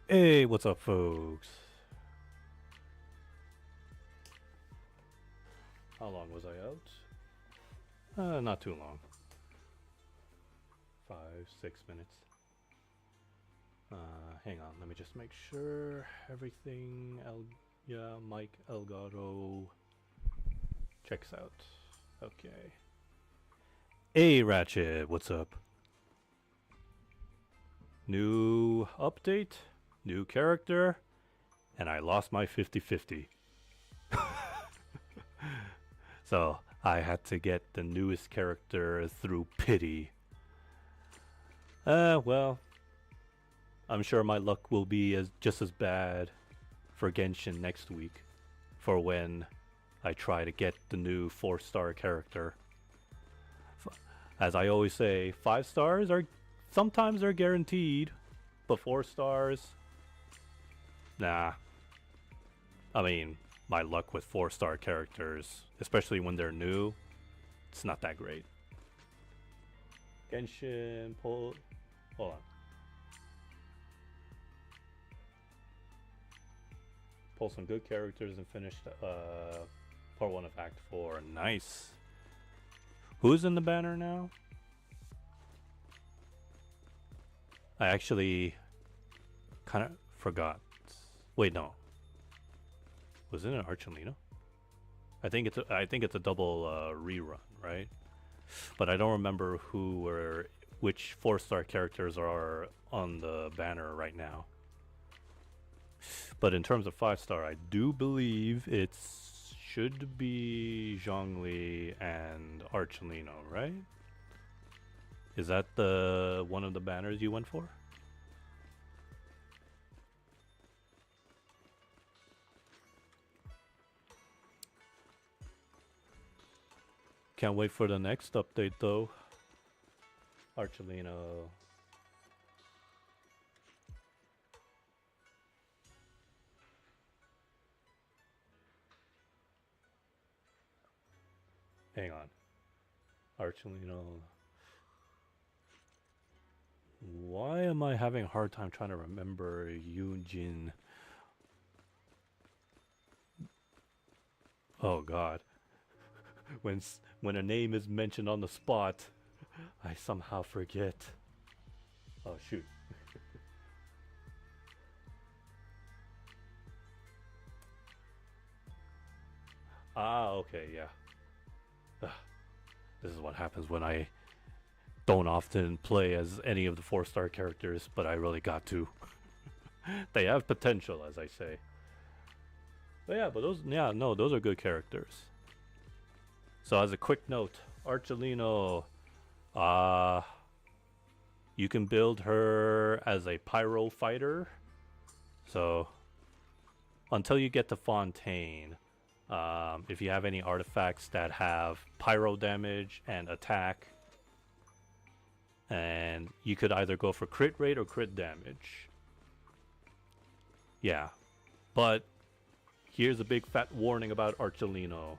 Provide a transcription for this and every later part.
Hey, what's up, folks? How long was I out? Not too long. 5, 6 minutes. Hang on, let me just make sure everything. Yeah, Mike Elgato checks out. Okay. Hey, Ratchet, what's up? New update, new character, and I lost my 50-50. So I had to get the newest character through pity. Well, I'm sure my luck will be just as bad for Genshin next week, for when I try to get the new 4-star character. As I always say, 5 stars are sometimes they're guaranteed, but 4 stars, nah. I mean, my luck with 4-star characters, especially when they're new, it's not that great. Genshin, hold on. Pull some good characters and finish part 1 of Act 4. Nice. Who's in the banner now? I actually kind of forgot. Wait, no. Was it an Archelino? I think it's a double rerun, right? But I don't remember which 4-star characters are on the banner right now. But in terms of 5-star, I do believe it should be Zhongli and Archelino, right? Is that the one of the banners you went for? Can't wait for the next update though. Archelino. Hang on. Archelino. Why am I having a hard time trying to remember Yunjin? Oh god. When a name is mentioned on the spot, I somehow forget. Oh shoot. Okay, yeah. This is what happens when I don't often play as any of the 4-star characters, but I really got to. They have potential, as I say. But yeah, those are good characters. So as a quick note, Archelino, you can build her as a pyro fighter. So until you get to Fontaine, if you have any artifacts that have pyro damage and attack, and you could either go for crit rate or crit damage. Yeah, but here's a big fat warning about Archelino.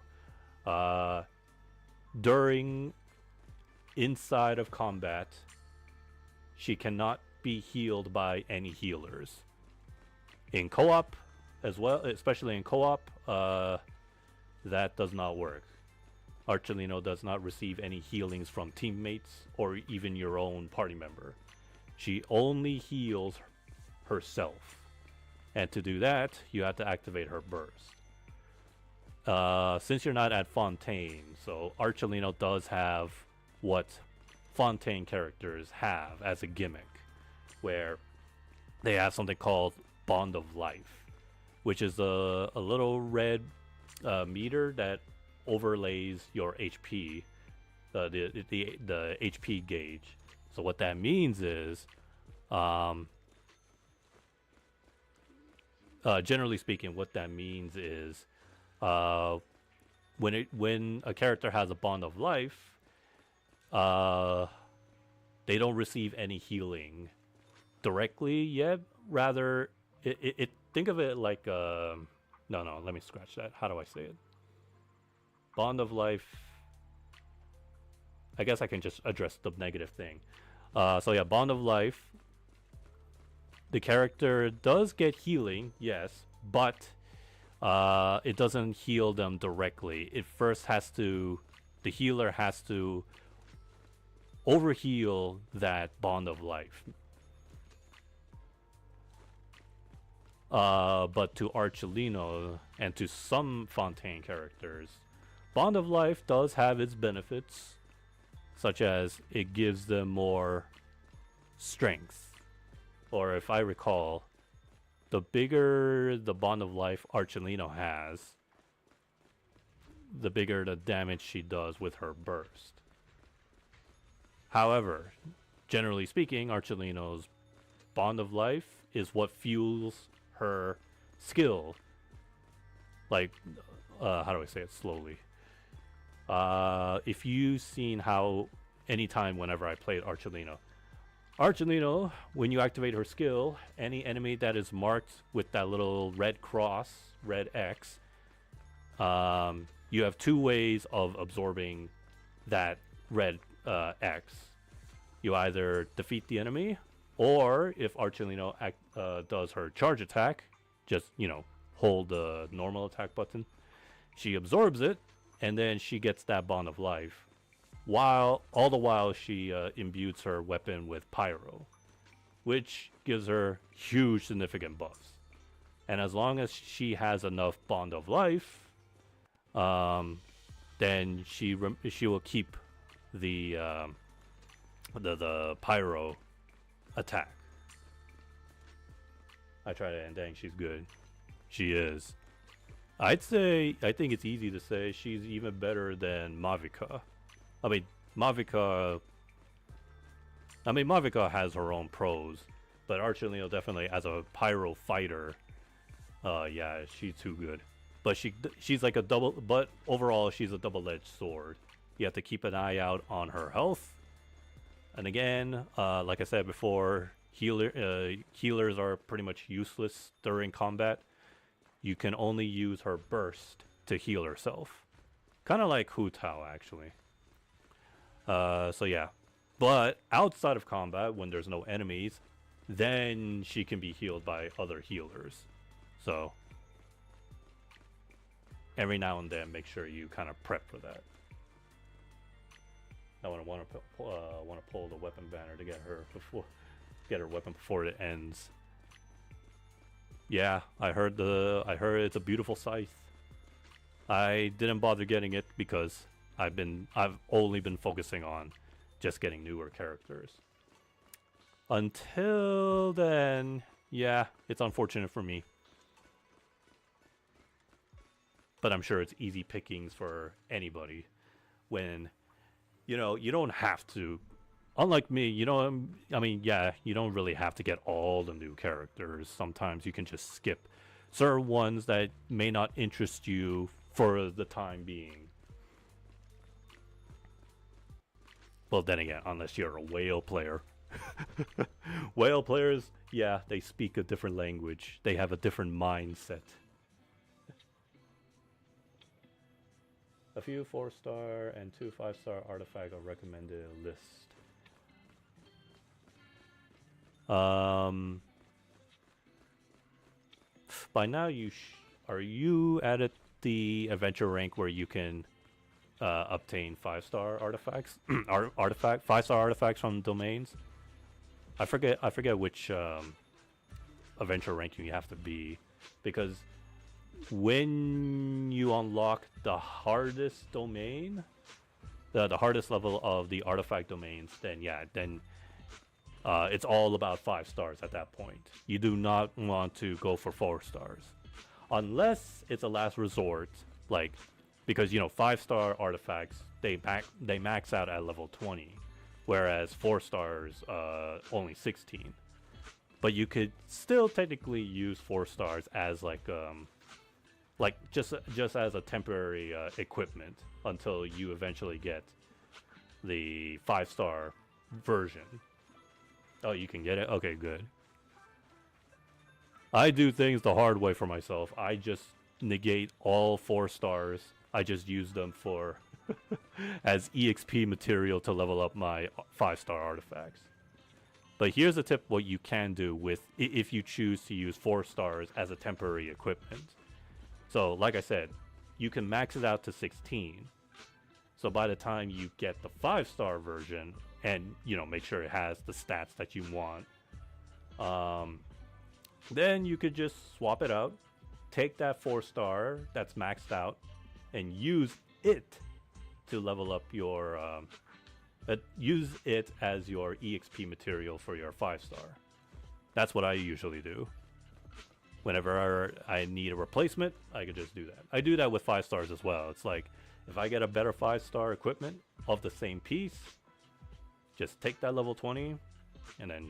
During inside of combat, she cannot be healed by any healers. In co-op as well, especially in co-op, that does not work. Archelino does not receive any healings from teammates or even your own party member. She only heals herself. And to do that, you have to activate her burst. Since you're not at Fontaine, so Archelino does have what Fontaine characters have as a gimmick, where they have something called Bond of Life, which is a little red meter that overlays your HP, the HP gauge. So what that means is, generally speaking, what that means is, when a character has a Bond of Life, they don't receive any healing directly yet. Rather, think of it like no, let me scratch that. How do I say it? Bond of Life. I guess I can just address the negative thing. So yeah, Bond of Life. the character does get healing, yes, but it doesn't heal them directly. It first has to, the healer has to overheal that bond of life. But to Archelino and to some Fontaine characters, Bond of Life does have its benefits, such as it gives them more strength. Or if I recall, the bigger the Bond of Life Archelino has, the bigger the damage she does with her burst. However, generally speaking, Archelino's Bond of Life is what fuels her skill. Like, how do I say it slowly? If you've seen how anytime whenever I played Archelino, when you activate her skill, any enemy that is marked with that little red cross, red X, you have two ways of absorbing that red X. You either defeat the enemy, or if Archelino does her charge attack, just, hold the normal attack button. She absorbs it, and then she gets that Bond of Life. All the while she imbues her weapon with Pyro, which gives her huge significant buffs. And as long as she has enough Bond of Life, then she will keep the Pyro attack. I tried it and dang, she's good. She is. I think it's easy to say she's even better than Mavica. Mavica has her own pros, but Archelino definitely as a Pyro fighter, yeah, she's too good. But she's like a double, but overall she's a double-edged sword. You have to keep an eye out on her health. And again, like I said before, healers are pretty much useless during combat. You can only use her burst to heal herself. Kind of like Hu Tao, actually. So yeah. But outside of combat, when there's no enemies, then she can be healed by other healers. So every now and then, make sure you kind of prep for that. I want to pull the weapon banner to get her weapon before it ends. Yeah, I heard it's a beautiful scythe. I didn't bother getting it because I've only been focusing on just getting newer characters. Until then, yeah, it's unfortunate for me. But I'm sure it's easy pickings for anybody when, you don't have to. Unlike me, yeah, you don't really have to get all the new characters. Sometimes you can just skip certain ones that may not interest you for the time being. Well, then again, unless you're a whale player. Whale players, yeah, they speak a different language. They have a different mindset. A few 4-star and 2 5-star artifacts are recommended list. By now are you at the adventure rank where you can obtain 5-star artifacts? 5-star artifacts from domains? I forget which adventure ranking you have to be, because when you unlock the hardest domain, the hardest level of the artifact domains, then it's all about 5 stars at that point. You do not want to go for 4 stars. Unless it's a last resort, because 5-star artifacts, they max out at level 20, whereas 4 stars only 16. But you could still technically use 4 stars as just as a temporary equipment until you eventually get the 5-star version. Oh, you can get it? Okay, good. I do things the hard way for myself. I just negate all 4 stars. I just use them for as EXP material to level up my 5-star artifacts. But here's a tip: what you can do with if you choose to use 4 stars as a temporary equipment. So, like I said, you can max it out to 16. So by the time you get the 5-star version, and make sure it has the stats that you want, then you could just swap it out, take that 4-star that's maxed out, and use it to level up your use it as your EXP material for your 5-star. That's what I usually do. Whenever I need a replacement, I could just do that. I do that with 5 stars as well. It's like, if I get a better 5-star equipment of the same piece, just take that level 20 and then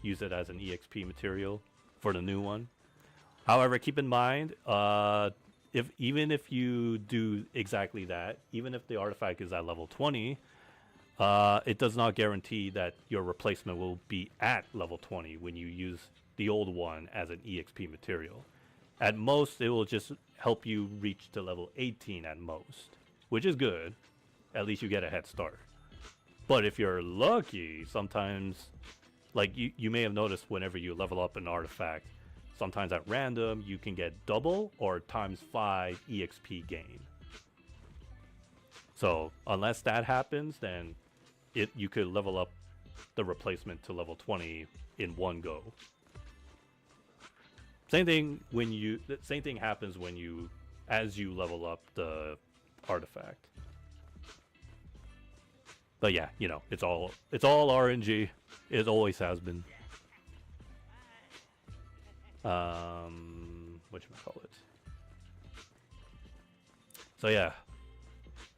use it as an EXP material for the new one. However, keep in mind, even if you do exactly that, even if the artifact is at level 20, it does not guarantee that your replacement will be at level 20 when you use the old one as an EXP material. At most, it will just help you reach to level 18 at most, which is good. At least you get a head start. But if you're lucky, sometimes, like you may have noticed whenever you level up an artifact, sometimes at random, you can get double or ×5 EXP gain. So unless that happens, then you could level up the replacement to level 20 in one go. Same thing happens as you level up the artifact. But yeah, it's all RNG. It always has been. Whatchamacallit. So yeah,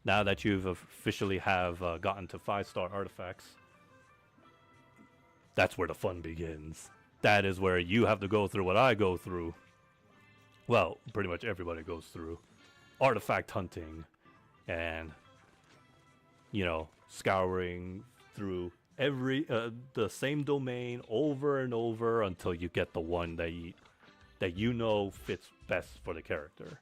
now that you've officially have gotten to 5-star artifacts, that's where the fun begins. That is where you have to go through what I go through. Well, pretty much everybody goes through artifact hunting and, scouring through the same domain over and over until you get the one that fits best for the character.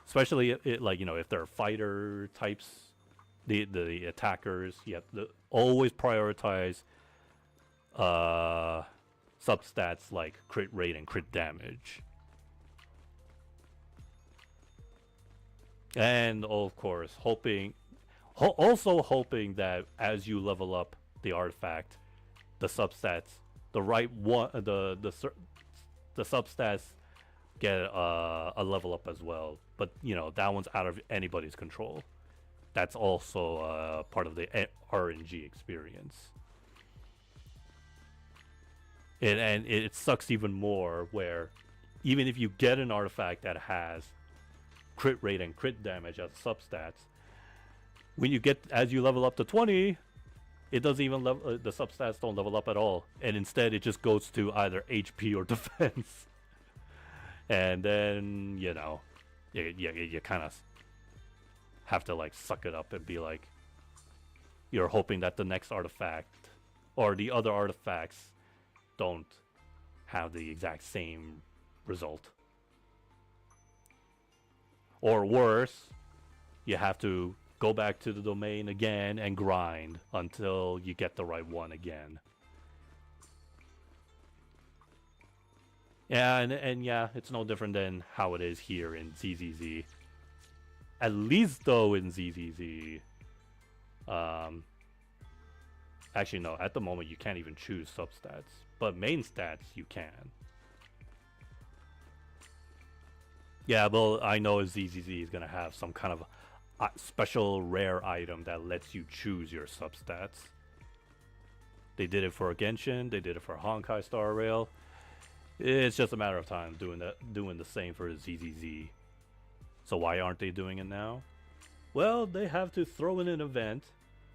Especially if they're fighter types, the attackers, you have to always prioritize substats like crit rate and crit damage. And of course, hoping that as you level up the artifact, the substats, the right one, the substats get a level up as well. But that one's out of anybody's control. That's also part of the RNG experience. And it sucks even more where even if you get an artifact that has crit rate and crit damage as substats, as you level up to 20, it doesn't even the substats don't level up at all, and instead it just goes to either HP or defense. And then you kind of have to suck it up and be like, you're hoping that the next artifact or the other artifacts don't have the exact same result. Or worse, you have to go back to the domain again and grind until you get the right one again. Yeah, and yeah, it's no different than how it is here in ZZZ. At least though in ZZZ, actually no, at the moment you can't even choose substats, but main stats you can. Yeah, well, I know ZZZ is gonna have some kind of special rare item that lets you choose your substats. They did it for Genshin, they did it for Honkai Star Rail. It's just a matter of time doing the same for ZZZ. So why aren't they doing it now? Well, they have to throw in an event,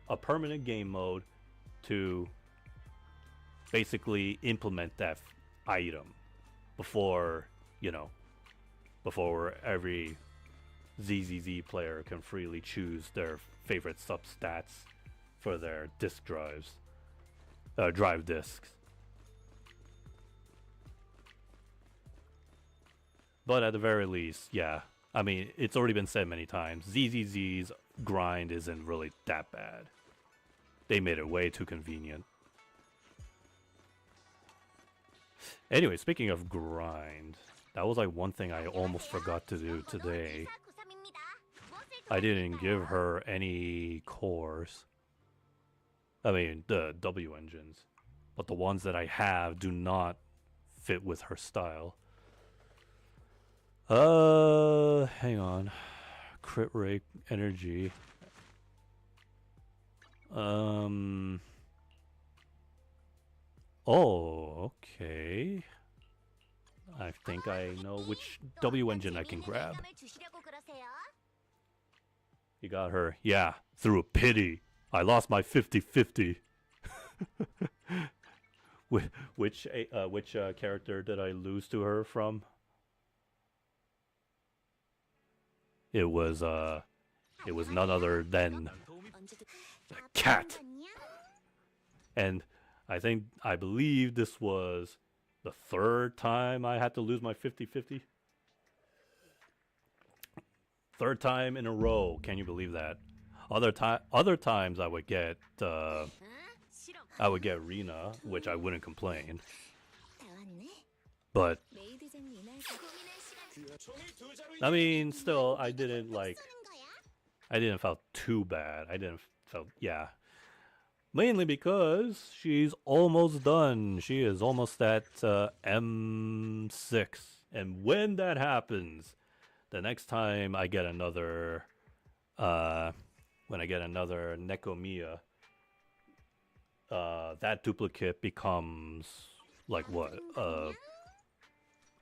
a permanent game mode, to basically implement that item before every ZZZ player can freely choose their favorite substats for their disk drives, drive disks. But at the very least, yeah, I mean, it's already been said many times, ZZZ's grind isn't really that bad. They made it way too convenient. Anyway, speaking of grind, that was like one thing I almost forgot to do today. I didn't give her any cores. I mean, the W engines. But the ones that I have do not fit with her style. Hang on. Crit rate, energy. Oh, okay. I think I know which W engine I can grab. You got her. Yeah, through a pity. I lost my 50-50. Which character did I lose to her from? It was none other than the cat. And I believe this was the third time I had to lose my 50-50. Third time in a row. Can you believe that? Other times I would get Rina, which I wouldn't complain. But I mean, still, I didn't felt too bad. Yeah. Mainly because she's almost done. She is almost at M6. And when that happens, the next time I get another, when I get another Nekomiya, that duplicate becomes like what?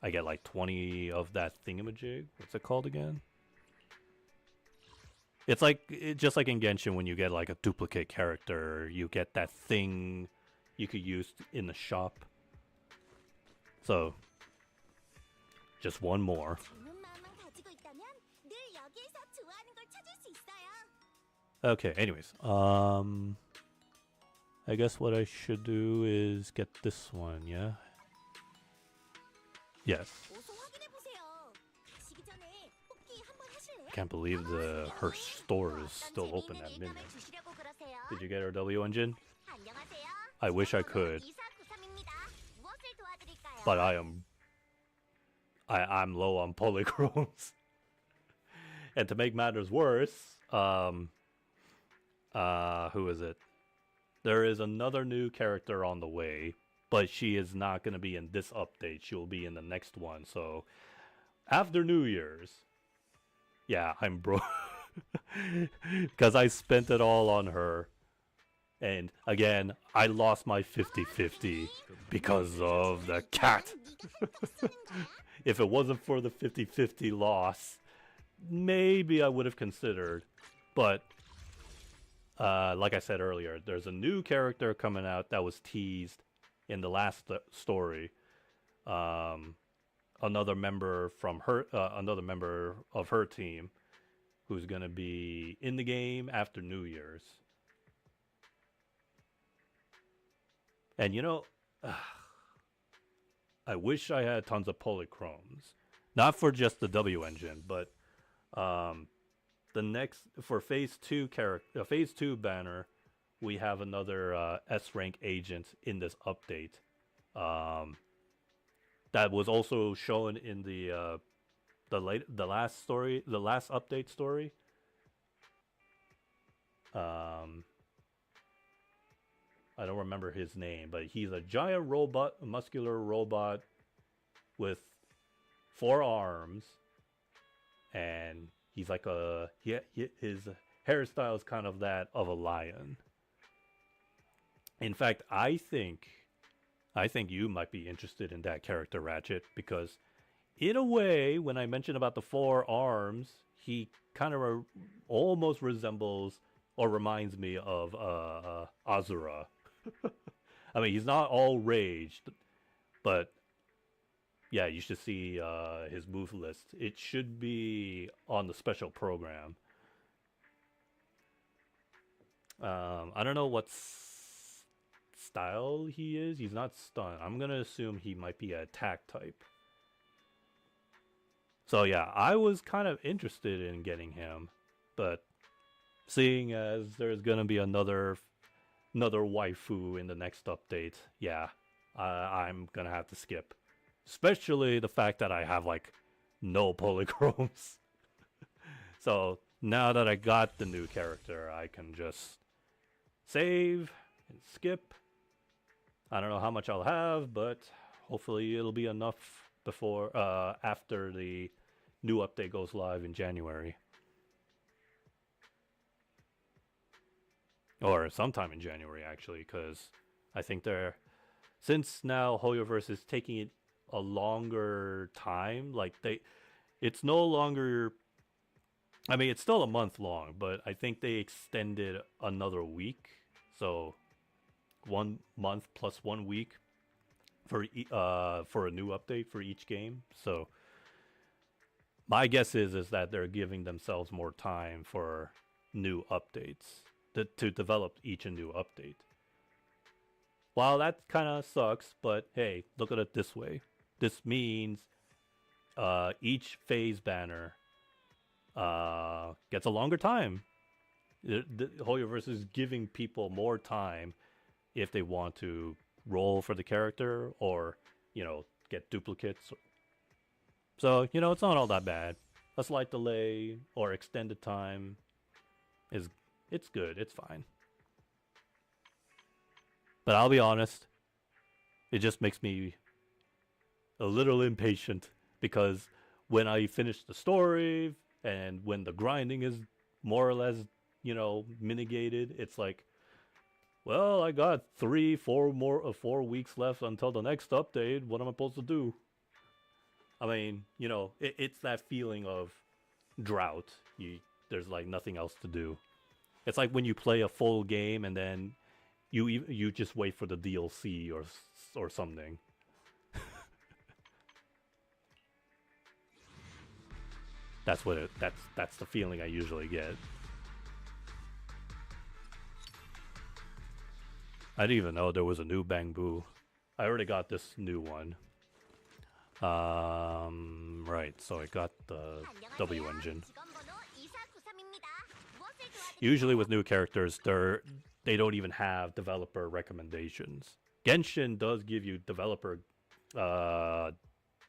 I get like 20 of that thingamajig. What's it called again? It's just like in Genshin when you get like a duplicate character, you get that thing you could use in the shop. So, just one more. Okay, anyways, I guess what I should do is get this one, yeah? Yes. Can't believe her store is still open at midnight. Did you get her W engine? I wish I could. But I'm low on polychromes. And to make matters worse, who is it? There is another new character on the way, but she is not going to be in this update. She'll be in the next one. So after New Year's, yeah, I'm broke. Because I spent it all on her. And again, I lost my 50-50 because of the cat. If it wasn't for the 50-50 loss, maybe I would have considered. But like I said earlier, there's a new character coming out that was teased in the last story. Another member of her team, who's gonna be in the game after New Year's. And you know, I wish I had tons of polychromes, not for just the W engine, but the next for phase 2 banner, we have another S rank agent in this update. That was also shown in the last update story. I don't remember his name, but he's a giant robot, a muscular robot with 4 arms, and he's like his hairstyle is kind of that of a lion. In fact, I think you might be interested in that character, Ratchet, because in a way, when I mentioned about the 4 arms, he kind of almost resembles or reminds me of Azura. I mean, he's not all raged, but yeah, you should see his move list. It should be on the special program. I don't know what style he is. He's not stun. I'm gonna assume he might be an attack type. So yeah, I was kind of interested in getting him, but seeing as there's gonna be another another waifu in the next update, yeah, I'm gonna have to skip. Especially the fact that I have like no polychromes. So now that I got the new character, I can just save and skip. I don't know how much I'll have, but hopefully it'll be enough before after the new update goes live in January. Or sometime in January, actually, because I think they're... Since now Hoyoverse is taking it a longer time, like it's no longer... I mean, it's still a month long, but I think they extended another week. So 1 month plus 1 week for a new update for each game. So my guess is that they're giving themselves more time for new updates to develop each new update. While that kind of sucks, but hey, look at it this way. This means each phase banner gets a longer time. The Hoyoverse is giving people more time if they want to roll for the character or, get duplicates. So, it's not all that bad. A slight delay or extended time it's good. It's fine. But I'll be honest, it just makes me a little impatient because when I finish the story and when the grinding is more or less, mitigated, it's like, well, I got 4 weeks left until the next update. What am I supposed to do? I mean, it's that feeling of drought. There's like nothing else to do. It's like when you play a full game and then you just wait for the DLC or something. That's the feeling I usually get. I didn't even know there was a new Bang Boo. I already got this new one. Right, so I got the W engine. Usually with new characters, they don't even have developer recommendations. Genshin does give you developer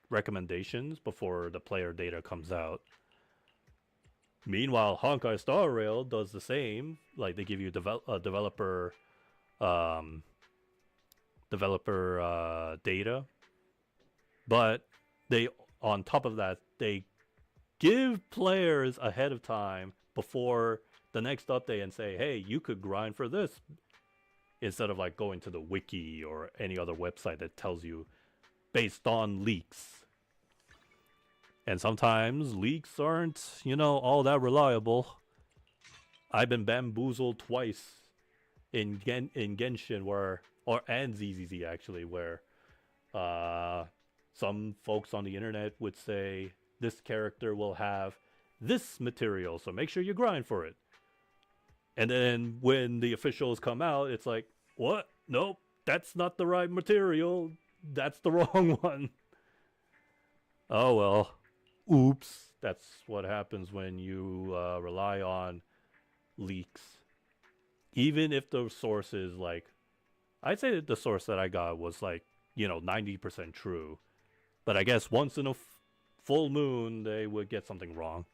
recommendations before the player data comes out. Meanwhile, Honkai Star Rail does the same. Like, they give you developer data, but on top of that, they give players ahead of time before the next update and say, hey, you could grind for this, instead of like going to the wiki or any other website that tells you based on leaks. And sometimes leaks aren't, all that reliable. I've been bamboozled twice in Genshin and ZZZ actually, where some folks on the internet would say this character will have this material, so make sure you grind for it. And then when the officials come out, it's like, what? Nope, that's not the right material. That's the wrong one. Oh well. Oops. That's what happens when you rely on leaks. Even if the source is like, I'd say that the source that I got was like, 90% true. But I guess once in a full moon, they would get something wrong.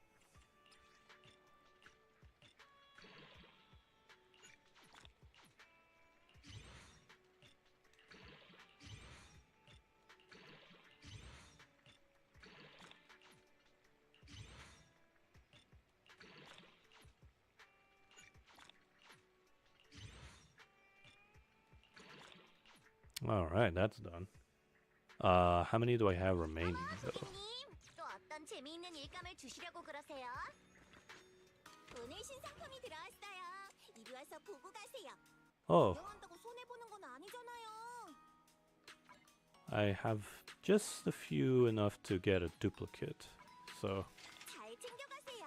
Alright, that's done. How many do I have remaining though? 또 어떤 재미있는 일감을 주시려고 그러세요? 오늘 신상품이 들어왔어요. 이리 와서 보고 가세요. Oh, 구경한다고 손해 보는 건 아니잖아요. I have just a few enough to get a duplicate. So, 잘 챙겨가세요.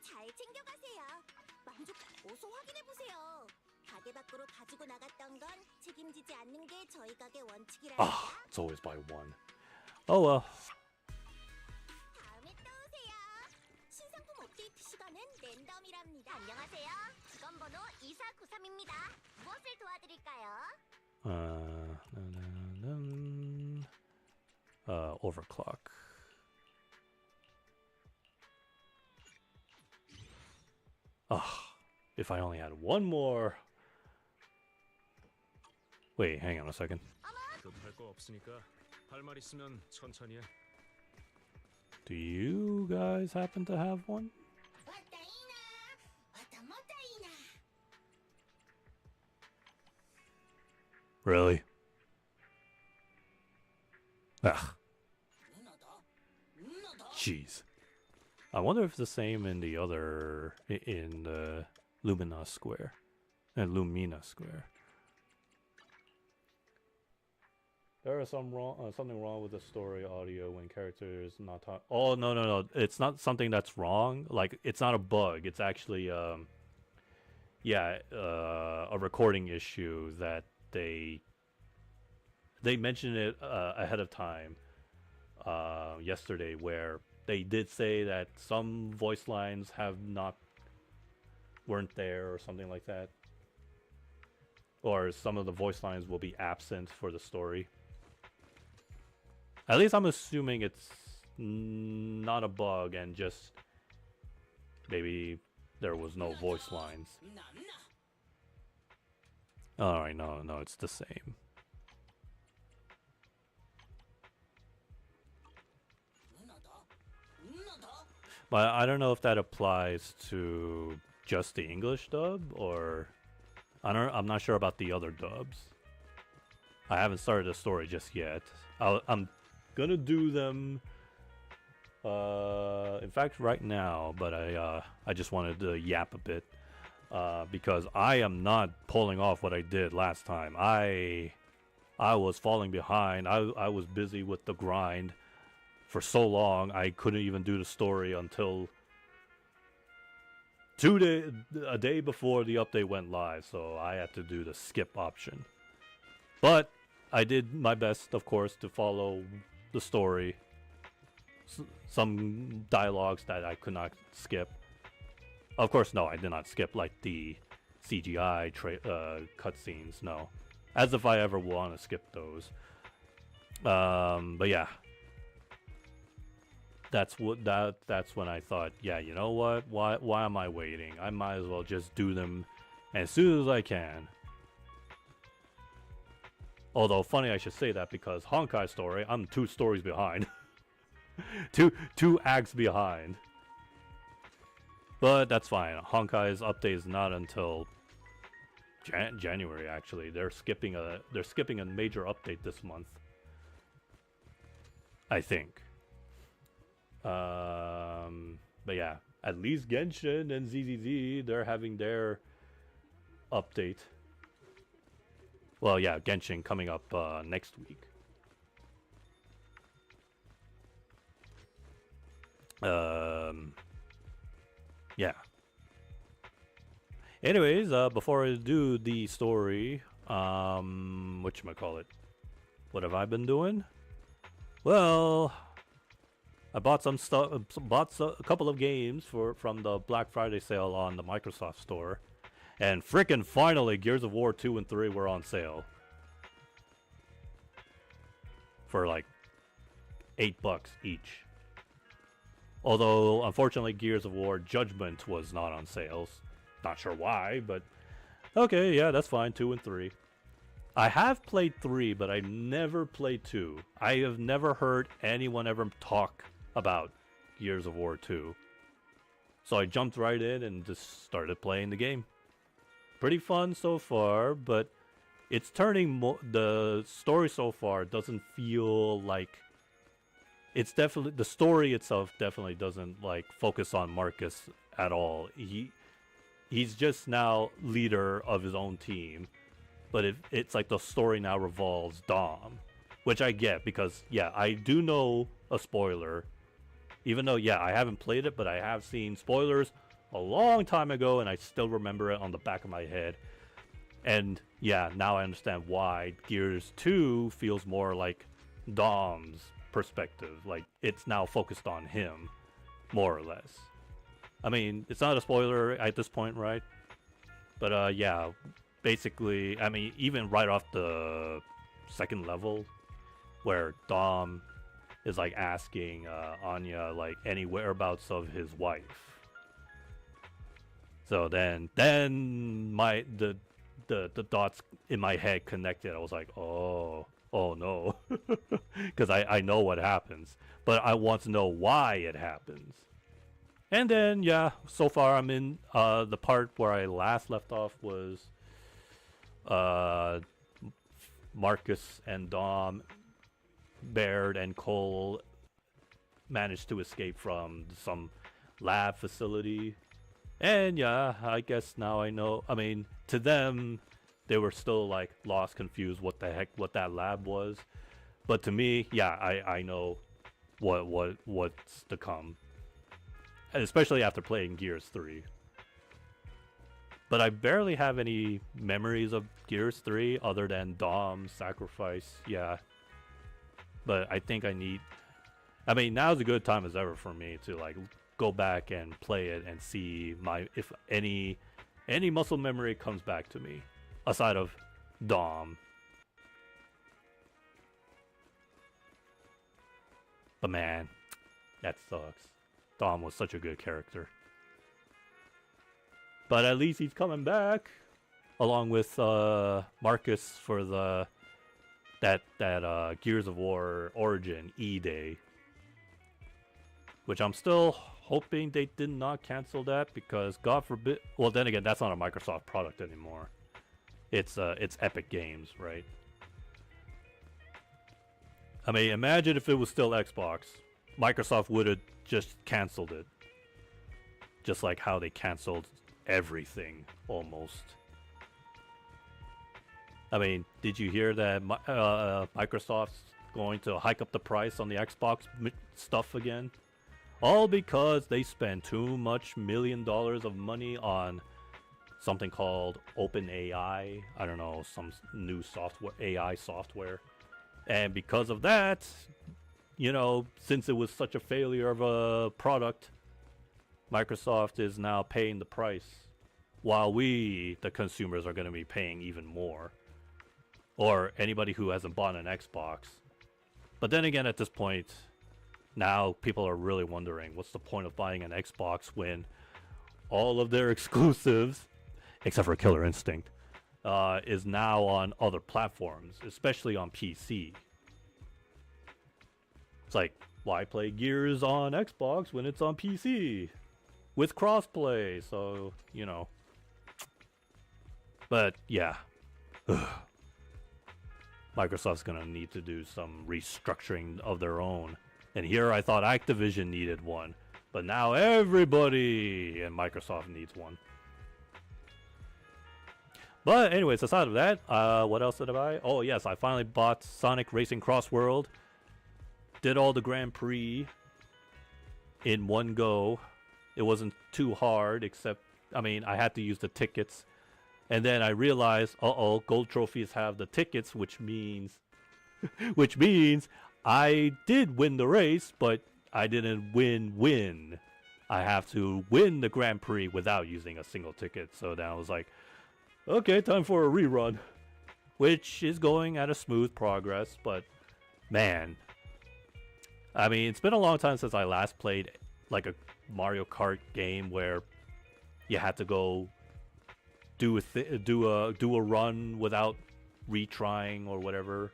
잘 챙겨가세요. 만족. 어서 확인해 보세요. 가게 밖으로 가지고 나갔던 건 책임지지 않는 게 저희 가게 원칙이랍니다. it's always by one. Oh well. 다음에 또 오세요. 신상품 업데이트 시간은 랜덤이랍니다. 안녕하세요. 직원 번호 2493입니다. 4493입니다. 무엇을 도와드릴까요? Overclock. If I only had one more. Wait, hang on a second. 급할 거 없으니까 할 말 있으면 천천히 해. Do you guys happen to have one? Really? Ugh. Jeez. I wonder if it's the same in the other in the Lumina Square and Lumina Square. There is something wrong with the story audio when characters not talk. Oh no! It's not something that's wrong. Like it's not a bug. It's actually a recording issue that they mentioned it ahead of time yesterday, where they did say that some voice lines weren't there or something like that, or some of the voice lines will be absent for the story. At least I'm assuming it's not a bug and just maybe there was no voice lines. Alright, no, it's the same. But I don't know if that applies to just the English dub, or I'm not sure about the other dubs. I haven't started the story just yet. I'm gonna do them in fact right now, but I just wanted to yap a bit because I am not pulling off what I did last time. I was falling behind. I was busy with the grind for so long. I couldn't even do the story until a day before the update went live, so I had to do the skip option. But I did my best, of course, to follow the story. Some dialogues that I could not skip. Of course, no, I did not skip like the CGI cutscenes. No, as if I ever want to skip those. But yeah, that's when I thought, yeah, you know what? Why am I waiting? I might as well just do them as soon as I can. Although funny I should say that, because Honkai story, I'm 2 stories behind. two acts behind. But that's fine. Honkai's update is not until January actually. They're skipping a major update this month, I think. But yeah, at least Genshin and ZZZ, they're having their update. Well, yeah, Genshin coming up next week. Yeah. Anyways, before I do the story, whatchamacallit? What have I been doing? Well, I bought some stuff, a couple of games from the Black Friday sale on the Microsoft Store. And frickin' finally, Gears of War 2 and 3 were on sale. For like $8 each. Although, unfortunately, Gears of War Judgment was not on sales. Not sure why, but okay, yeah, that's fine. 2 and 3. I have played 3, but I never played 2. I have never heard anyone ever talk about Gears of War 2. So I jumped right in and just started playing the game. Pretty fun so far, but it's turning the story so far doesn't feel like it's definitely, the story itself definitely doesn't like focus on Marcus at all. He's just now leader of his own team, but it's like the story now revolves Dom, which I get because yeah, I do know a spoiler, even though yeah, I haven't played it, but I have seen spoilers a long time ago, and I still remember it on the back of my head. And yeah, now I understand why Gears 2 feels more like Dom's perspective. Like, it's now focused on him, more or less. I mean, it's not a spoiler at this point, right? But yeah, basically, I mean, even right off the second level, where Dom is like asking Anya like any whereabouts of his wife. So then the dots in my head connected. I was like, oh no, because I know what happens, but I want to know why it happens. And then yeah, so far I'm in the part where I last left off was Marcus and Dom, Baird and Cole managed to escape from some lab facility. And yeah, I guess now I know. I mean, to them, they were still like lost, confused what the heck what that lab was. But to me, yeah, I know what's to come. And especially after playing Gears 3. But I barely have any memories of Gears 3 other than Dom's sacrifice. Yeah. But I think I need... I mean, now's a good time as ever for me to like go back and play it and see if any muscle memory comes back to me aside of Dom. But man, that sucks. Dom was such a good character. But at least he's coming back along with Marcus for that Gears of War Origin E-Day. Which I'm still hoping they did not cancel that, because God forbid... Well, then again, that's not a Microsoft product anymore. It's Epic Games, right? I mean, imagine if it was still Xbox. Microsoft would have just canceled it. Just like how they canceled everything, almost. I mean, did you hear that Microsoft's going to hike up the price on the Xbox stuff again? All because they spent too much $1 million of money on something called OpenAI. I don't know, some new software, AI software. And because of that, you know, since it was such a failure of a product, Microsoft is now paying the price, while we, the consumers, are going to be paying even more. Or anybody who hasn't bought an Xbox. But then again, at this point, now people are really wondering, what's the point of buying an Xbox when all of their exclusives, except for Killer Instinct, is now on other platforms, especially on PC. It's like, why play Gears on Xbox when it's on PC? With crossplay, so, you know. But, yeah. Microsoft's gonna need to do some restructuring of their own. And here I thought Activision needed one. But now everybody in Microsoft needs one. But anyways, aside of that, what else did I buy? Oh yes, I finally bought Sonic Racing Cross World. Did all the Grand Prix in one go. It wasn't too hard, except, I mean, I had to use the tickets. And then I realized, gold trophies have the tickets, which means I did win the race, but I didn't win. I have to win the Grand Prix without using a single ticket. So then I was like, okay, time for a rerun, which is going at a smooth progress. But man, I mean, it's been a long time since I last played like a Mario Kart game where you had to go do a run without retrying or whatever.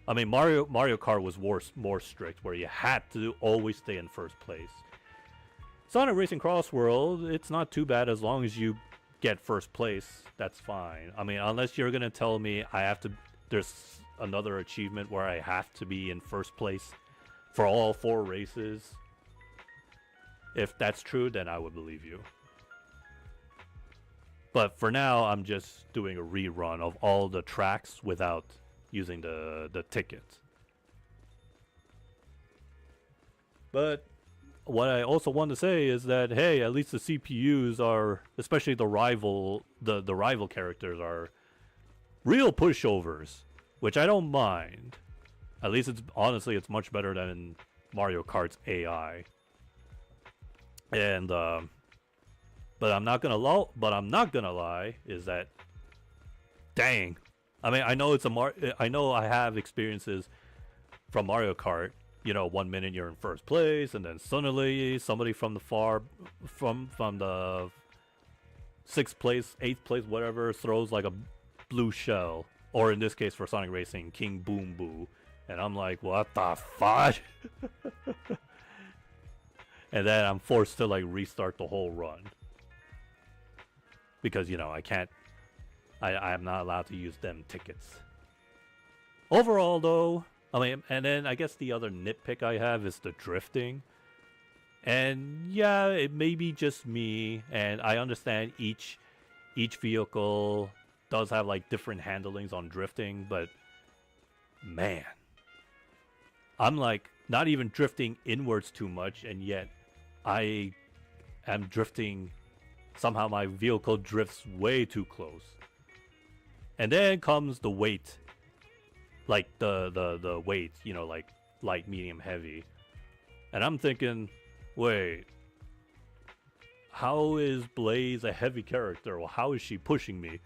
I mean, Mario Kart was more strict, where you had to always stay in first place. Sonic Racing Cross World, it's not too bad as long as you get first place. That's fine. I mean, unless you're gonna tell me there's another achievement where I have to be in first place for all 4 races. If that's true, then I would believe you. But for now, I'm just doing a rerun of all the tracks without using the ticket. But what I also want to say is that, hey, at least the CPUs are, especially the rival characters, are real pushovers, which I don't mind. At least it's much better than Mario Kart's AI. And But I'm not gonna lie is that, dang. I mean, I know I know I have experiences from Mario Kart. You know, 1 minute you're in first place, and then suddenly somebody from the from the 6th place, 8th place, whatever, throws like a blue shell, or in this case for Sonic Racing, King Boom Boo, and I'm like, what the fuck? And then I'm forced to like restart the whole run because, you know, I'm not allowed to use them tickets. Overall, though, I mean, and then I guess the other nitpick I have is the drifting. And yeah, it may be just me, and I understand each vehicle does have like different handlings on drifting, but man, I'm like not even drifting inwards too much, and yet I am drifting. Somehow my vehicle drifts way too close. And then comes the weight. Like the weight, you know, like light, medium, heavy. And I'm thinking, wait, how is Blaze a heavy character? Well, how is she pushing me?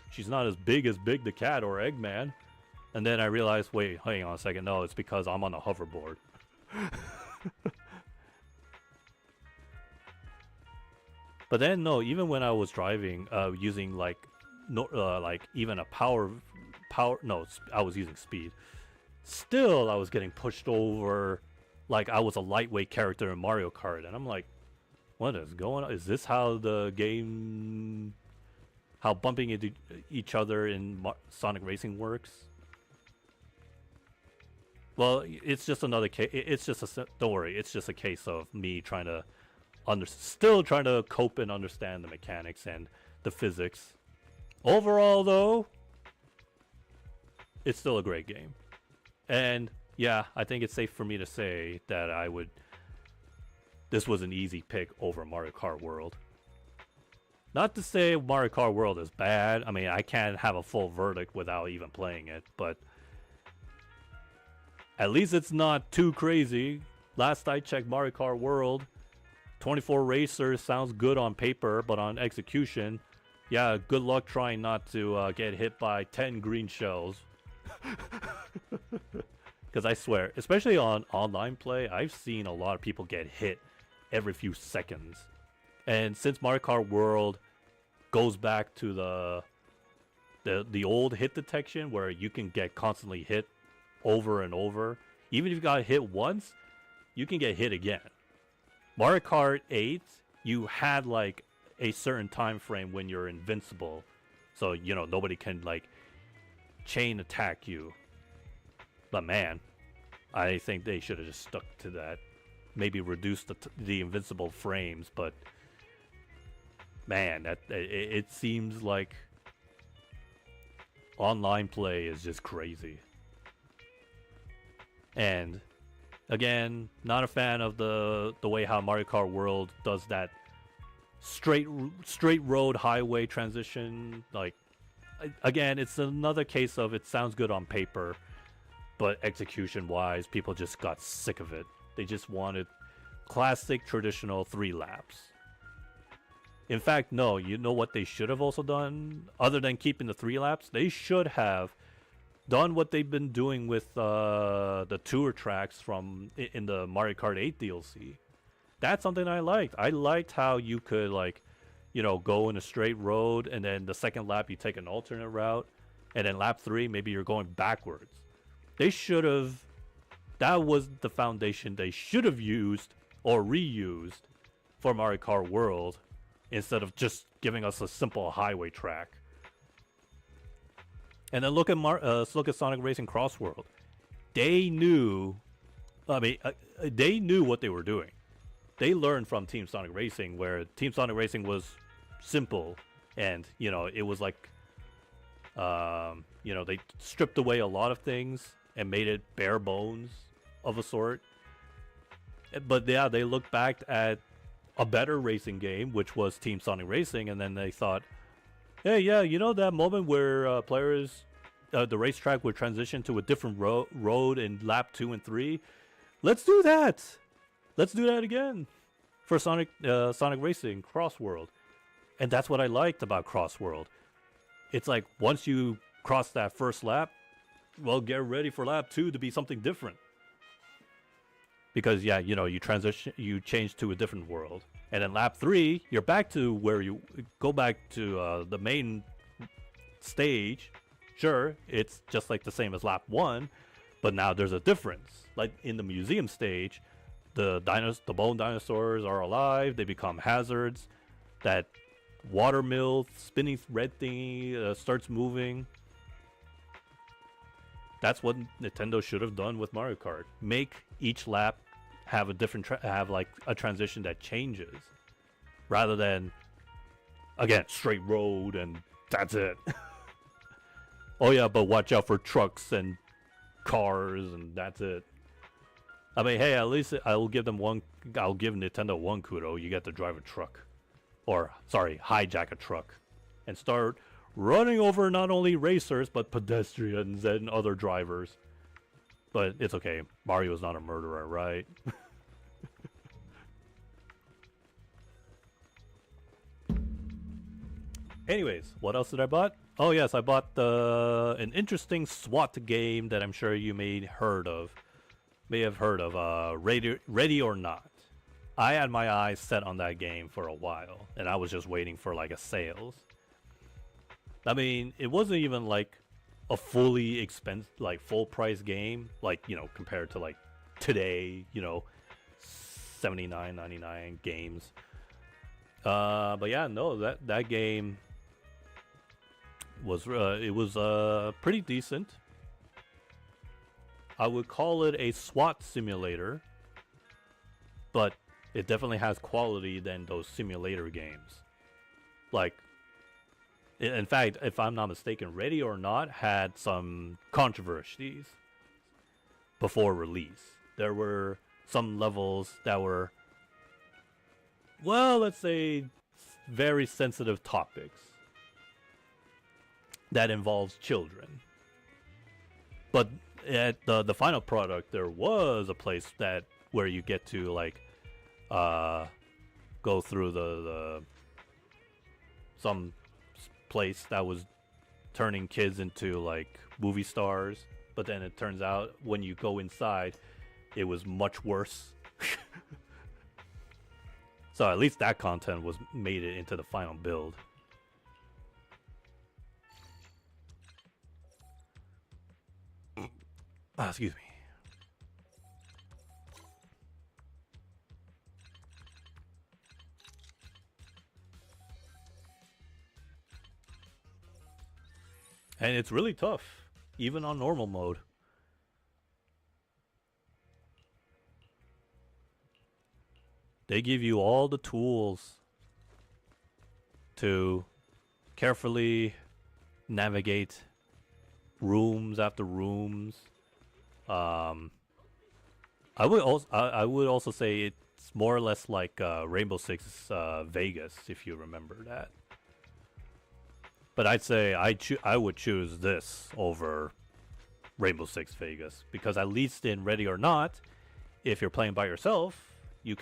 She's not as Big the Cat or Eggman. And then I realized, wait, hang on a second. No, it's because I'm on a hoverboard. But then, no, even when I was driving, using like, like even a I was using speed. Still, I was getting pushed over like I was a lightweight character in Mario Kart. And I'm like, what is going on? Is this how the game, how bumping into each other in Sonic Racing works? Well, it's just another case. It's just don't worry. It's just a case of me trying to still trying to cope and understand the mechanics and the physics. Overall, though, it's still a great game. And yeah, I think it's safe for me to say that this was an easy pick over Mario Kart World. Not to say Mario Kart World is bad. I mean, I can't have a full verdict without even playing it, but at least it's not too crazy. Last I checked Mario Kart World, 24 racers sounds good on paper, but on execution, yeah, good luck trying not to get hit by 10 green shells. Because I swear, especially on online play, I've seen a lot of people get hit every few seconds. And since Mario Kart World goes back to the old hit detection where you can get constantly hit over and over, even if you got hit once, you can get hit again. Mario Kart 8, you had like a certain time frame when you're invincible, so you know nobody can like chain attack you. But man, I think they should have just stuck to that. Maybe reduce the invincible frames, but man, it seems like online play is just crazy. And again, not a fan of the way how Mario Kart World does that straight road highway transition. Like, again, it's another case of it sounds good on paper, but execution wise, people just got sick of it. They just wanted classic traditional 3 laps. In fact, no, you know what they should have also done? Other than keeping the 3 laps, they should have done what they've been doing with the tour tracks in the Mario Kart 8 DLC. That's something I liked. I liked how you could, like, you know, go in a straight road, and then the second lap you take an alternate route, and then lap 3 maybe you're going backwards. They should have. That was the foundation they should have used or reused for Mario Kart World, instead of just giving us a simple highway track. And then look at Sonic Racing Cross World. They knew. I mean, they knew what they were doing. They learned from Team Sonic Racing, where Team Sonic Racing was simple, and you know it was like, you know, they stripped away a lot of things and made it bare bones of a sort. But yeah, they looked back at a better racing game, which was Team Sonic Racing, and then they thought, hey, yeah, you know that moment where players, the racetrack would transition to a different road in lap 2 and 3? Let's do that. Let's do that again for Sonic Racing Cross World. And that's what I liked about Crossworld. It's like once you cross that first lap, well, get ready for lap 2 to be something different. Because yeah, you know, you change to a different world. And then lap 3, you're back to where you go back to the main stage. Sure, it's just like the same as lap 1, but now there's a difference. Like in the museum stage, the bone dinosaurs are alive, they become hazards. That water mill spinning red thingy starts moving. That's what Nintendo should have done with Mario Kart. Make each lap have a different have like a transition that changes, rather than again straight road and that's it. Oh yeah, but watch out for trucks and cars and that's it. I mean, hey, at least I'll give Nintendo one kudo. You get to drive a truck, or sorry, hijack a truck, and start running over not only racers but pedestrians and other drivers. But it's okay. Mario is not a murderer, right? Anyways, what else did I bought? Oh yes, I bought an interesting SWAT game that I'm sure you may have heard of. Ready or Not. I had my eyes set on that game for a while, and I was just waiting for like a sales. I mean, it wasn't even like a fully full price game, like, you know, compared to like today, you know, $79.99 games. But yeah, no, that game was pretty decent. I would call it a SWAT simulator, but it definitely has quality than those simulator games. Like, in fact, if I'm not mistaken, Ready or Not had some controversies before release. There were some levels that were, well, let's say, very sensitive topics that involves children. But at the final product, there was a place where you get to like go through the some place that was turning kids into like movie stars, but then it turns out when you go inside, it was much worse. So at least that content made it into the final build. Excuse me. And it's really tough, even on normal mode. They give you all the tools to carefully navigate rooms after rooms. I would also say it's more or less like Rainbow Six Vegas, if you remember that. But I'd say I would choose this over Rainbow Six Vegas, because at least in Ready or Not, if you're playing by yourself, you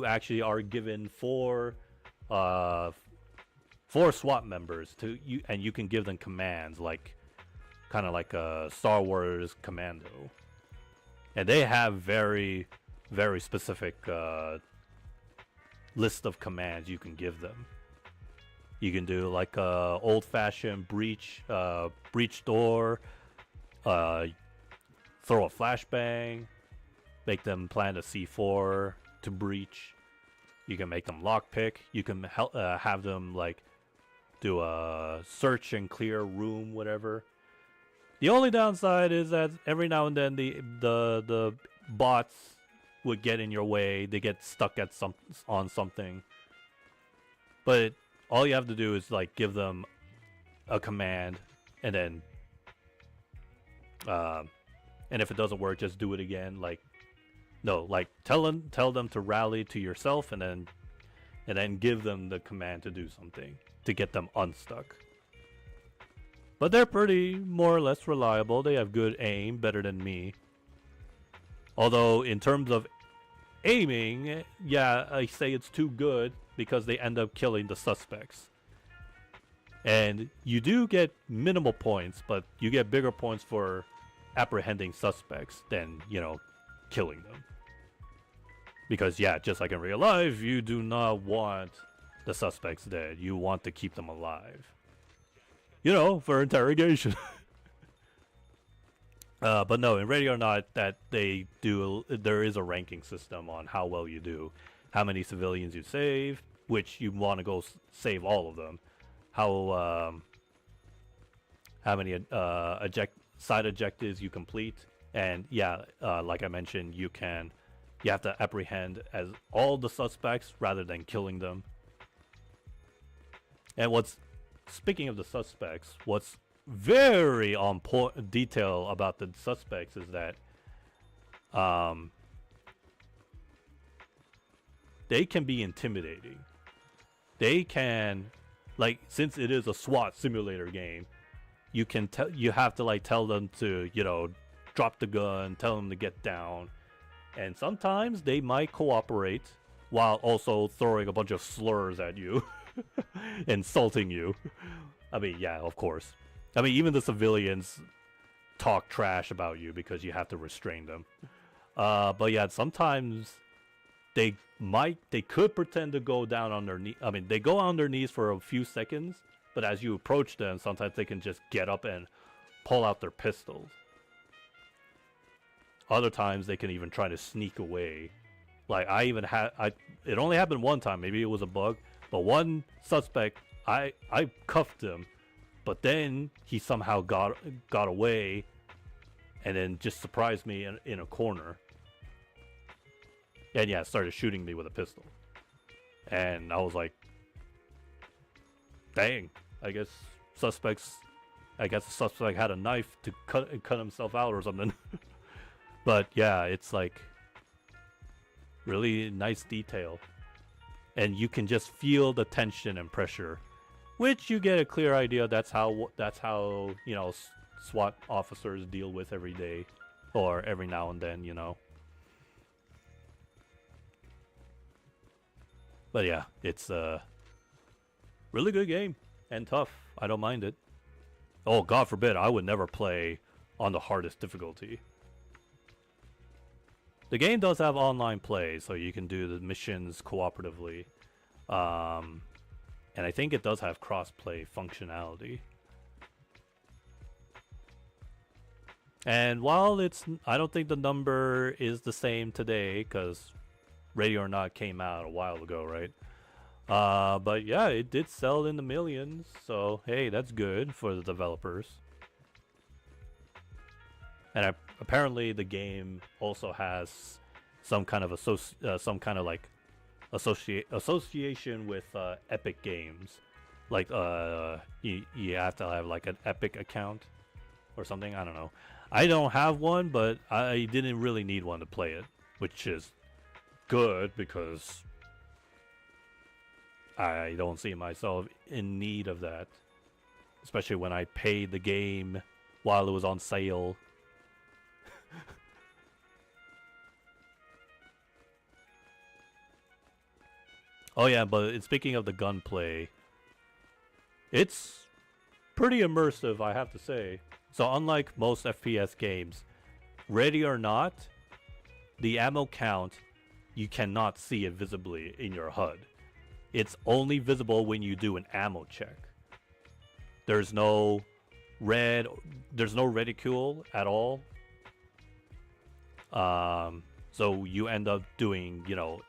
actually are given four SWAT members and you can give them commands, like kind of like a Star Wars commando, and they have very, very specific list of commands you can give them. You can do like a old-fashioned breach door, throw a flashbang, make them plant a C4 to breach. You can make them lockpick. You can have them like do a search and clear room, whatever. The only downside is that every now and then the bots would get in your way. They get stuck on something. But all you have to do is like give them a command, and then and if it doesn't work, just do it again. Tell them to rally to yourself, and then give them the command to do something to get them unstuck. But they're pretty more or less reliable. They have good aim, better than me. Although in terms of aiming, yeah, I say it's too good because they end up killing the suspects. And you do get minimal points, but you get bigger points for apprehending suspects than, killing them. Because, yeah, just like in real life, you do not want the suspects dead. You want to keep them alive. For interrogation. But no, in Ready or Not, that there is a ranking system on how well you do. How many civilians you save, which you want to go save all of them. How many side objectives you complete, and yeah, like I mentioned, you have to apprehend as all the suspects rather than killing them. And speaking of the suspects, what's very on point detail about the suspects is that they can be intimidating. They can, since it is a SWAT simulator game, you have to tell them to, drop the gun, tell them to get down. And sometimes they might cooperate while also throwing a bunch of slurs at you, insulting you. I mean, yeah, of course. I mean, even the civilians talk trash about you because you have to restrain them. But yeah, sometimes they could pretend to go down on their knee. I mean, they go on their knees for a few seconds, but as you approach them, sometimes they can just get up and pull out their pistols. Other times they can even try to sneak away. It only happened one time. Maybe it was a bug, but one suspect, I cuffed him, but then he somehow got away, and then just surprised me in a corner. And yeah, started shooting me with a pistol. And I was like, dang, I guess the suspect had a knife to cut himself out or something. But yeah, it's really nice detail. And you can just feel the tension and pressure, which you get a clear idea that's how SWAT officers deal with every day, or every now and then, But yeah, it's a really good game and tough. I don't mind it. Oh, God forbid, I would never play on the hardest difficulty. The game does have online play, so you can do the missions cooperatively. And I think it does have cross-play functionality. And while I don't think the number is the same today, because Ready or Not came out a while ago, right? But yeah, it did sell in the millions, so hey, that's good for the developers. And apparently the game also has some kind of association with Epic Games. You have to have an Epic account or something. I don't know. I don't have one, but I didn't really need one to play it, which is good because I don't see myself in need of that, especially when I paid the game while it was on sale. Oh yeah, but speaking of the gunplay, it's pretty immersive, I have to say. So unlike most FPS games, Ready or Not, the ammo count, you cannot see it visibly in your HUD. It's only visible when you do an ammo check. There's no reticule at all. So you end up doing,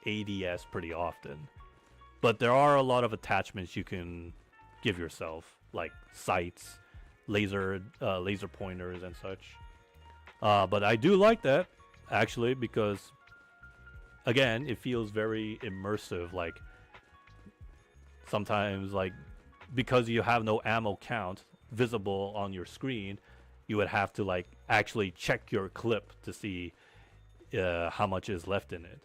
ADS pretty often. But there are a lot of attachments you can give yourself, like sights, laser pointers and such. But I do like that, actually, because, again, it feels very immersive. Sometimes, because you have no ammo count visible on your screen, you would have to, actually check your clip to see how much is left in it.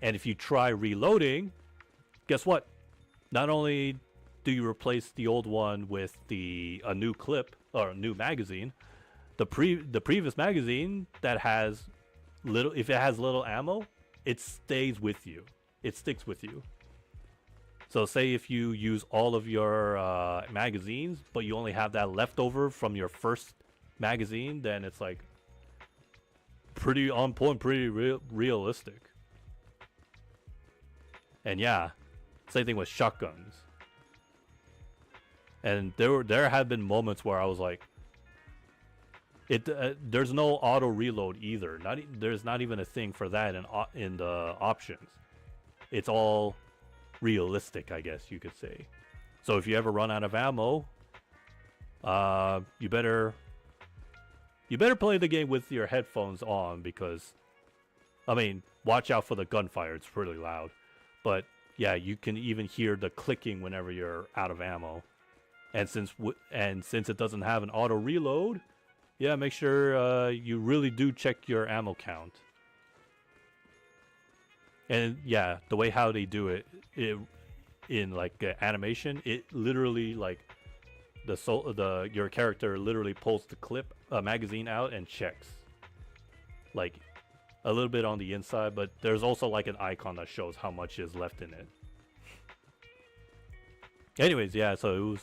And if you try reloading, guess what? Not only do you replace the old one with a new clip or a new magazine, the previous magazine that has if it has little ammo, it stays with you. It sticks with you. So say if you use all of your magazines, but you only have that leftover from your first magazine, then it's like pretty on point, pretty realistic. And yeah, same thing with shotguns. And there have been moments where I was like, there's no auto reload either. There's not even a thing for that in the options. It's all realistic, I guess you could say. So if you ever run out of ammo, you better play the game with your headphones on, because I mean, watch out for the gunfire. It's really loud. But yeah, you can even hear the clicking whenever you're out of ammo. And since it doesn't have an auto reload, yeah, make sure you really do check your ammo count. And yeah, the way how they do it in like animation, it literally like your character literally pulls the magazine out and checks like a little bit on the inside, but there's also like an icon that shows how much is left in it. Anyways, yeah, so it was.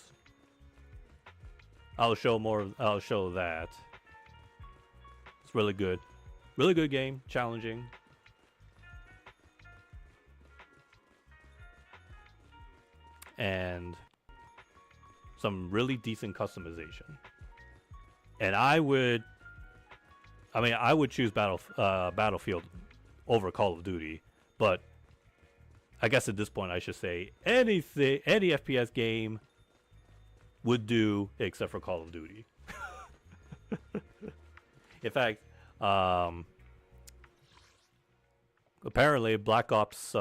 I'll show that. It's really good. Really good game. Challenging. And some really decent customization. And I would choose Battlefield over Call of Duty, but I guess at this point I should say any FPS game would do except for Call of Duty. In fact, apparently Black Ops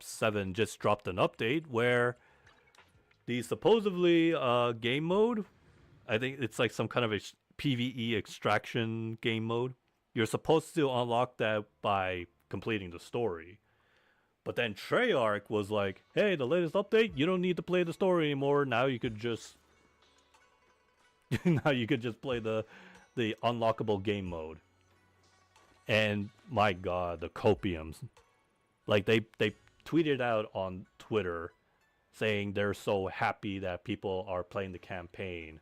7 just dropped an update where the supposedly game mode, I think it's like some kind of a PvE extraction game mode. You're supposed to unlock that by completing the story. But then Treyarch was like, hey, the latest update, you don't need to play the story anymore. Now you could just play the unlockable game mode. And my god, the copiums. Like they tweeted out on Twitter saying they're so happy that people are playing the campaign.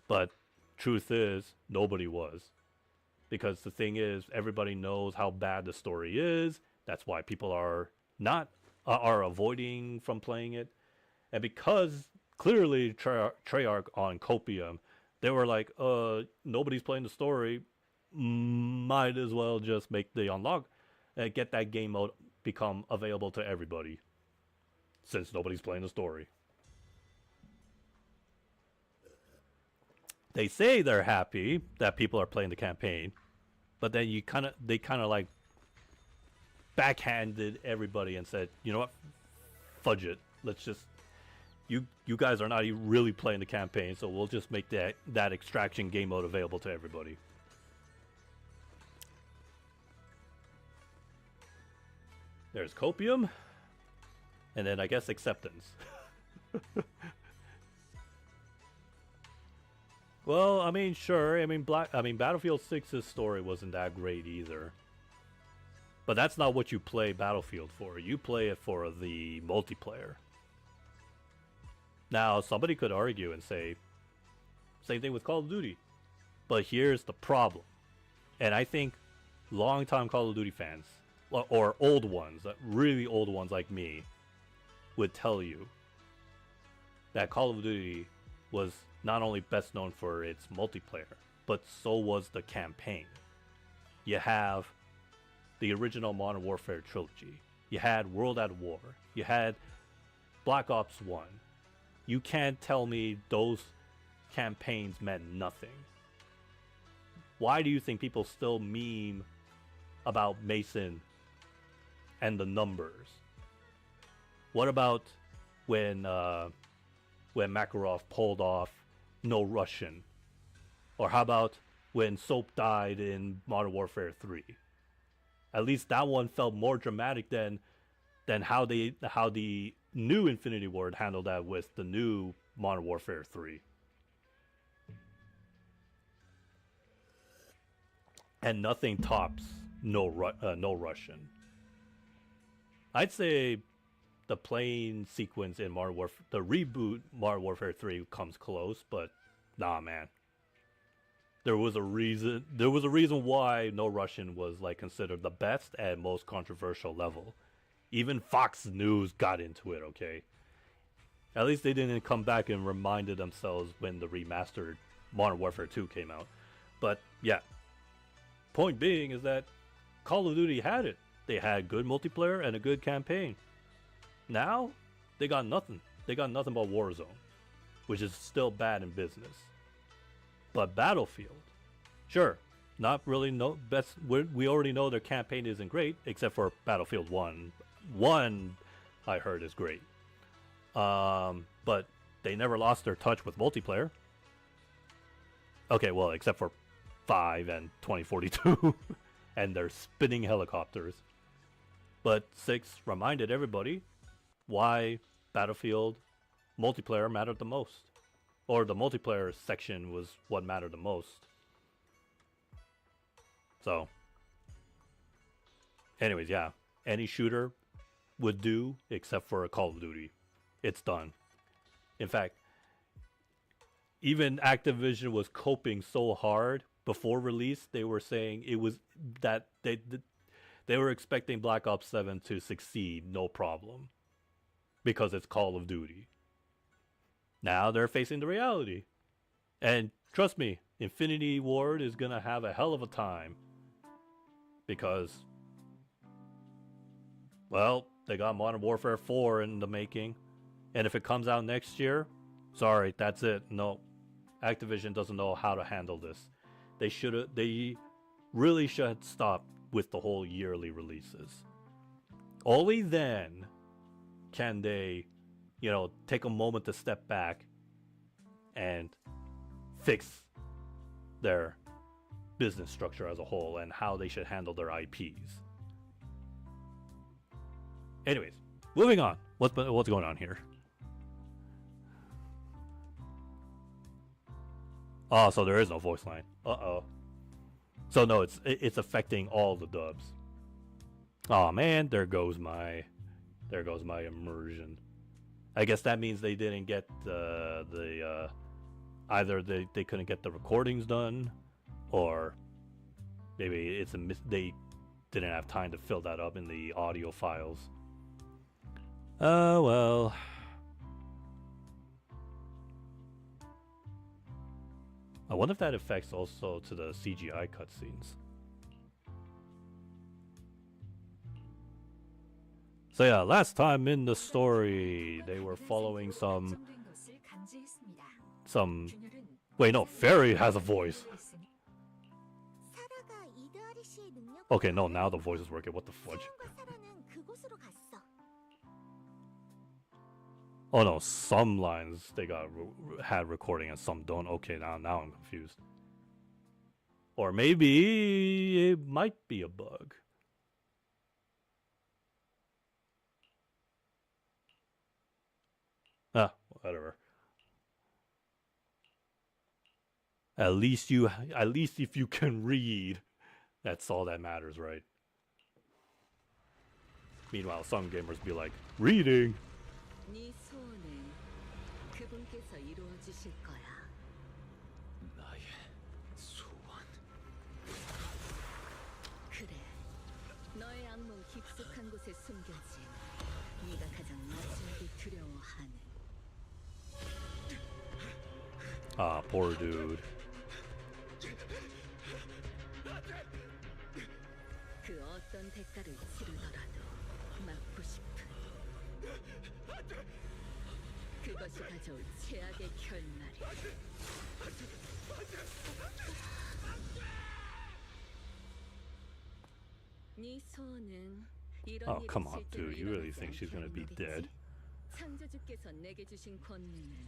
But truth is, nobody was. Because the thing is, everybody knows how bad the story is. That's why people are avoiding from playing it. And because clearly Treyarch on Copium, they were like, nobody's playing the story, might as well just make the unlock and get that game mode become available to everybody, since nobody's playing the story. They say they're happy that people are playing the campaign, but then they kind of like backhanded everybody and said, you know what, fudge it. Let's just, you guys are not even really playing the campaign, so we'll just make that extraction game mode available to everybody. There's Copium, and then I guess Acceptance. Well, I mean, sure. I mean, Battlefield 6's story wasn't that great either. But that's not what you play Battlefield for. You play it for the multiplayer. Now, somebody could argue and say, same thing with Call of Duty. But here's the problem. And I think longtime Call of Duty fans, or old ones, really old ones like me, would tell you that Call of Duty was not only best known for its multiplayer, but so was the campaign. You have the original Modern Warfare trilogy. You had World at War. You had Black Ops 1. You can't tell me those campaigns meant nothing. Why do you think people still meme about Mason and the numbers? What about when Makarov pulled off No Russian? Or how about when Soap died in Modern Warfare 3? At least that one felt more dramatic than how the new Infinity Ward handled that with the new Modern Warfare 3. And nothing tops No Russian. I'd say the playing sequence in Modern Warfare, the reboot Modern Warfare 3 comes close, but nah, man. There was a reason why No Russian was like considered the best and most controversial level. Even Fox News got into it, okay? At least they didn't come back and reminded themselves when the remastered Modern Warfare 2 came out. But yeah, point being is that Call of Duty had it. They had good multiplayer and a good campaign. Now, they got nothing. They got nothing but Warzone, which is still bad in business. But Battlefield, sure, not really no best. We already know their campaign isn't great, except for Battlefield 1. 1, I heard, is great. But they never lost their touch with multiplayer. Okay, well, except for 5 and 2042 and their spinning helicopters. But 6 reminded everybody why Battlefield multiplayer mattered the most. Or the multiplayer section was what mattered the most. So, anyways, yeah. Any shooter would do except for a Call of Duty. It's done. In fact, even Activision was coping so hard before release. They were saying it was that they were expecting Black Ops 7 to succeed, no problem, because it's Call of Duty. Now they're facing the reality. And trust me, Infinity Ward is going to have a hell of a time. Because, well, they got Modern Warfare 4 in the making. And if it comes out next year, sorry, that's it. No, Activision doesn't know how to handle this. They really should stop with the whole yearly releases. Only then can they, take a moment to step back and fix their business structure as a whole and how they should handle their IPs. Anyways, moving on. What's going on here? Oh, so there is no voice line. Uh-oh. So no, it's affecting all the dubs. Oh man, there goes my immersion. I guess that means they didn't get either they couldn't get the recordings done, or maybe they didn't have time to fill that up in the audio files. Oh well. I wonder if that affects also to the CGI cutscenes. So yeah, last time in the story, they were following some... Wait, no, Fairy has a voice. Okay, no, now the voice is working. What the fudge? Oh no, some lines they had recording and some don't. Okay, now I'm confused. Or maybe it might be a bug. Ah, whatever. At least if you can read, that's all that matters, right? Meanwhile, some gamers be like, reading. 네 소원은 그분께서 이루어주실 거야. 나의 소원. 그래, 너의 악몽 깊숙한 곳에 숨겨진 네가 가장 마지막에 두려워하는. Ah, poor dude. 그 어떤 대가를 치르더라도 막고 싶은. 그것이 가져올 최악의 결말이. 네 소원은 이런 Oh, 일이 come on, 실제로 dude. You really 일어나지 think she's 않게 gonna be 하는 dead? 말이지. 창조주께서 내게 주신 권능은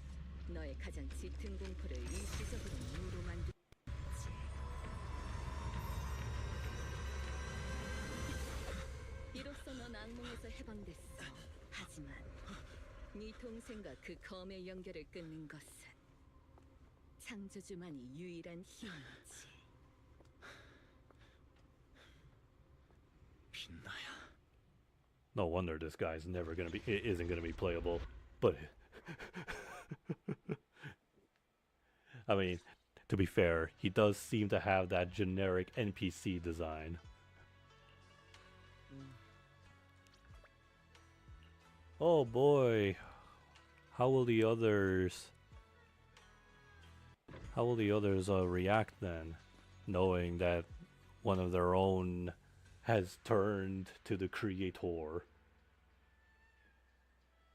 너의 가장 짙은 공포를 일시적으로 무로 만들지. 이로써 넌 악몽에서 해방됐어. 하지만 네 동생과 그 검의 연결을 끊는 것은 창조주만이 유일한 힘이지. 빛나야. No wonder this guy's never gonna be isn't gonna be playable. But I mean, to be fair, he does seem to have that generic NPC design. Oh boy. How will the others react then, knowing that one of their own has turned to the creator?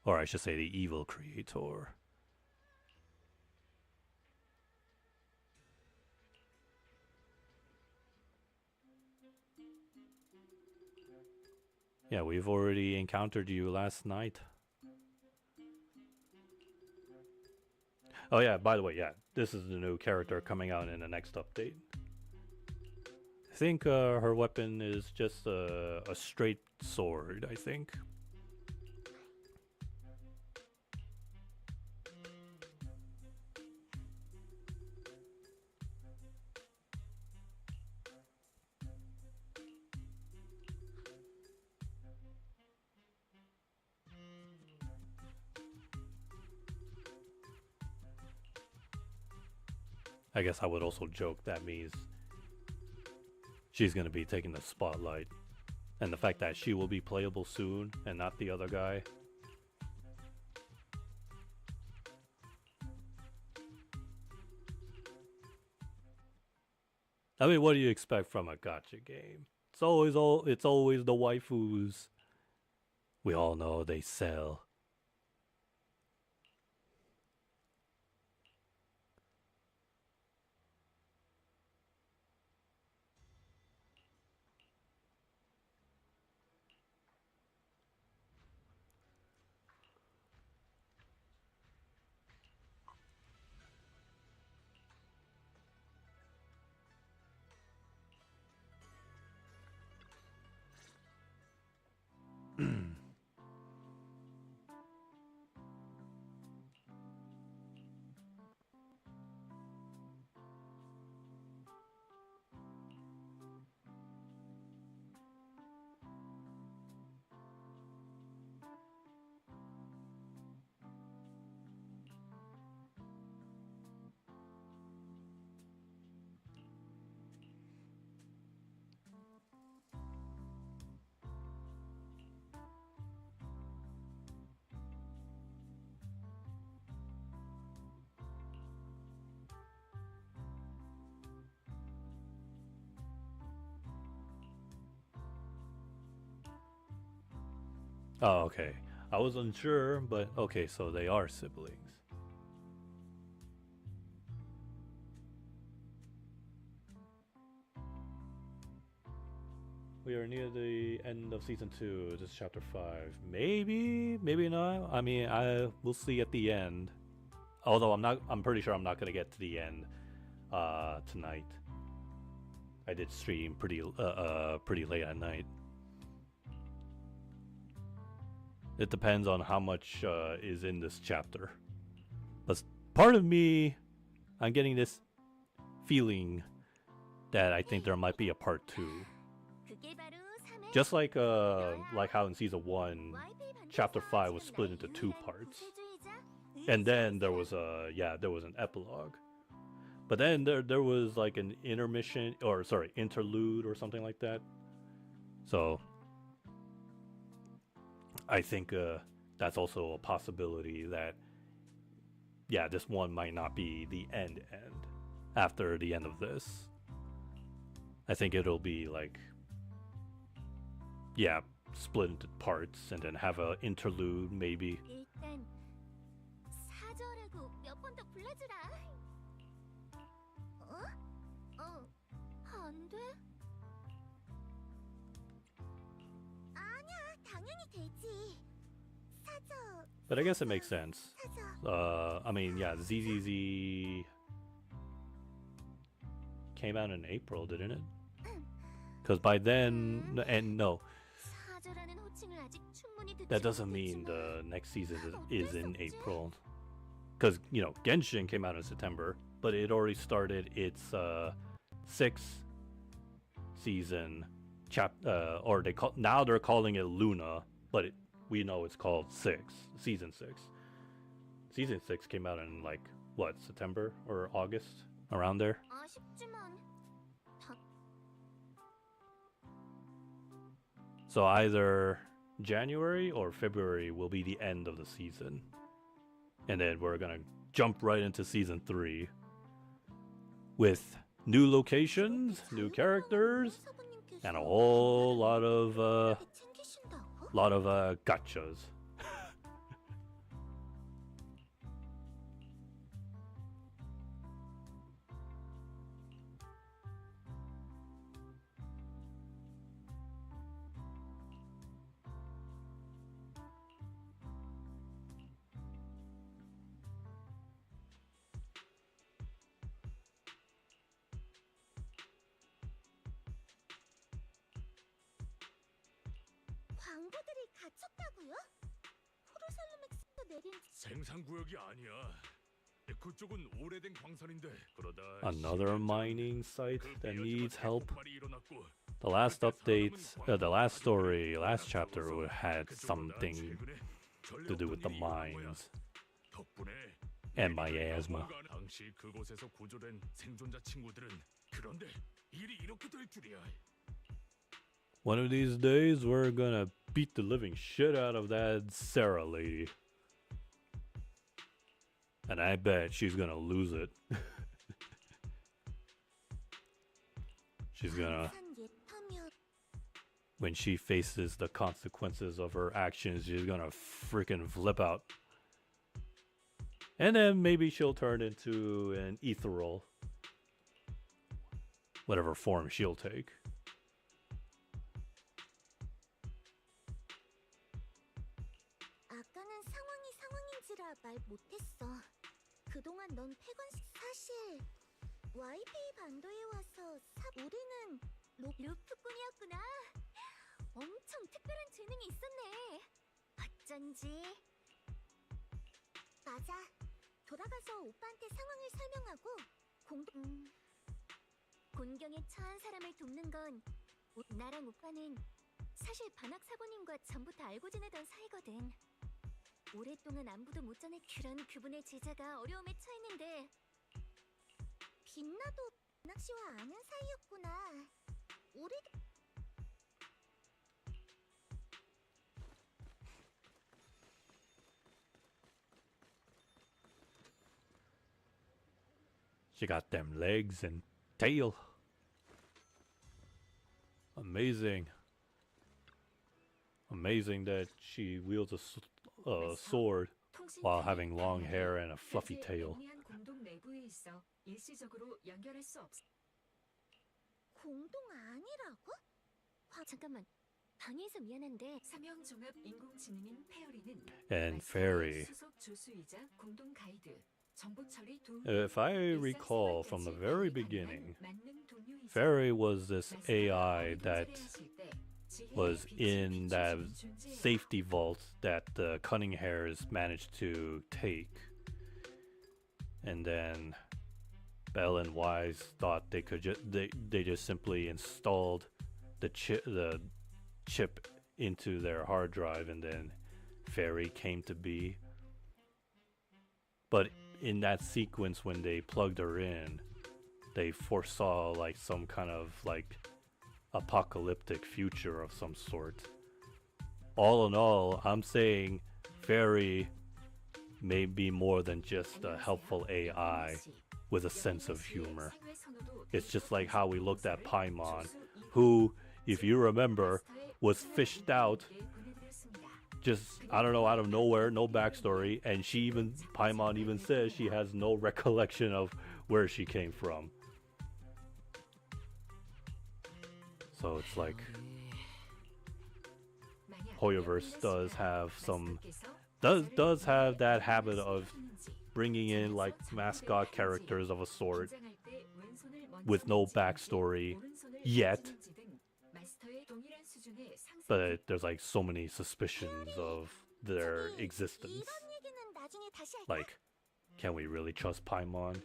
Or I should say the evil creator. Yeah, we've already encountered you last night. Oh yeah, by the way, yeah, this is the new character coming out in the next update. I think her weapon is just a straight sword, I think. I guess I would also joke that means she's going to be taking the spotlight. And the fact that she will be playable soon and not the other guy. I mean, what do you expect from a gacha game? It's always the waifus. We all know they sell. Oh, okay. I was unsure, but okay, so they are siblings. We are near the end of season 2. This is chapter 5. Maybe, maybe not. I mean, we'll see at the end. Although I'm pretty sure I'm not gonna get to the end tonight. I did stream pretty late at night. It depends on how much is in this chapter. But part of me, I'm getting this feeling that I think there might be a part 2. Just like how in season 1, chapter 5 was split into 2 parts. And then there was an epilogue. But then there was like an interlude or something like that. So I think that's also a possibility that, yeah, this one might not be the end after the end of this. I think it'll be like, yeah, split into parts and then have an interlude maybe. 일단 사절하고 몇 번 더 불러주라. 안 돼? 아니야, 당연히 되지. 사절. But I guess it makes sense. I mean, yeah, ZZZ came out in April, didn't it? Because by then, and no, 사절하는 호칭을 아직 충분히 듣지 that doesn't mean the next season is in April. Because, you know, Genshin came out in September, but it already started its 6th season now they're calling it Luna, but we know it's called season 6. Season 6 came out in like what, September or August, around there. 아쉽지만 다 So either January or February will be the end of the season, and then we're gonna jump right into season 3 with new locations, new characters, and a whole lot of 챙기신다고? gachas. 광부들이 갇혔다고요? 호르살루맥스에서 내린 생산 구역이 아니야. 그쪽은 오래된 광산인데 그러다 Another mining site 그 that 베어지가 needs help. 대폭발이 일어났고 The last update, the last story, last chapter had something to do with the mines 덕분에 and my asthma. 당시 그곳에서 구조된 생존자 친구들은 그런데 일이 이렇게 될 줄이야. One of these days, we're gonna beat the living shit out of that Sarah lady. And I bet she's gonna lose it. She's gonna, 광산 예타면 when she faces the consequences of her actions, she's gonna freaking flip out. And then maybe she'll turn into an ethereal. Whatever form she'll take. 아까는 상황이 상황인지라 말 못했어. 그동안 넌 사실 YP 반도에 와서 우리는 루프꾼이었구나. 엄청 특별한 재능이 있었네. 어쩐지. 맞아. 돌아가서 오빠한테 상황을 설명하고 곤경에 처한 사람을 돕는 건 나랑 오빠는 사실 반학 사부님과 전부터 알고 지내던 사이거든. 오랫동안 안부도 못 전해 그런 그분의 제자가 어려움에 처했는데 빛나도 반학 씨와 아는 사이였구나. 우리 She got them legs and tail. Amazing. Amazing that she wields a sword while having long hair and a fluffy tail. 공동 내부에 있어 일시적으로 연결할 수 없어. 공동 아니라고? 잠깐만. 방해해서 미안한데 사명 종합 인공지능인 페어리는 And Fairy. 수석 조수이자 공동 가이드, 정보 처리 도움. If I recall from the very beginning, Fairy was this AI that was in that safety vault that the Cunning Hairs managed to take. And then Bell and Wise thought they could they just simply installed the chip into their hard drive, and then Fairy came to be. But in that sequence, when they plugged her in, they foresaw like some kind of like apocalyptic future of some sort. All in all, I'm saying Fairy may be more than just a helpful AI with a sense of humor. It's just like how we looked at Paimon, who, if you remember, was fished out just, I don't know, out of nowhere, no backstory, and Paimon even says she has no recollection of where she came from. So it's like Hoyoverse does have that habit of bringing in like mascot characters of a sort with no backstory yet, but there's like so many suspicions of their existence. 이런 얘기는 나중에 다시 할까? Like, can we really trust Paimon?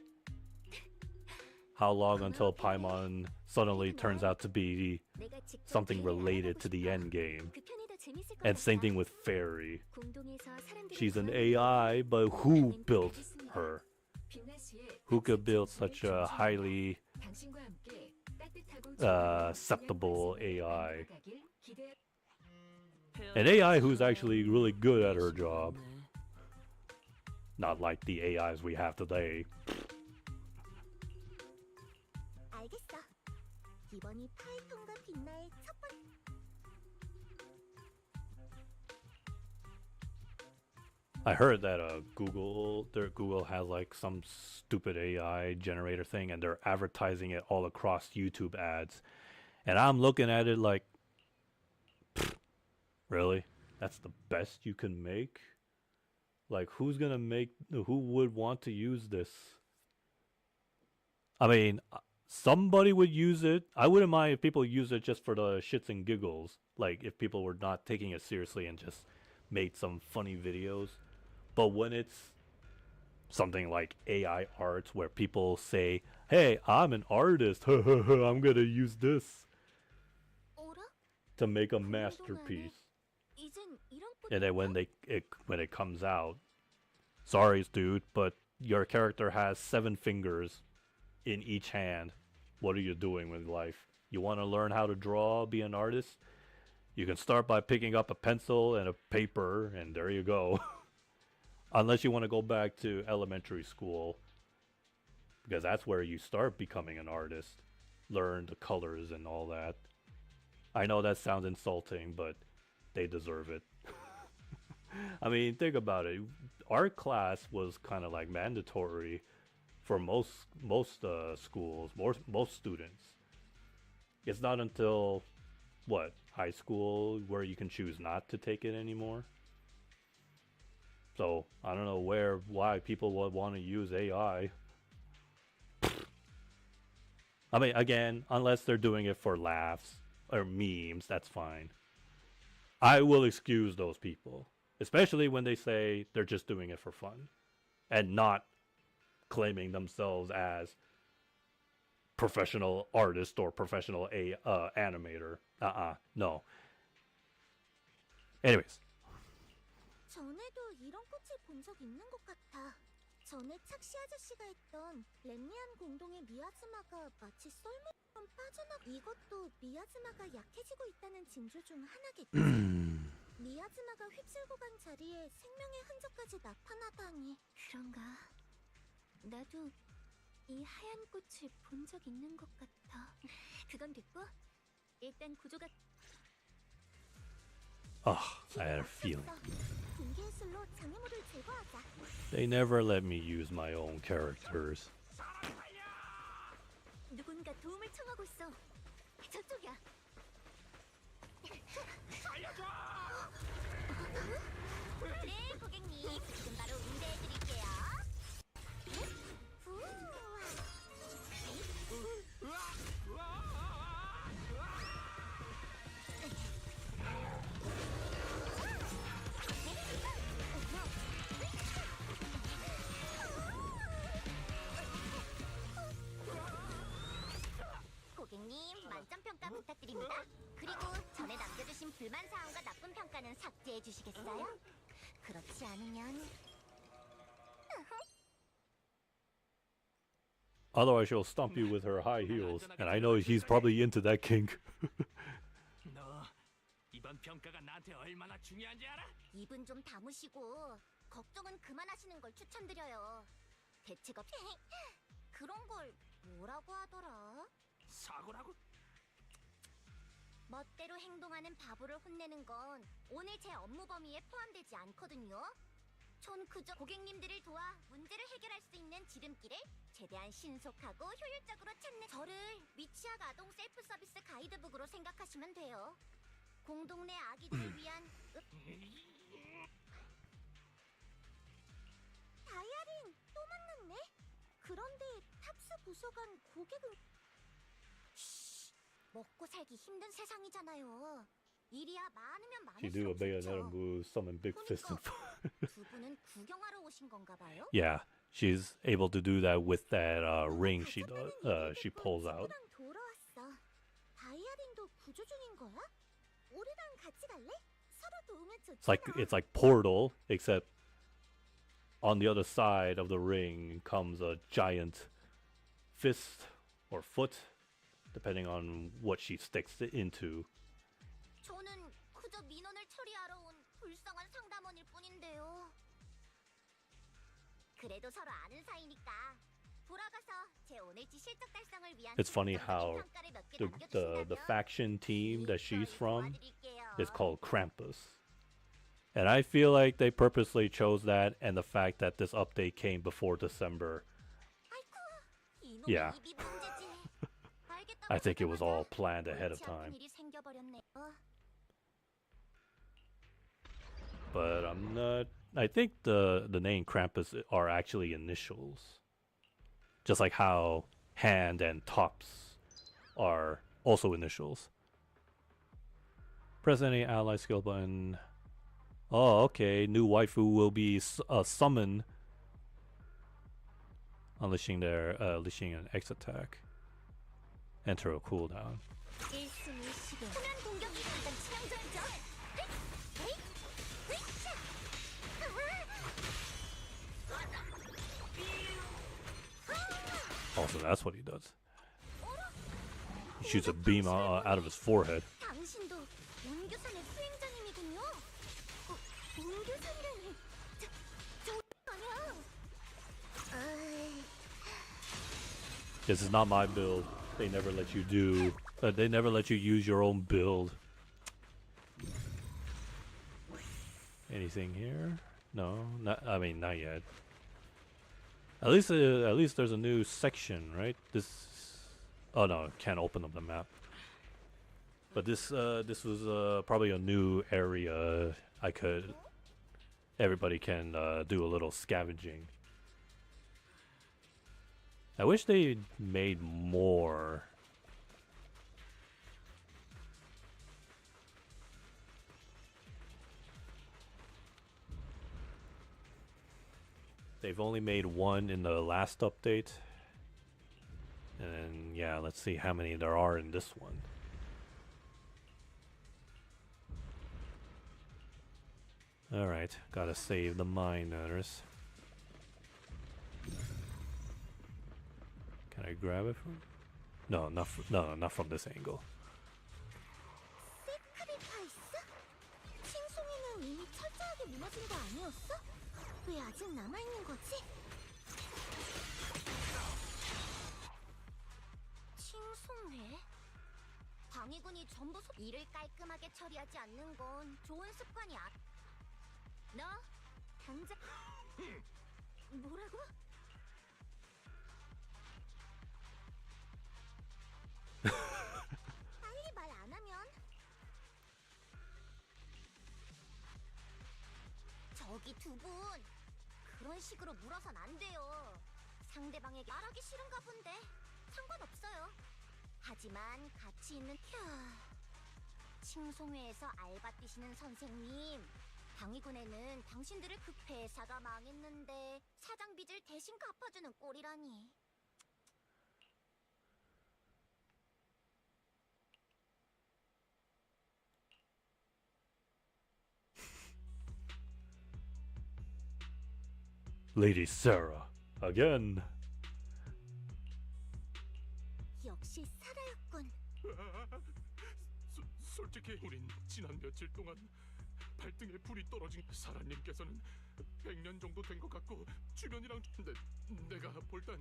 How long until Paimon suddenly turns out to be 내가 직접 something 제일 related 알아보고 to the 싶어. end game? 그 편이 더 재밌을 것 And same 같아. thing with Fairy. 공동에서 사람들을 She's an 구하는 AI, but who 나는 built 알겠습니다. her? 빛나 씨의 Who could 학습 build 진심을 such a 존중합니다. highly 당신과 함께 따뜻하고 acceptable AI? 만들어가길 기대- An AI who's actually really good at her job. Not like the AIs we have today. 알겠어. 이번이 파이톤과 빛나의 첫 번째. I heard that Google has like some stupid AI generator thing, and they're advertising it all across YouTube ads. And I'm looking at it like, really? That's the best you can make? Like, who would want to use this? I mean, somebody would use it. I wouldn't mind if people use it just for the shits and giggles. Like, if people were not taking it seriously and just made some funny videos. But when it's something like AI art where people say, hey, I'm an artist, I'm gonna use this 어라? to make a masterpiece. 이젠 이런 And then 꼴인가? when it comes out, sorry dude, but your character has 7 fingers in each hand. What are you doing with life? You want to learn how to draw, be an artist? You can start by picking up a pencil and a paper, and there you go. Unless you want to go back to elementary school, because that's where you start becoming an artist. Learn the colors and all that. I know that sounds insulting, but they deserve it. I mean, think about it. Art class was kind of like mandatory for most schools, most students. It's not until what, high school, where you can choose not to take it anymore. So I don't know why people would want to use AI. I mean, again, unless they're doing it for laughs or memes, that's fine. I will excuse those people, especially when they say they're just doing it for fun and not claiming themselves as professional artist or professional animator. No. Anyways. 전에도 이런 꽃을 본 적 있는 것 같아. 전에 착시 아저씨가 했던 렘리안 공동의 미야즈마가 마치 썰매처럼 이것도 미야즈마가 약해지고 있다는 징조 중 하나겠지. 미야즈마가 휩쓸고 간 자리에 생명의 흔적까지 나타나다니. 그런가? 나도 이 하얀 꽃을 본 적 있는 것 같아. 그건 됐고, 일단 구조가 I had a feeling. 공개예술로 장애물을 제거하자. They never let me use my own characters. 누군가 도움을 청하고 있어. 저쪽이야. 네, 고객님. 지금 바로 응대해드릴게요. 고객님, 만점 평가 부탁드립니다. 그리고 전에 남겨주신 불만 사항과 나쁜 평가는 삭제해 주시겠어요? 그렇지 않으면 Otherwise, she'll stomp you with her high heels, and I know he's probably into that kink. 너 이번 평가가 나한테 얼마나 중요한지 알아? 입은 좀 다무시고 걱정은 그만하시는 걸 추천드려요. 대책 없이 그런 걸 뭐라고 하더라? 사고라고? 멋대로 행동하는 바보를 혼내는 건 오늘 제 업무 범위에 포함되지 않거든요. 전 그저 고객님들을 도와 문제를 해결할 수 있는 지름길을 최대한 신속하고 효율적으로 찾는 저를 미취학 아동 셀프 서비스 가이드북으로 생각하시면 돼요. 공동 내 아기들을 위한 다이아린 또 만났네. 그런데 탑스 부서관 고객은 먹고 살기 힘든 세상이잖아요. 일이야 많으면 She do a 많을수록 bayonetta 좋죠. move, summon big fist and 두 분은 구경하러 오신 건가 봐요? yeah, she's able to do that with that ring she pulls out. 친구랑 돌아왔어. 다이아린도 구조 중인 거야? 우리랑 같이 갈래? 서로 좋으면 It's like Portal, except on the other side of the ring comes a giant fist or foot, depending on what she sticks it into. 저는 그저 민원을 처리하러 온 불쌍한 상담원일 뿐인데요. 그래도 서로 아는 사이니까 돌아가서 제 오늘치 실적 달성을 위한 It's funny 긍정적인 how 평가를 몇개 the 남겨주신다면 faction team that she's from 도와드릴게요. is called Krampus. And I feel like they purposely chose that, and the fact that this update came before December. 이놈의 Yeah. 입이 문제지. 알겠다고 I think it was all 하자마자 planned ahead of 골치 아픈 time. 일이 생겨버렸네. But I'm not. I think the name Krampus are actually initials, just like how Hand and Tops are also initials. Press any ally skill button. Oh, okay. New waifu will be summoned, unleashing an X attack. Enter a cooldown. 일승일식의 후면 공격이 일단 치명적이죠. 헤이! 헤이! 샤! Oh, so that's what he does. He shoots a beam out of his forehead. 당신도 운교산의 수행자님이군요. 운교산이라니. 저 아니야. This is not my build. They never let you do. They never let you use your own build. Anything here? No, I mean, not yet. At least there's a new section, right? This. Oh no, can't open up the map. But this was probably a new area. Everybody can do a little scavenging. I wish they made more. They've only made one in the last update. And then, yeah, let's see how many there are in this one. Alright, gotta save the miners. Can I grab it from? No, not from this angle. 세크리파이스? 칭송이는 이미 철저하게 무너진 거 아니었어? 왜 아직 남아있는 거지? 칭송회? 방위군이 전부 일을 깔끔하게 처리하지 않는 건 좋은 습관이 너? 당장... 뭐라고? 빨리 말 안 하면 저기 두 분 그런 식으로 물어선 안 돼요. 상대방에게 말하기 싫은가 본데 상관없어요. 하지만 같이 있는 칭송회에서 알바 뛰시는 선생님, 방위군에는 당신들의 그 회사가 망했는데 사장 빚을 대신 갚아주는 꼴이라니. Lady Sarah, again. 역시 사라였군. 솔직히 우린 지난 며칠 동안 발등에 불이 떨어진 사라님께서는 100년 정도 된 것 같고 주변이랑 내가 볼 땐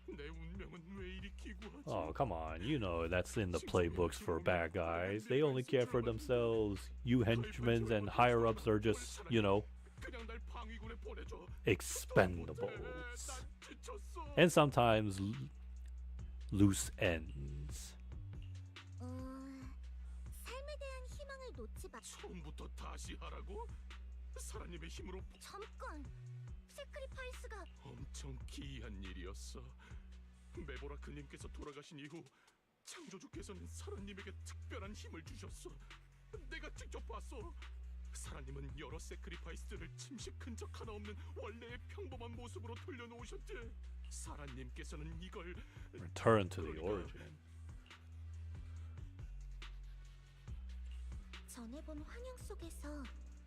내 운명은 왜 이리 기구하지? Oh, come on. You know that's in the playbooks for bad guys. They only care for themselves. You henchmen and higher-ups are just, you know, 그냥 날 방위군에 보내줘. expendables. 난 지쳤어. And sometimes loose ends. 삶에 대한 희망을 놓지 마. 처음부터 다시 하라고? 사라님의 힘으로 잠깐. 세크리파이스가 엄청 기이한 일이었어. 메보라크님께서 돌아가신 이후 창조주께서는 사라님에게 특별한 힘을 주셨어. 내가 직접 봤어. 사라님은 여러 세크리파이스들을 침식 흔적 하나 없는 원래의 평범한 모습으로 돌려놓으셨지. 사라님께서는 이걸 Return to the origin. 전에 본 환영 속에서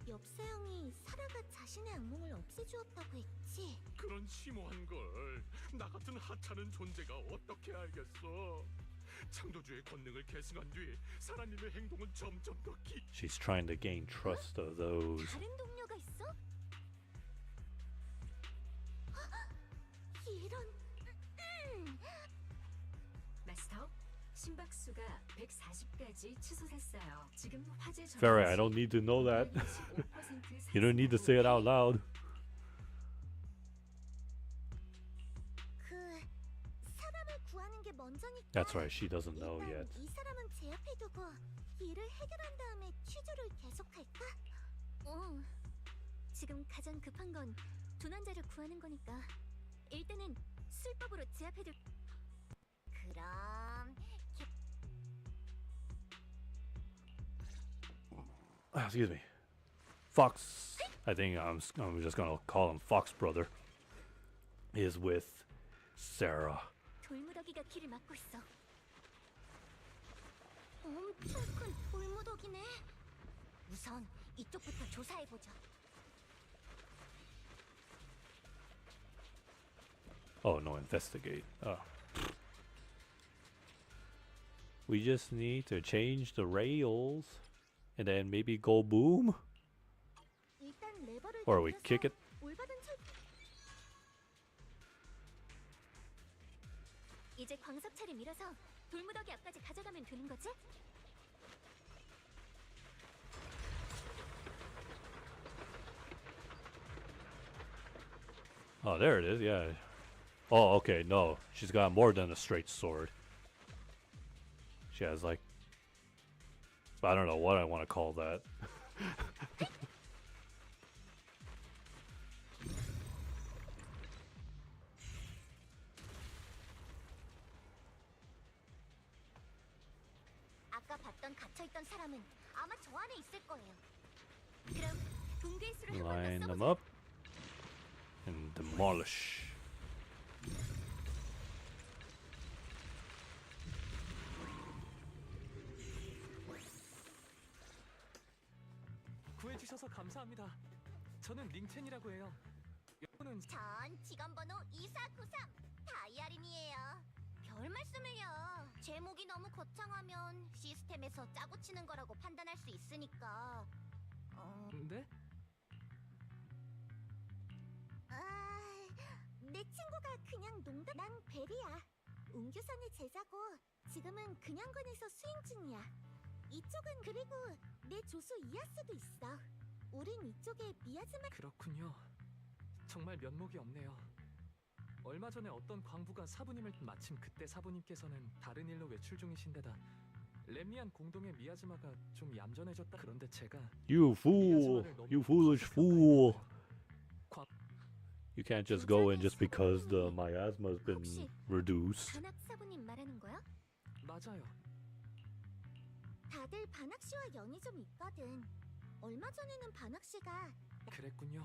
엽사 형이 사라가 자신의 악몽을 없애주었다고 했지. 그런 심오한 걸 나 같은 하찮은 존재가 어떻게 알겠어? 창조주의 권능을 계승한 뒤 사라님의 행동은 점점 더 She's trying to gain trust of those. 다른 동료가 있어? 이런... 마스터, 심박수가 140까지 치솟았어요. 지금 화재 전. Very, I don't need to know that. You don't need to say it out loud. 그... 사람을 구하는 게 먼저니까. That's right, she doesn't know 일단 yet. 이 사람은 제압해 두고 일을 해결한 다음에 취조를 계속할까? 응. 지금 가장 급한 건 dun환자를 구하는 거니까 일단은 술법으로 제압해둘. 그럼 Excuse me. Fox, I think I'm just gonna call him Fox Brother, is with Sarah. 돌무더기가 길을 막고 있어. 엄청 큰 돌무더기네. 우선 이쪽부터 조사해보자. Oh no, investigate. We just need to change the rails and then maybe go boom? 일단 레버를 Or we 돌려서 kick it? 올바른 철... 이제 광석차를 밀어서 돌무더기 앞까지 가져가면 되는 거지? Oh, there it is, yeah. Oh, okay, no. She's got more than a straight sword. She has like... I don't know what I want to call that. 아까 봤던 갇혀있던 사람은 아마 저 안에 있을 거예요. 그럼 붕괴의 수를 한 번 Line 더 them 써보자. up and demolish. 구해주셔서 감사합니다. 저는 링첸이라고 해요. 여러분은 전 직원번호 2493 다이아린이에요. 별 말씀을요. 제목이 너무 거창하면 시스템에서 짜고 치는 거라고 판단할 수 있으니까. 네? 내 친구가 그냥 농담. 난 베리야. 웅규선의 제자고 지금은 근양관에서 수행 중이야. 이쪽은 그리고 내 조수 이아스도 있어. 우린 이쪽에 미야즈마. 그렇군요. 정말 면목이 없네요. 얼마 전에 어떤 광부가 사부님을 마침 그때 사부님께서는 다른 일로 외출 중이신데다 렘리안 공동의 미야즈마가 좀 얌전해졌다. 그런데 제가 You fool! You foolish fool! 광 You can't just go in just because the miasma's been reduced. 반학 사부님 말하는 거야? 맞아요. 다들 반학 씨와 연이 좀 있거든. 얼마 전에는 반학 씨가 그랬군요.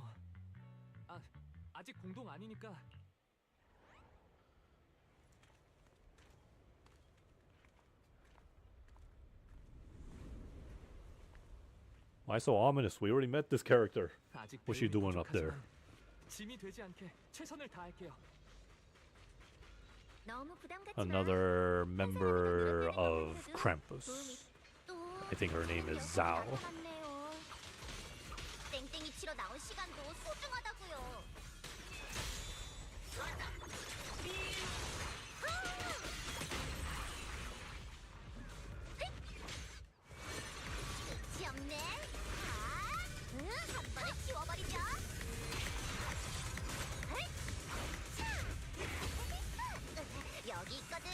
아직 공동 아니니까. Why so ominous? We already met this character. 아직 What's she 배움이 doing up there? 부족하지만 짐이 되지 않게 최선을 다할게요. 너무 부담 갖지 마. Another member of Krampus. 또 I think her name is Zhao. 나타났네요. 땡땡이 치러 나온 시간도 소중하다고요. 끝이 없네. 한 번에 치워버리자. 차! 여기 있거든.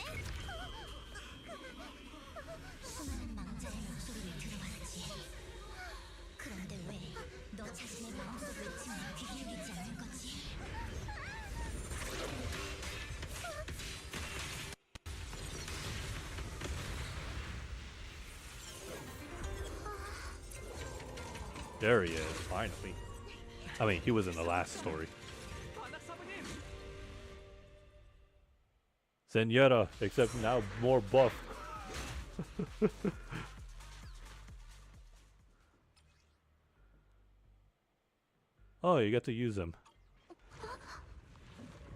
수많은 망자의 목소리를 들어봤지. 그런데 왜 너 자신의 마음속 외침에 귀 기울이지 않는 거지? There he is, finally. I mean, he was in the last story. 반학 사부님! Zenyatta, except now more buff. Oh, you get to use them.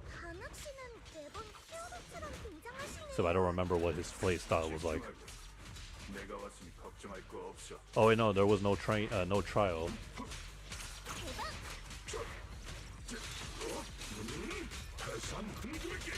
반학 씨는 매번 히어로처럼 등장하시네요. So I don't remember what his play style was like. 내가 왔으니 걱정할 거 없어. Oh wait, no, there was no no trial. 태산 흔들기.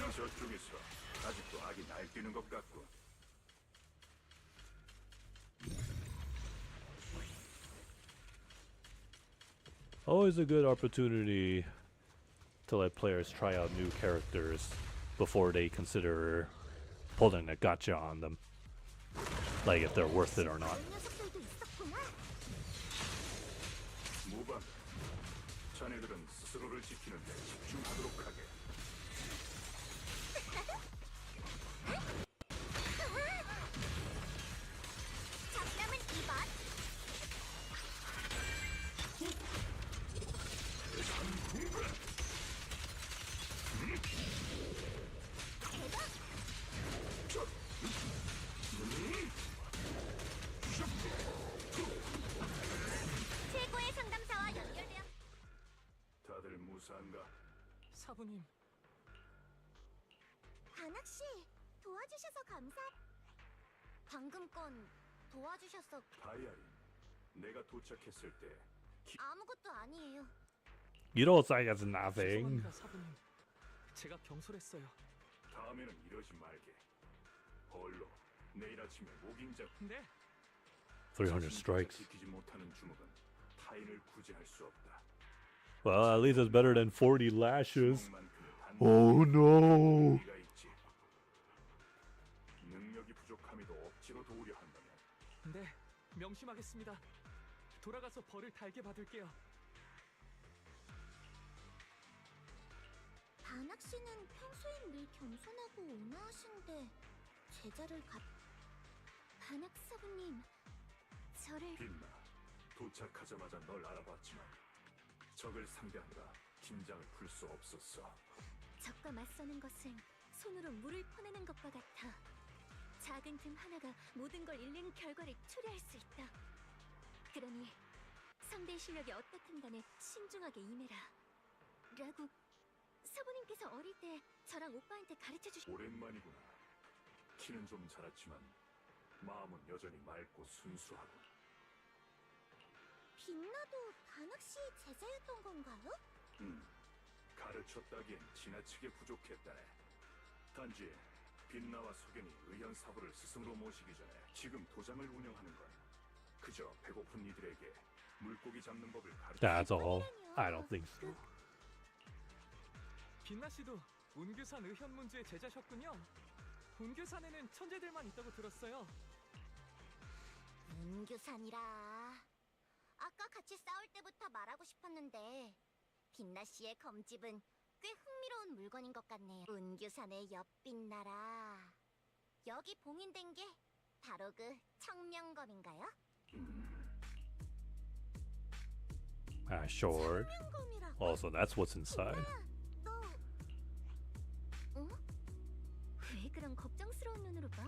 저쪽에서 아직도 악이 날뛰는 것 같고. Always a good opportunity to let players try out new characters before they consider pulling a gotcha on them. Like if they're worth it or not. 그런 녀석들도 있었구나. 무방. 자네들은 스스로를 지키는 데 집중하도록 하게. 잡담은 이번. 최고의 상담사와 연결되어. 다들 무사한가? 사부님, 반학 씨, 도와주셔서 감사. 방금 건 도와주셔서 다이아리. 내가 도착했을 때 아무것도 아니에요. You don't say it's nothing. 죄송합니다, 사부님. 제가 경솔했어요. 다음에는 이러지 말게. 얼로 내일 아침에 목임자 네, 300 strikes. 지키지 못하는 주먹은 타인을 구제할 수 없다. Well, at least it's better than 40 lashes. 주먹만큼의 Oh no. 의미가 있지. 능력이 부족함에도 억지로 도우려 한다면 네, 명심하겠습니다. 돌아가서 벌을 달게 받을게요. 반학 씨는 평소엔 늘 겸손하고 온화하신데 제자를 반학 사부님, 저를 빛나. 도착하자마자 널 알아봤지만 적을 상대하느라 긴장을 풀 수 없었어. 적과 맞서는 것은 손으로 물을 퍼내는 것과 같아. 작은 틈 하나가 모든 걸 잃는 결과를 초래할 수 있다. 그러니 상대의 실력이 어떻든 간에 신중하게 임해라. 라고 사부님께서 어릴 때 저랑 오빠한테 가르쳐주신. 오랜만이구나. 키는 좀 자랐지만 마음은 여전히 맑고 순수하고. 빛나도 반학 씨의 제자였던 건가요? 가르쳤다기엔 지나치게 부족했다네. 단지 빛나와 석연이 의현사부를 스승으로 모시기 전에 지금 도장을 운영하는 건 그저 배고픈 이들에게 물고기 잡는 법을 가르쳐. That's all. I don't think so. 빛나 씨도 운규산 의현문주의 제자셨군요. 운규산에는 천재들만 있다고 들었어요. 은규산이라. 아까 같이 싸울 때부터 말하고 싶었는데 빛나 씨의 검집은 꽤 흥미로운 물건인 것 같네요. 은규산의 옆빛나라. 여기 봉인된 게 바로 그 청명검인가요? Sure. 청명검이라고? Also, that's what's inside. 너... 어? 왜 그런 걱정스러운 눈으로 봐?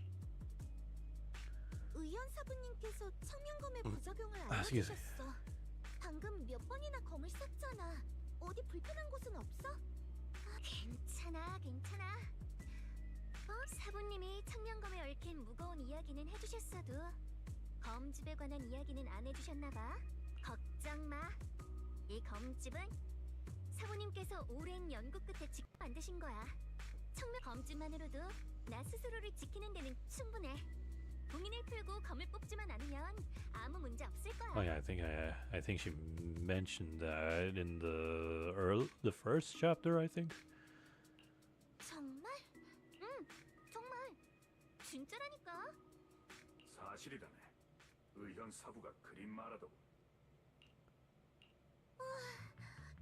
의연사부님께서 청명검의 부작용을 excuse me. 알려주셨어. 방금 몇 번이나 검을 썼잖아. 어디 불편한 곳은 없어? 괜찮아, 괜찮아. 사부님이 청명검에 얽힌 무거운 이야기는 해주셨어도 검집에 관한 이야기는 안 해주셨나봐. 걱정 마. 이 검집은 사부님께서 오랜 연구 끝에 직접 만드신 거야. 청명 검집만으로도 나 스스로를 지키는 데는 충분해. 봉인을 풀고 검을 뽑지만 않으면 아무 문제 없을 거야. Oh yeah, I think she mentioned that in the first chapter, I think. 정말? 응, 정말. 진짜라니까. 사실이라네. 의현사부가 그림 말하더군.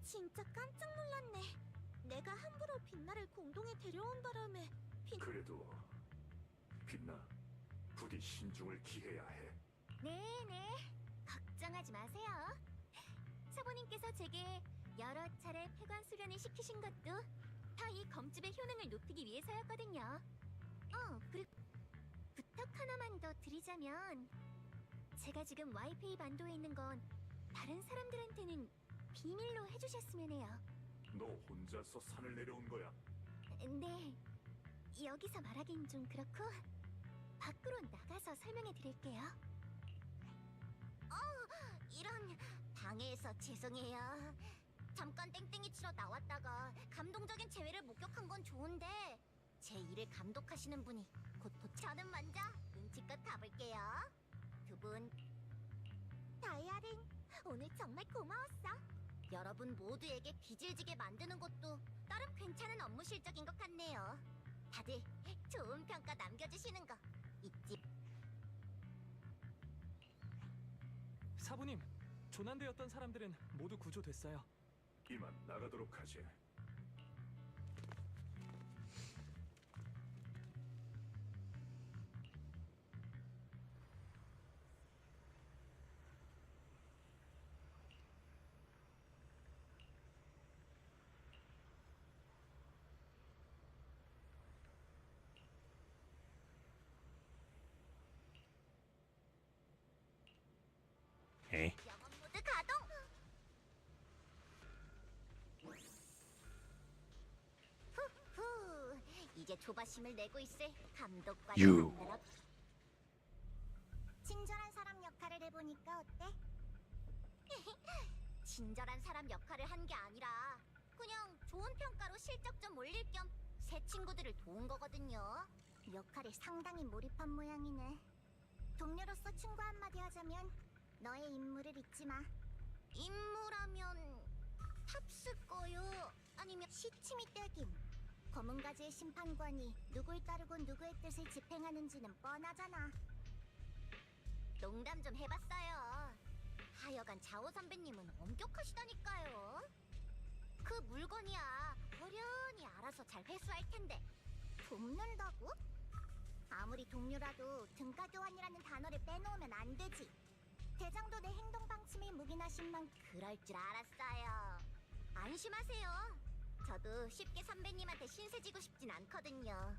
진짜 깜짝 놀랐네. 내가 함부로 빛나를 공동에 데려온 바람에 그래도 빛나 부디 신중을 기해야 해. 네네. 걱정하지 마세요. 사부님께서 제게 여러 차례 폐관 수련을 시키신 것도 다 이 검집의 효능을 높이기 위해서였거든요. 그리고 부탁 하나만 더 드리자면 제가 지금 와이페이 반도에 있는 건 다른 사람들한테는 비밀로 해주셨으면 해요. 너 혼자서 산을 내려온 거야? 네, 여기서 말하긴 좀 그렇고 밖으로 나가서 설명해 드릴게요. 이런 방해해서 죄송해요. 잠깐 땡땡이 치러 나왔다가 감동적인 재회를 목격한 건 좋은데 제 일을 감독하시는 분이 곧 저는 먼저 눈치껏 가볼게요. 두 분 다이아린 오늘 정말 고마웠어. 여러분 모두에게 빚을 지게 만드는 것도 나름 괜찮은 업무 실적인 것 같네요. 다들 좋은 평가 남겨주시는 거 잊지. 사부님, 조난되었던 사람들은 모두 구조됐어요. 이만 나가도록 하지. 에? 영업 모드 가동. 후후, 이제 조바심을 내고 있을 감독관이 유. 만들어. 친절한 사람 역할을 해보니까 어때? 친절한 사람 역할을 한 게 아니라 그냥 좋은 평가로 실적 좀 올릴 겸 새 친구들을 도운 거거든요. 역할에 상당히 몰입한 모양이네. 동료로서 충고 한마디 하자면 너의 임무를 잊지 마. 임무라면 탑스 거요? 아니면 시치미 떼김? 검은 가지의 심판관이 누굴 따르고 누구의 뜻을 집행하는지는 뻔하잖아. 농담 좀 해봤어요. 하여간 자오 선배님은 엄격하시다니까요. 그 물건이야 어련히 알아서 잘 회수할 텐데 돕는다고? 아무리 동료라도 등가 교환이라는 단어를 빼놓으면 안 되지. 대장도 내 행동 방침이 묵인하신 만 그럴 줄 알았어요. 안심하세요. 저도 쉽게 선배님한테 신세지고 싶진 않거든요.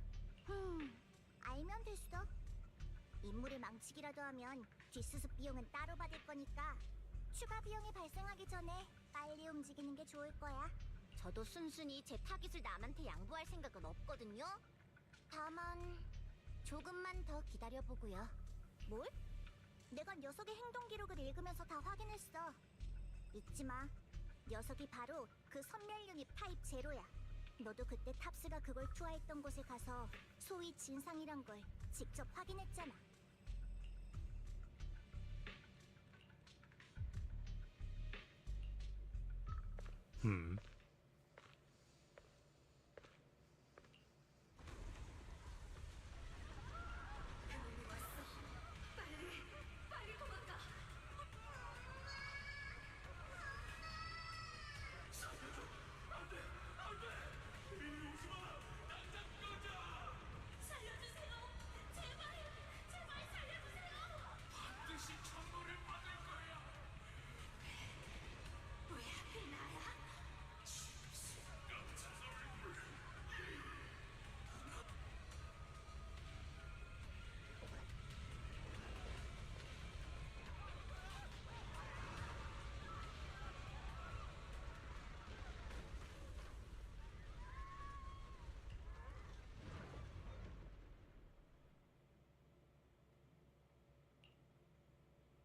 알면 됐어. 임무를 망치기라도 하면 뒷수습 비용은 따로 받을 거니까 추가 비용이 발생하기 전에 빨리 움직이는 게 좋을 거야. 저도 순순히 제 타깃을 남한테 양보할 생각은 없거든요. 다만 조금만 더 기다려보고요. 뭘? 내가 녀석의 행동 기록을 읽으면서 다 확인했어. 잊지 마. 녀석이 바로 그 선멸 유닛 타입 제로야. 너도 그때 탑스가 그걸 투하했던 곳에 가서 소위 진상이란 걸 직접 확인했잖아.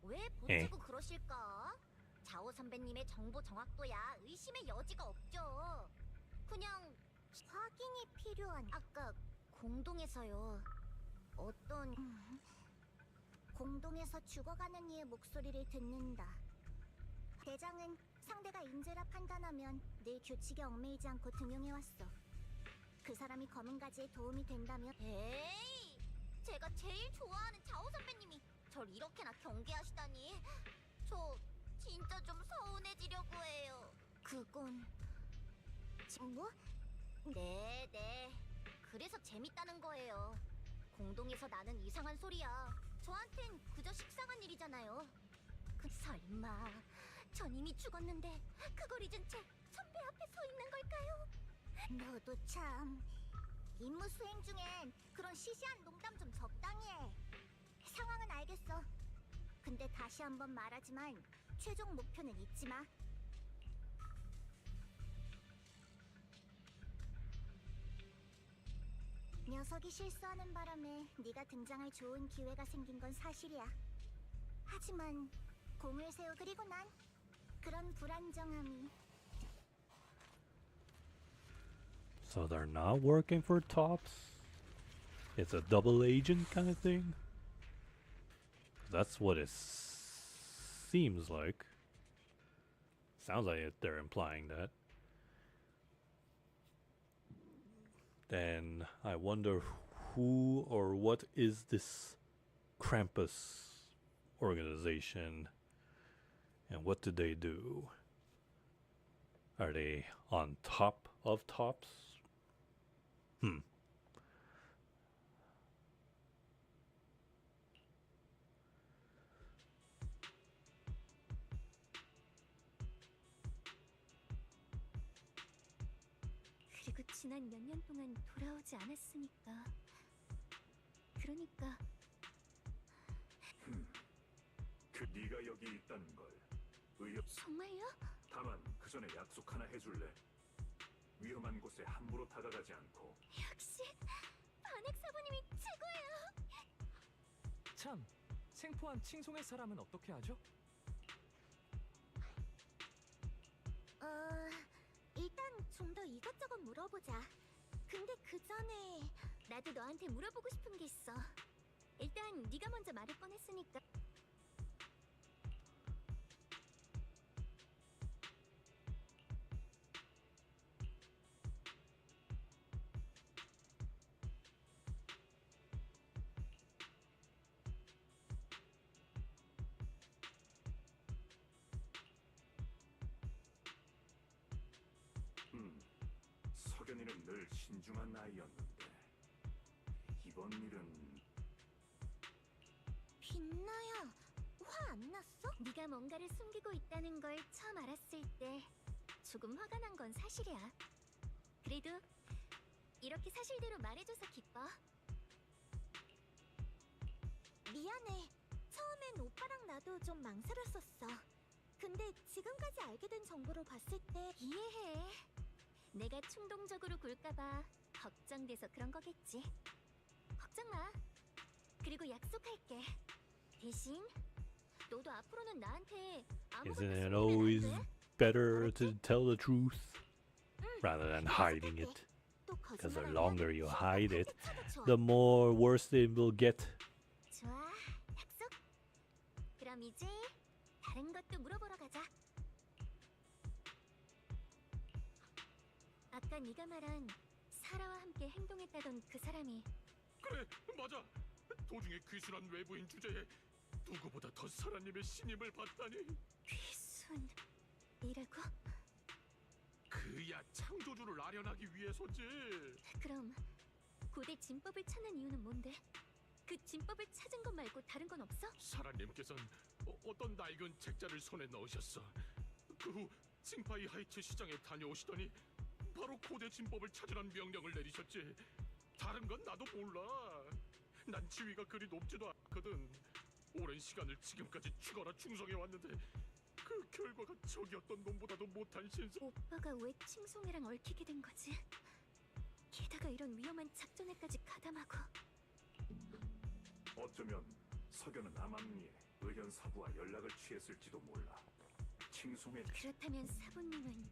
왜 본주고 그러실까? 자오 선배님의 정보 정확도야 의심의 여지가 없죠. 그냥 확인이 필요한. 아까 공동에서요. 어떤 공동에서 죽어가는 이의 목소리를 듣는다. 대장은 상대가 인재라 판단하면 늘 규칙에 얽매이지 않고 등용해왔어. 그 사람이 검은 가지에 도움이 된다면. 에이, 제가 제일 좋아하는 자오 선배님이 절 이렇게나 경계하시다니. 저 진짜 좀 서운해지려고 해요. 그건 뭐? 네네. 그래서 재밌다는 거예요. 공동에서 나는 이상한 소리야. 저한텐 그저 식상한 일이잖아요. 설마 전 이미 죽었는데 그걸 잊은 채 선배 앞에 서 있는 걸까요? 너도 참 임무 수행 중엔 그런 시시한 농담 좀 적당히 해. 상황은 알겠어. 근데 다시 한번 말하지만 최종 목표는 잊지 마. 녀석이 실수하는 바람에 네가 등장할 좋은 기회가 생긴 건 사실이야. 하지만 공을 세우 그리고 난 그런 불안정함이 So they're not working for Tops? It's a double agent kind of thing? That's what it seems like. Sounds like they're implying that. Then I wonder who or what is this Krampus organization and what do they do? Are they on top of Tops? 그리고 지난 몇 년 동안 돌아오지 않았으니까. 그러니까 그 네가 여기 있다는 걸 의협. 정말요? 다만 그 전에 약속 하나 해줄래? 위험한 곳에 함부로 다가가지 않고. 역시 반액 사부님이 최고예요. 참, 생포한 칭송의 사람은 어떻게 하죠? 일단 좀 더 이것저것 물어보자. 근데 그 전에 나도 너한테 물어보고 싶은 게 있어. 일단 네가 먼저 말을 꺼냈으니까. 석연이는 늘 신중한 아이였는데 이번 일은. 빛나야, 화 안 났어? 네가 뭔가를 숨기고 있다는 걸 처음 알았을 때 조금 화가 난 건 사실이야. 그래도 이렇게 사실대로 말해줘서 기뻐. 미안해. 처음엔 오빠랑 나도 좀 망설였었어. 근데 지금까지 알게 된 정보로 봤을 때 이해해. 내가 충동적으로 굴까봐 걱정돼서 그런 거겠지. 걱정 마. 그리고 약속할게. 대신 너도 앞으로는 나한테 아무것도 Isn't it 숨기면 안 always 돼. better to tell the truth rather than hiding it? 또 Because the 거짓말하면 longer you hide it, 심각하게 쳐도 좋아. the more worse it will get. 좋아, 약속. 그럼 이제 다른 것도 물어보러 가자. 아까 네가 말한 사라와 함께 행동했다던 그 사람이 그래, 맞아. 도중에 귀순한 외부인 주제에 누구보다 더 사라님의 신임을 받다니. 귀순이라고? 그야 창조주를 아련하기 위해서지. 그럼 고대 진법을 찾는 이유는 뭔데? 그 진법을 찾은 것 말고 다른 건 없어? 사라님께서는 어떤 낡은 책자를 손에 넣으셨어. 그 후 칭파이 하이츠 시장에 다녀오시더니 바로 고대 진법을 찾으란 명령을 내리셨지. 다른 건 나도 몰라. 난 지위가 그리 높지도 않거든. 오랜 시간을 지금까지 죽어라 충성해 왔는데 그 결과가 적이었던 놈보다도 못한 신세. 오빠가 왜 칭송이랑 얽히게 된 거지? 게다가 이런 위험한 작전에까지 가담하고. 어쩌면 석연은 암암리에 의현 사부와 연락을 취했을지도 몰라. 칭송의 그렇다면 사부님은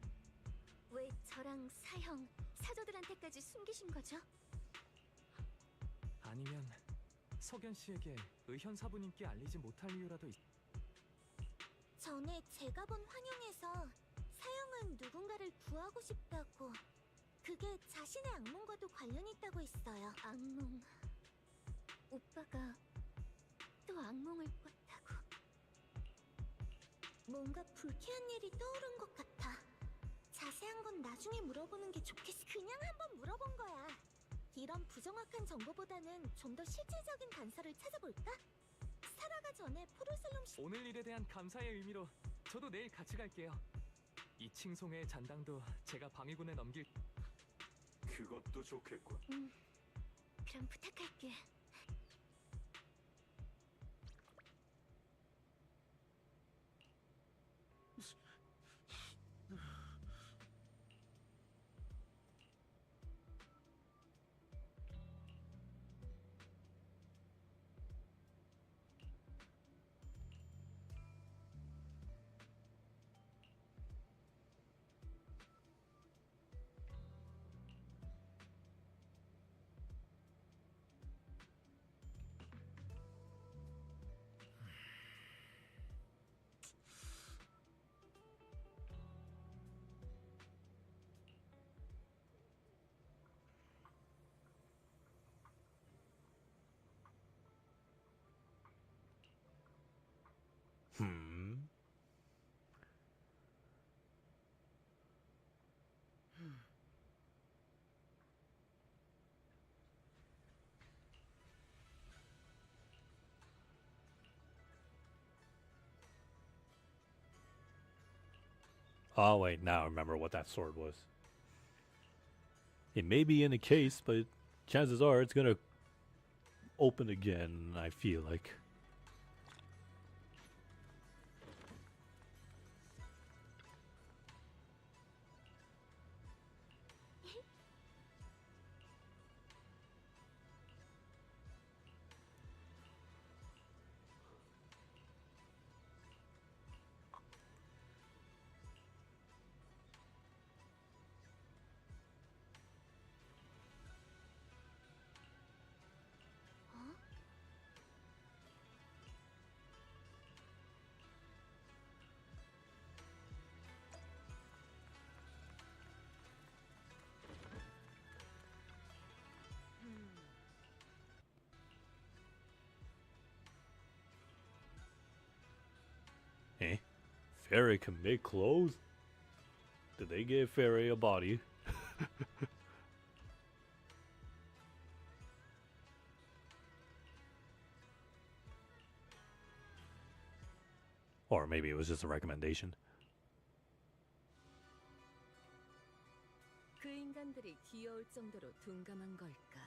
왜 저랑 사형, 사저들한테까지 숨기신 거죠? 아니면 석연 씨에게 의현 사부님께 알리지 못할 이유라도 전에 제가 본 환영에서 사형은 누군가를 구하고 싶다고, 그게 자신의 악몽과도 관련이 있다고 했어요. 악몽. 오빠가 또 악몽을 꿨다고. 뭔가 불쾌한 일이 떠오른 것 같아. 자세한 건 나중에 물어보는 게 좋겠어. 그냥 한번 물어본 거야. 이런 부정확한 정보보다는 좀 더 실질적인 단서를 찾아볼까? 사라가 회사가 전에 푸르슬럼 씨 오늘 일에 대한 감사의 의미로 저도 내일 같이 갈게요. 이 칭송회의 잔당도 제가 방위군에 넘길. 그것도 좋겠군. 그럼 부탁할게. Hmm. Oh wait, now I remember what that sword was. It may be in a case, but chances are it's gonna open again, I feel like. Eh? Fairy can make clothes? Did they give Fairy a body? Or maybe it was just a recommendation. 그 인간들이 귀여울 정도로 둔감한 걸까?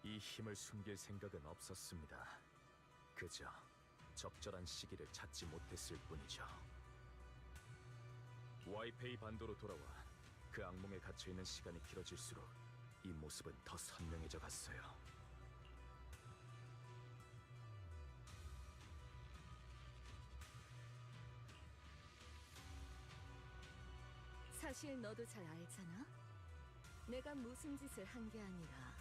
이 힘을 숨길 생각은 없었습니다. 그저 적절한 시기를 찾지 못했을 뿐이죠. 와이페이 반도로 돌아와 그 악몽에 갇혀있는 시간이 길어질수록 이 모습은 더 선명해져 갔어요. 사실 너도 잘 알잖아. 내가 무슨 짓을 한 게 아니라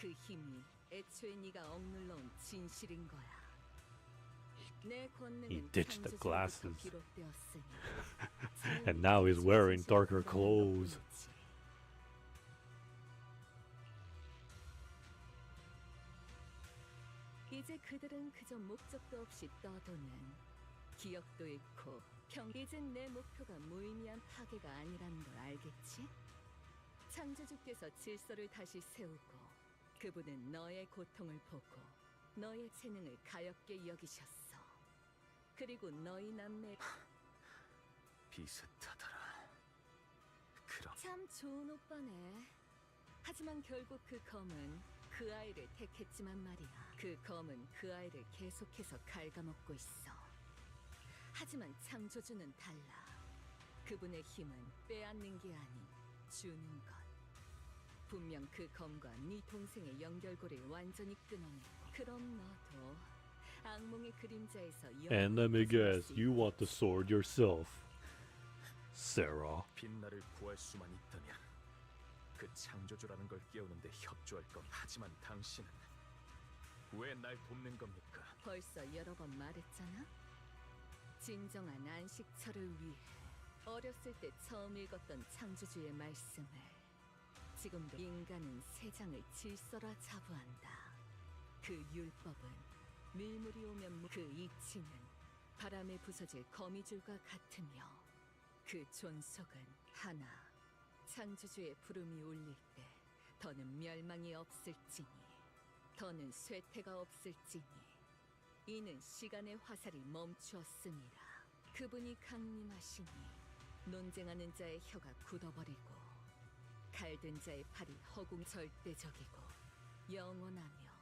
그 힘이 애초에 네가 억눌러온 진실인 거야. 내 He 권능은 ditched the 창조주로부터 glasses. 비롯되었으니 And now he's wearing darker 자유롭게 clothes. 너뿐이지. 이제 그들은 그저 목적도 없이 떠도는 기억도 잃고 이젠 내 목표가 무의미한 파괴가 아니라는 걸 알겠지? 창조주께서 질서를 다시 세우고 그분은 너의 고통을 보고 너의 재능을 가엽게 여기셨어. 그리고 너희 남매 비슷하더라. 그럼 참 좋은 오빠네. 하지만 결국 그 검은 그 아이를 택했지만 말이야. 그 검은 그 아이를 계속해서 갉아먹고 있어. 하지만 창조주는 달라. 그분의 힘은 빼앗는 게 아닌 주는 것. 분명 그 검과 네 동생의 연결고리를 완전히 끊어내고 그럼 너도 악몽의 그림자에서 And let me guess, you want the sword yourself, Sarah. 빛나를 구할 수만 있다면 그 창조주라는 걸 깨우는데 협조할 겁니다. 하지만 당신은 왜 날 돕는 겁니까? 벌써 여러 번 말했잖아. 진정한 안식처를 위해 어렸을 때 처음 읽었던 창조주의 말씀을 지금도 인간은 세상을 질서라 자부한다. 그 율법은 밀물이 오면 그 이치는 바람에 부서질 거미줄과 같으며 그 존속은 하나 창조주의 부름이 울릴 때 더는 멸망이 없을지니 더는 쇠퇴가 없을지니 이는 시간의 화살이 멈추었음이라. 그분이 강림하시니 논쟁하는 자의 혀가 굳어버리고 칼든 자의 팔이 허공 절대적이고 영원하며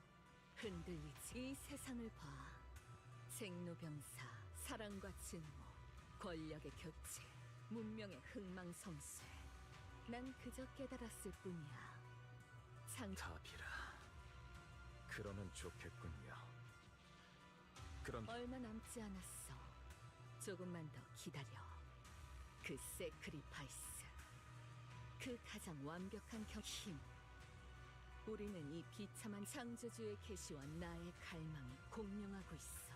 흔들리지. 이 세상을 봐. 생로병사, 사랑과 증오, 권력의 교체, 문명의 흥망성쇠. 난 그저 깨달았을 뿐이야. 답이라. 그러면 좋겠군요. 그럼 얼마 남지 않았어. 조금만 더 기다려. 그 세크리파이스, 그 가장 완벽한 힘. 우리는 이 비참한 창조주의 계시와 나의 갈망이 공명하고 있어.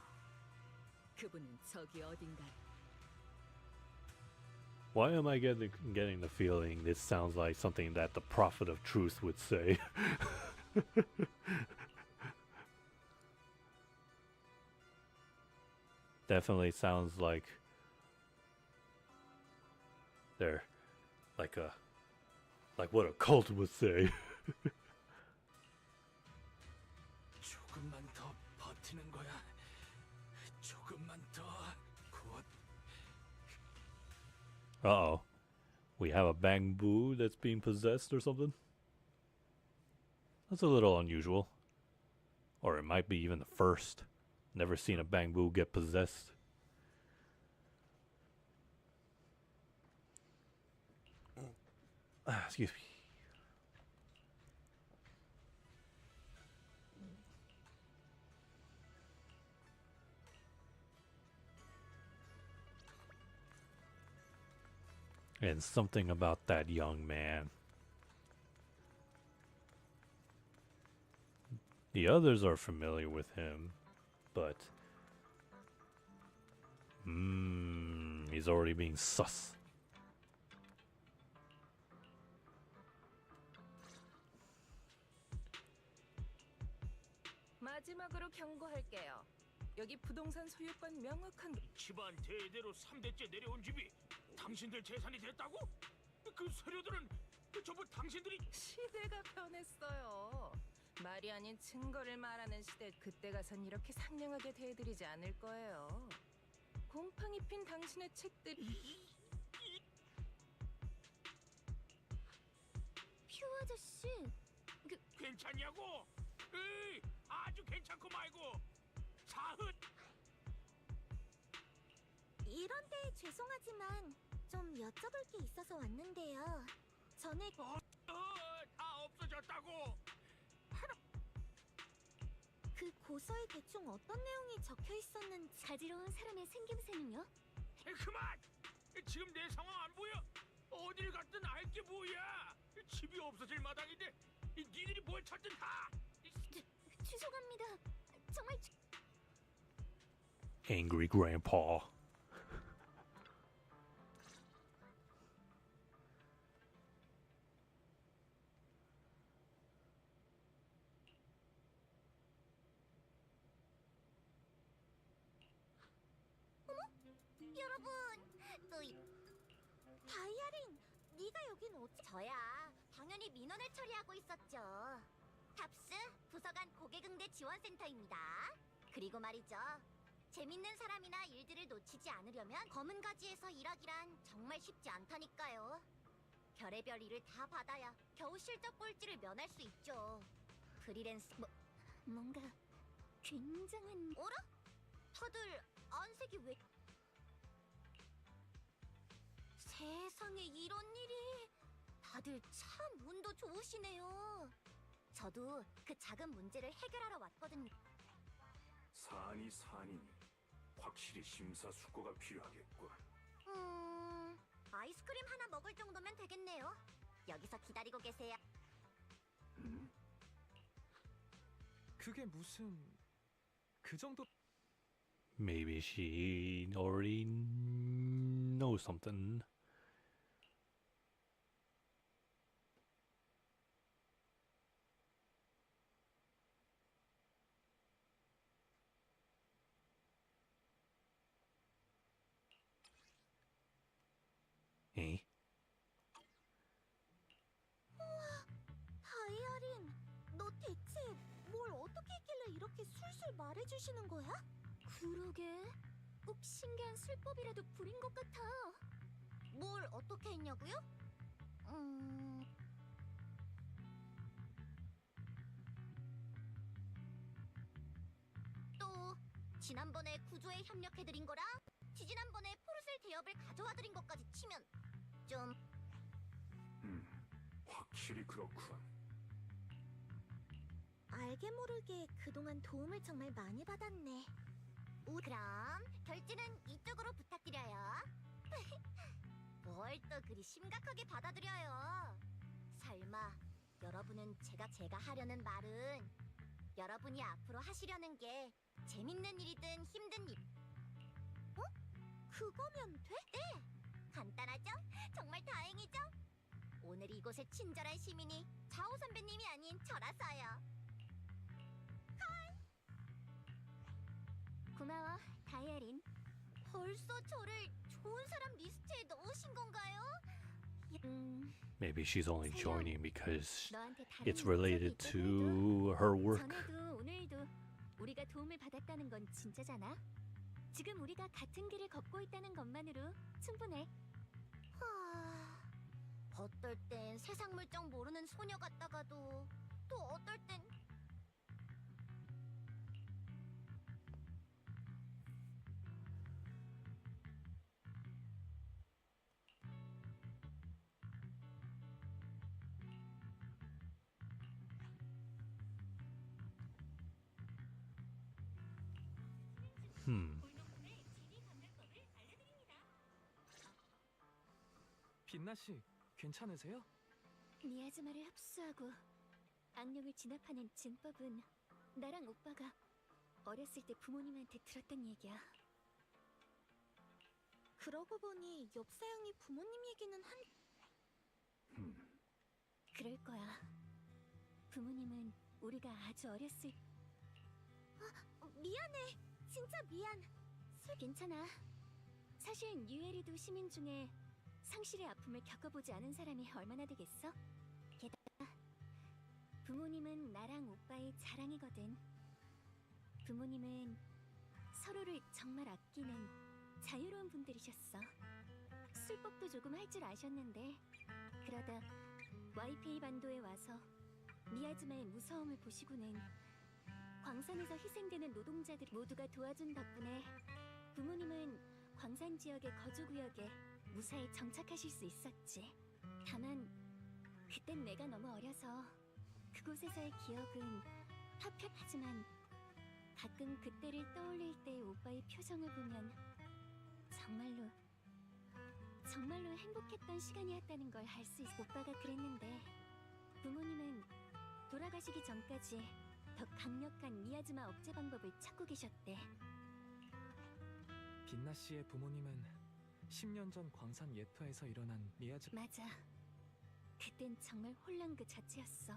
그분은 저기 어딘가. Why am I getting the feeling this sounds like something that the Prophet of Truth would say? Definitely sounds like they're like what a cult would say. 조금만 더 버티는 거야. 조금만 더. 곧 Uh-oh. We have a bamboo that's being possessed or something? That's a little unusual. Or it might be even the first. Never seen a bamboo get possessed. Excuse me. And something about that young man. The others are familiar with him, but he's already being sus. 마지막으로 경고할게요. 여기 부동산 소유권 명확한 집안 대대로 3대째 내려온 집이 당신들 재산이 됐다고? 그 서류들은 전부 당신들이... 시대가 변했어요. 말이 아닌 증거를 말하는 시대. 그때 가선 이렇게 상냥하게 대해드리지 않을 거예요. 곰팡이 핀 당신의 책들이... 퓨 아저씨, 괜찮냐고? 에이, 아주 괜찮고 말고. 사흘. 이런데 죄송하지만 좀 여쭤볼 게 있어서 왔는데요. 전에 다 없어졌다고. 그 고서에 대충 어떤 내용이 적혀 있었는지. 가지러운 사람의 생김새는요? 그만! 지금 내 상황 안 보여? 어딜 갔든 알게 뭐야? 집이 없어질 마당인데 니들이 뭘 찾든 다! 죄송합니다. 정말 Angry grandpa. 여러분, 다이아린, 네가 여긴 어째? 저야, 당연히 민원을 처리하고 있었죠. 탑스 부서간 고객응대 지원센터입니다. 그리고 말이죠, 재밌는 사람이나 일들을 놓치지 않으려면 검은 가지에서 일하기란 정말 쉽지 않다니까요. 별의별 일을 다 받아야 겨우 실적 꼴찌를 면할 수 있죠. 프리랜서 뭔가 굉장한... 어라? 다들 안색이 왜... 세상에 이런 일이... 다들 참 운도 좋으시네요. 저도 그 작은 문제를 해결하러 왔거든요. 사안이 사안이니 확실히 심사숙고가 필요하겠군. 아이스크림 하나 먹을 정도면 되겠네요. 여기서 기다리고 계세요. 그게 무슨 그 정도 Maybe she already knows something. Eh? 다이아 술술 말해주시는 거야? 그러게. 꼭 신기한 술법이라도 부린 것 같아. 뭘 어떻게 했냐고요? 또 지난번에 구조에 협력해드린 거랑 지지난번에 포르셀 대업을 가져와드린 것까지 치면 좀 확실히 그렇군. 알게 모르게 그동안 도움을 정말 많이 받았네. 그럼 결제는 이쪽으로 부탁드려요. 뭘 또 그리 심각하게 받아들여요. 설마 여러분은 제가 하려는 말은 여러분이 앞으로 하시려는 게 재밌는 일이든 힘든 일. 어? 그거면 돼? 네. 간단하죠? 정말 다행이죠? 오늘 이곳의 친절한 시민이 자오 선배님이 아닌 저라서요. 고마워, 다이아린. 벌써 저를 좋은 사람 리스트에 넣으신 건가요? Maybe she's only 세영, joining because 너한테 다른 it's related 목적이 to her work. 전에도 오늘도 우리가 도움을 받았다는 건 진짜잖아. 지금 우리가 같은 길을 걷고 있다는 것만으로 충분해. 어떨 땐 세상 물정 모르는 소녀 같다가도 또 어떨 땐 빛나 씨, 괜찮으세요? 미아즈마를 흡수하고 악령을 진압하는 진법은 나랑 오빠가 어렸을 때 부모님한테 들었던 얘기야. 그러고 보니 엽사양이 부모님 얘기는 그럴 거야. 부모님은 우리가 아주 어렸을 미안해. 진짜 미안. 괜찮아. 사실 뉴에리도 시민 중에 상실의 아픔을 겪어보지 않은 사람이 얼마나 되겠어? 게다가 부모님은 나랑 오빠의 자랑이거든. 부모님은 서로를 정말 아끼는 자유로운 분들이셨어. 술법도 조금 할 줄 아셨는데 그러다 와이페이 반도에 와서 미야즈마의 무서움을 보시고는 광산에서 희생되는 노동자들 모두가 도와준 덕분에 부모님은 광산 지역의 거주구역에 무사히 정착하실 수 있었지. 다만 그땐 내가 너무 어려서 그곳에서의 기억은 파편하지만 가끔 그때를 떠올릴 때 오빠의 표정을 보면 정말로 행복했던 시간이었다는 걸 알 수 있어. 오빠가 그랬는데 부모님은 돌아가시기 전까지 더 강력한 미야즈마 억제 방법을 찾고 계셨대. 빛나 씨의 부모님은 10년 전 광산 예터에서 일어난 미야즈 맞아. 그땐 정말 혼란 그 자체였어.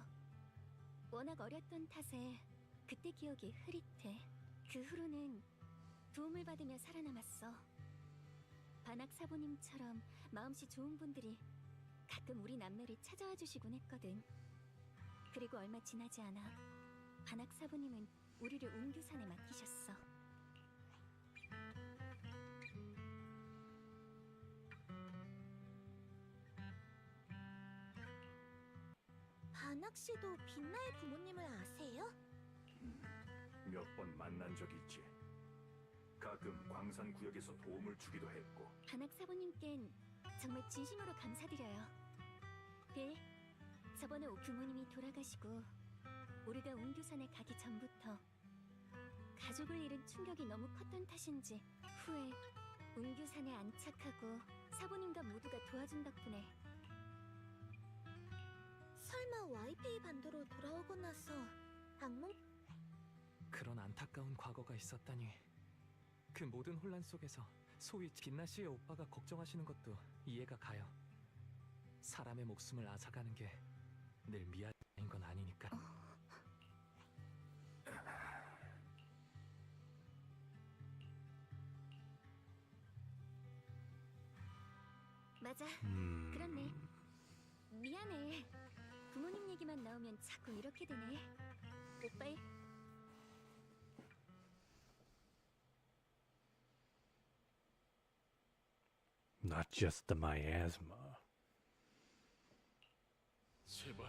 워낙 어렸던 탓에 그때 기억이 흐릿해. 그 후로는 도움을 받으며 살아남았어. 반학 사부님처럼 마음씨 좋은 분들이 가끔 우리 남매를 찾아와 주시곤 했거든. 그리고 얼마 지나지 않아 반학 사부님은 우리를 웅규산에 맡기셨어. 반학 씨도 빛나의 부모님을 아세요? 몇 번 만난 적 있지. 가끔 광산 구역에서 도움을 주기도 했고. 반학 사부님껜 정말 진심으로 감사드려요. 빌, 저번에 부모님이 돌아가시고 우리가 웅규산에 가기 전부터 가족을 잃은 충격이 너무 컸던 탓인지 후에 웅규산에 안착하고 사부님과 모두가 도와준 덕분에 설마 와이페이 반도로 돌아오고 나서 악몽? 그런 안타까운 과거가 있었다니. 그 모든 혼란 속에서 소위 빛나 씨의 오빠가 걱정하시는 것도 이해가 가요. 사람의 목숨을 앗아가는 게 늘 미안인 건 아니니까. 맞아. 그렇네. 미안해. 부모님 얘기만 나오면 자꾸 이렇게 되네. 오빠의 Not just the miasma. 제발,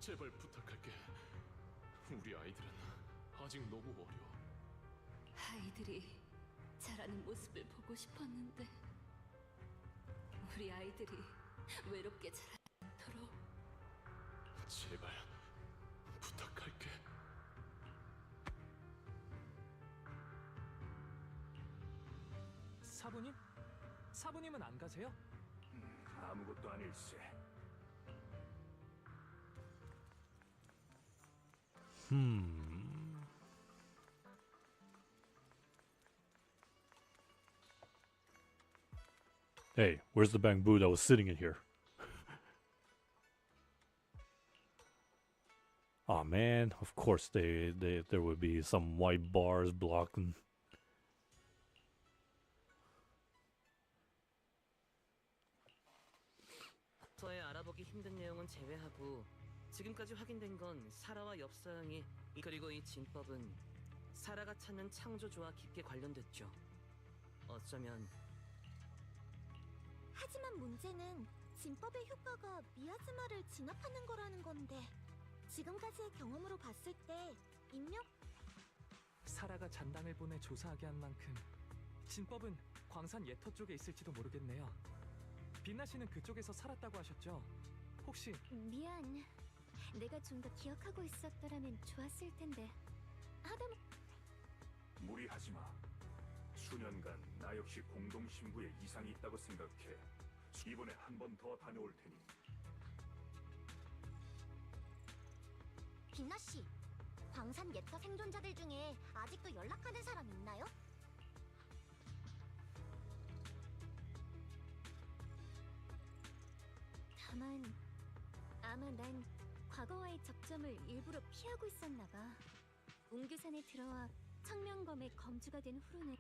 제발 부탁할게. 우리 아이들은 아직 너무 어려. 아이들이 자라는 모습을 보고 싶었는데 우리 아이들이 외롭게 자라지 않도록. 제발 부탁할게. 사부님? 사부님은 안 가세요? 아무것도 아닐세. Hey, where's the bamboo that was sitting in here? Aw, man, of course there would be some white bars blocking. 저의 알아보기 힘든 내용은 제외하고 지금까지 확인된 건 사라와 엽서양이 그리고 이 진법은 사라가 찾는 창조주와 깊게 관련됐죠. 어쩌면 하지만 문제는 진법의 효과가 미야즈마를 진압하는 거라는 건데 지금까지의 경험으로 봤을 때 인명 사라가 잔당을 보내 조사하게 한 만큼 진법은 광산 예터 쪽에 있을지도 모르겠네요. 빛나 씨는 그쪽에서 살았다고 하셨죠? 혹시 미안. 내가 좀 더 기억하고 있었더라면 좋았을 텐데. 하다못 무리하지 마. 수년간 나 역시 공동 신부에 이상이 있다고 생각해. 이번에 한 번 더 다녀올 테니. 빛나 씨, 광산 예터 생존자들 중에 아직도 연락하는 사람 있나요? 다만 아마 난 과거와의 접점을 일부러 피하고 있었나 봐. 웅규산에 들어와 청명검의 검주가 된 후로는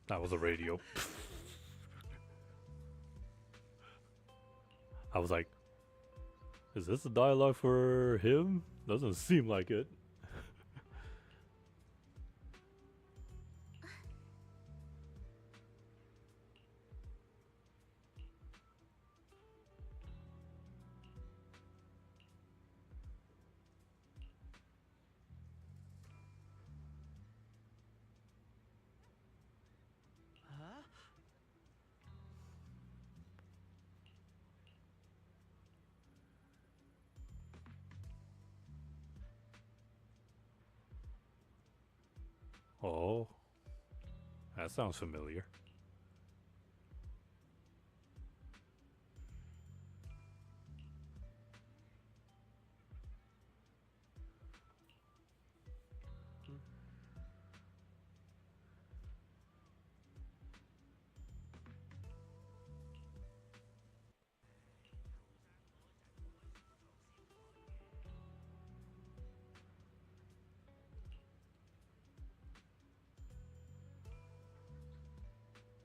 That was a radio. I was like, is this a dialogue for him? Doesn't seem like it. Oh, that sounds familiar.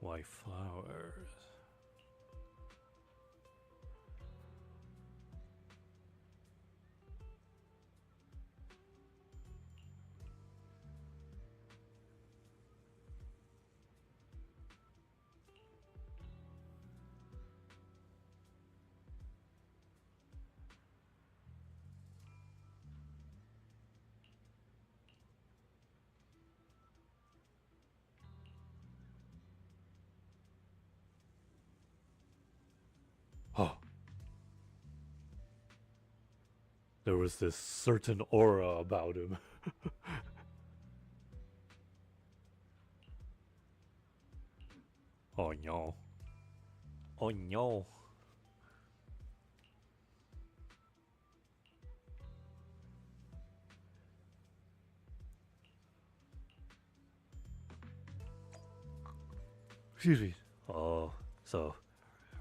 White flowers. There was this certain aura about him. Oh no. Oh no. Excuse me. Oh, so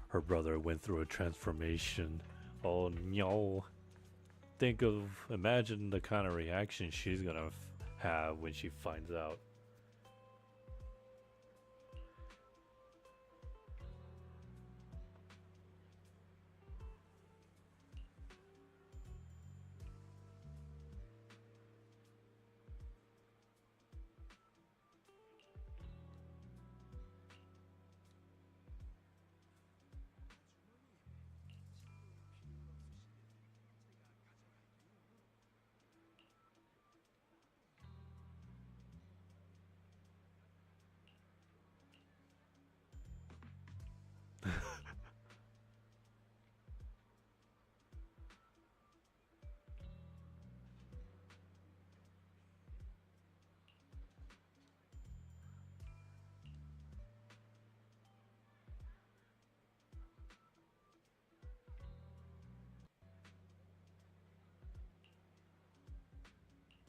her brother went through a transformation. Oh no. Imagine the kind of reaction she's gonna have when she finds out.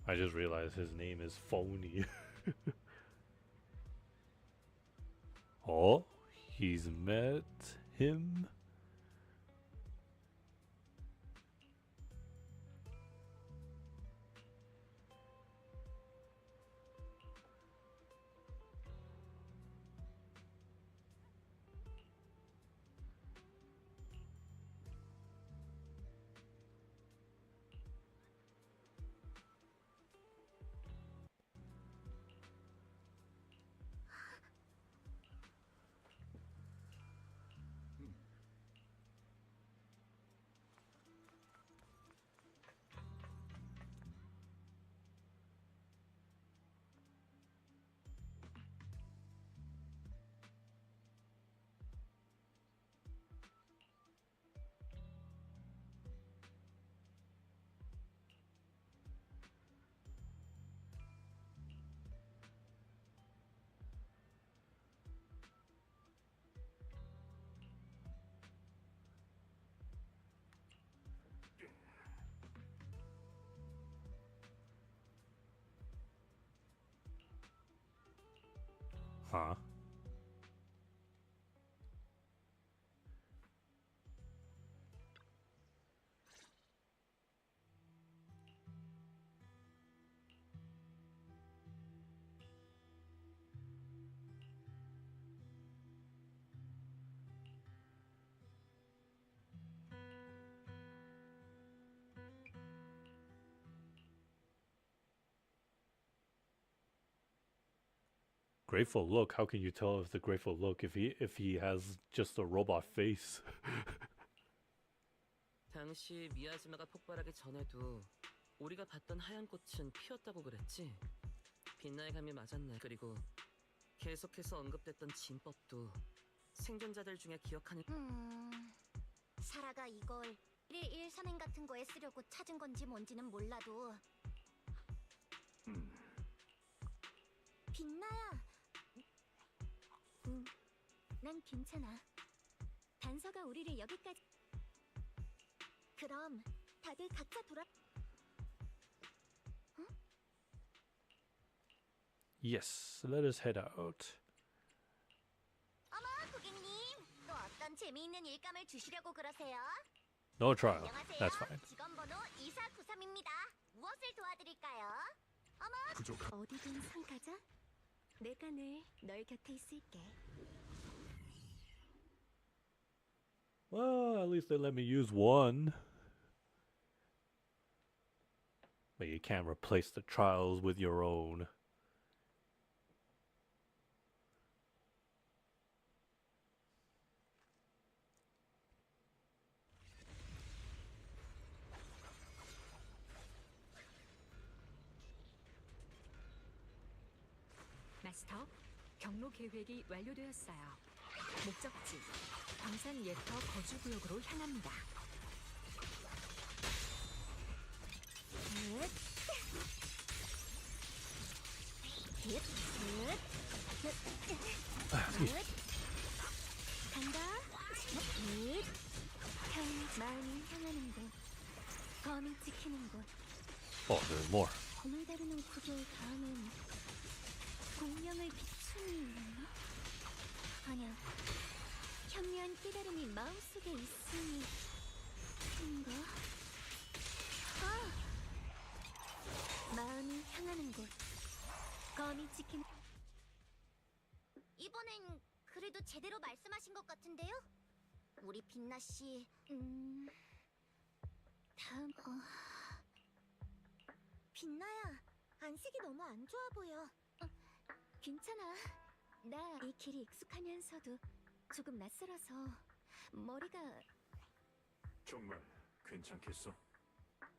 I just realized his name is Phony. Oh, he's met him? Huh? Grateful look. How can you tell if the grateful look if he has just a robot face? 당시 미야지마가 폭발하기 전에도 우리가 봤던 하얀 꽃은 피었다고 그랬지? 빛나의 감이 맞았네. 그리고 계속해서 언급됐던 진법도 생존자들 중에 기억하는 사라가 이걸 1일 선행 같은 거에 쓰려고 찾은 건지 뭔지는 몰라도 빛나야. 난 괜찮아. 단서가 우리를 여기까지. 그럼 다들 각자 돌아. 응? Yes, let us head out. 어머, 고객님. 또 어떤 재미있는 일감을 주시려고 그러세요? No trial. 안녕하세요. That's fine. 직원 번호 2493입니다. 무엇을 도와드릴까요? 어머, 부족한 어디든 상가자? 내가 늘 널 곁에 있을게. Well, at least they let me use one. But you can't replace the trials with your own. 마스터, 경로 계획이 완료되었어요. 목적지, 광산 예터 거주 구역으로 향합니다. 간다. 마음이 향하는 곳, 검이 지키는 곳. Oh, there's more. 검을 다루는 구조의 다음은 공명을 비추는 건가? 아니야. 현묘한 깨달음이 마음속에 있으니 인가? 아! 마음이 향하는 곳, 검이 지키는. 이번엔 그래도 제대로 말씀하신 것 같은데요? 우리 빛나 씨. 다음 빛나야, 안색이 너무 안 좋아 보여. 괜찮아. 나 이 길이 익숙하면서도 조금 낯설어서 머리가. 정말 괜찮겠어?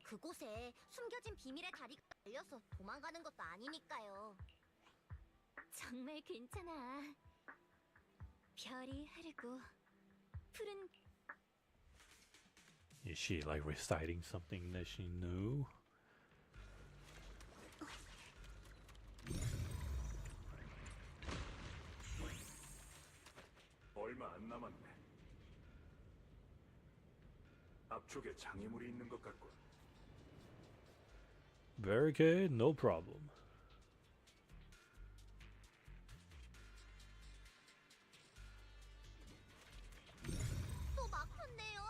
그곳에 숨겨진 비밀의 다리가 열려서 도망가는 것도 아니니까요. 정말 괜찮아. 별이 흐르고 푸른. Is she like reciting something that she knew? 얼마 안 남았네. 앞쪽에 장애물이 있는 것 같군. Barricade, no problem. 또 막혔네요.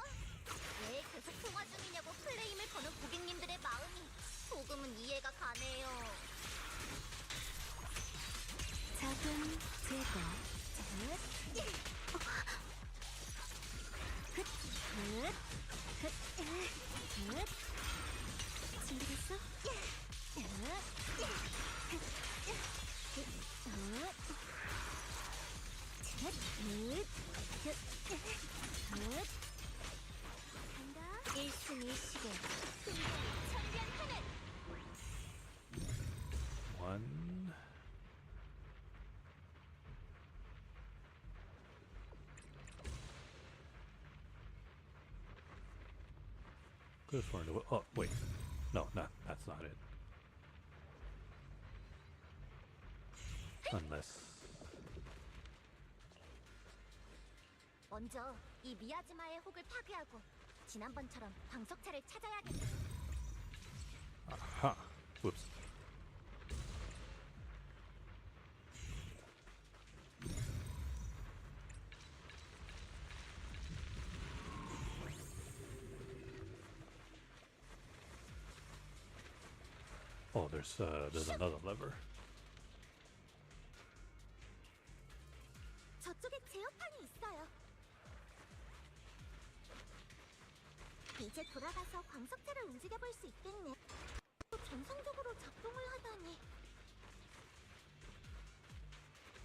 왜 계속 통화 중이냐고 플레임을 거는 고객님들의 마음이 조금은 이해가 가네요. 작은 제거. 준비됐어? 간다. 일순일시계. 천변 하늘. One. Could have sworn to. Oh, wait. No, that's not it. Unless. 먼저 이 미야즈마의 혹을 파괴하고 지난번처럼 광석차를 찾아야겠다. Aha. Whoops. Oh, there's another lever. 저쪽에 제어판이 있어요. 이제 돌아가서 광석차를 움직여볼 수 있겠네. 또 정상적으로 작동을 하다니.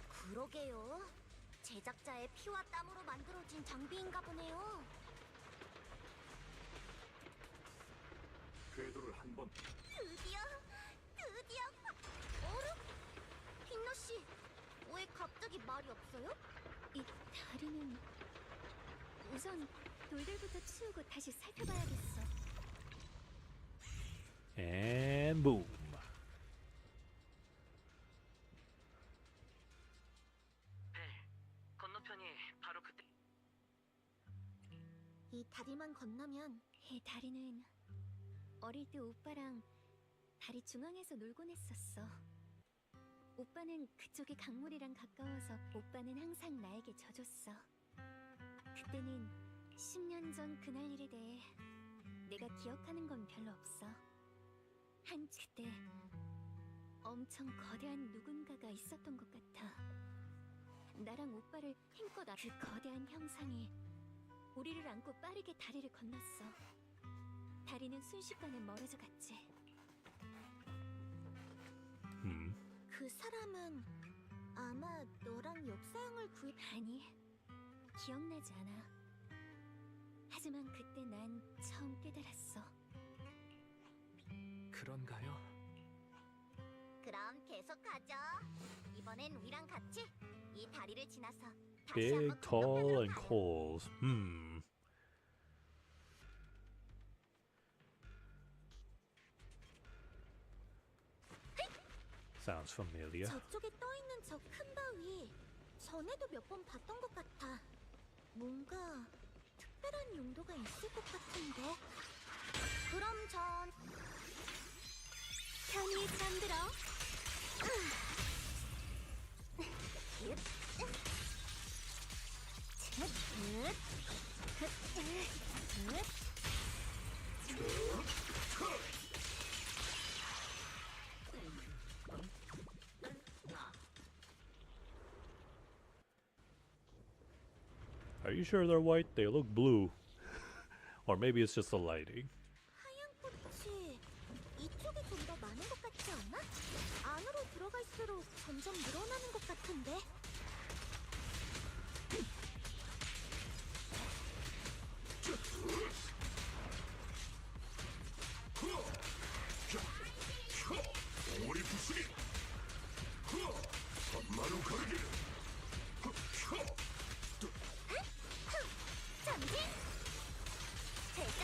그러게요. 제작자의 피와 땀으로 만들어진 장비인가 보네요. 궤도를 한번 드디어. 어라? 흰노 씨, 왜 갑자기 말이 없어요? 이 다리는 우선 돌들부터 치우고 다시 살펴봐야겠어. And boom. 건너편이 바로 그때. 이 다리만 건너면. 이 다리는 어릴 때 오빠랑 다리 중앙에서 놀곤 했었어. 오빠는 그쪽이 강물이랑 가까워서 오빠는 항상 나에게 져줬어. 그때는 10년 전 그날 일에 대해 내가 기억하는 건 별로 없어. 그때 엄청 거대한 누군가가 있었던 것 같아. 나랑 오빠를 힘껏 그 거대한 형상이 우리를 안고 빠르게 다리를 건넜어. 다리는 순식간에 멀어져 갔지. 그 사람은 아마 너랑 역사형을 구입. 아니, 기억나지 않아. 하지만 그때 난 처음 깨달았어. 그런가요? 그럼 계속하죠. 이번엔 우리랑 같이 이 다리를 지나서 다시 Big, 한번 tall, 건너편으로 and 가요. coals. Sounds familiar. 저쪽에 떠 있는 저 큰 바위 전에도 몇 번 봤던 것 같아. 뭔가 특별한 용도가 있을 것 같은데. 그럼 전 편히 잠들어. Are you sure they're white? They look blue. Or maybe it's just the lighting. 하얀 꽃이 이쪽이 좀 더 많은 것 같지 않아? 안으로 들어갈수록 점점 늘어나는 것 같은데. 머리 부수기. 마루 가르기. 전진! 대장!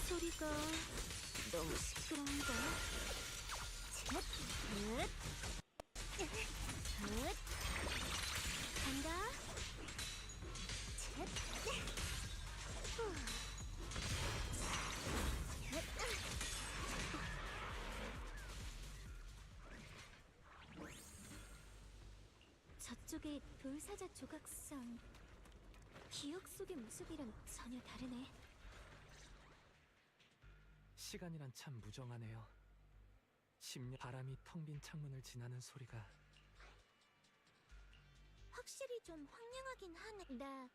소리가 너무 시끄러운가? 쯧! 간다! 쯧! 후. 저쪽에 돌사자 조각상. 기억 속의 모습이랑 전혀 다르네. 시간이란 참 무정하네요. 10년 바람이 텅 빈 창문을 지나는 소리가 확실히 좀 황량하긴 하네. 나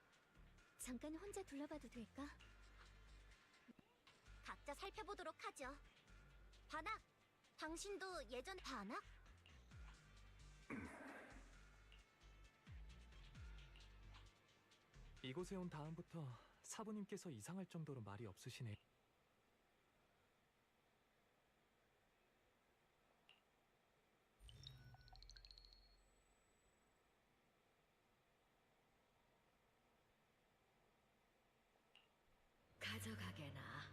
잠깐 혼자 둘러봐도 될까? 각자 살펴보도록 하죠. 반악! 당신도 예전 반악? 이곳에 온 다음부터 사부님께서 이상할 정도로 말이 없으시네. 가져가게나.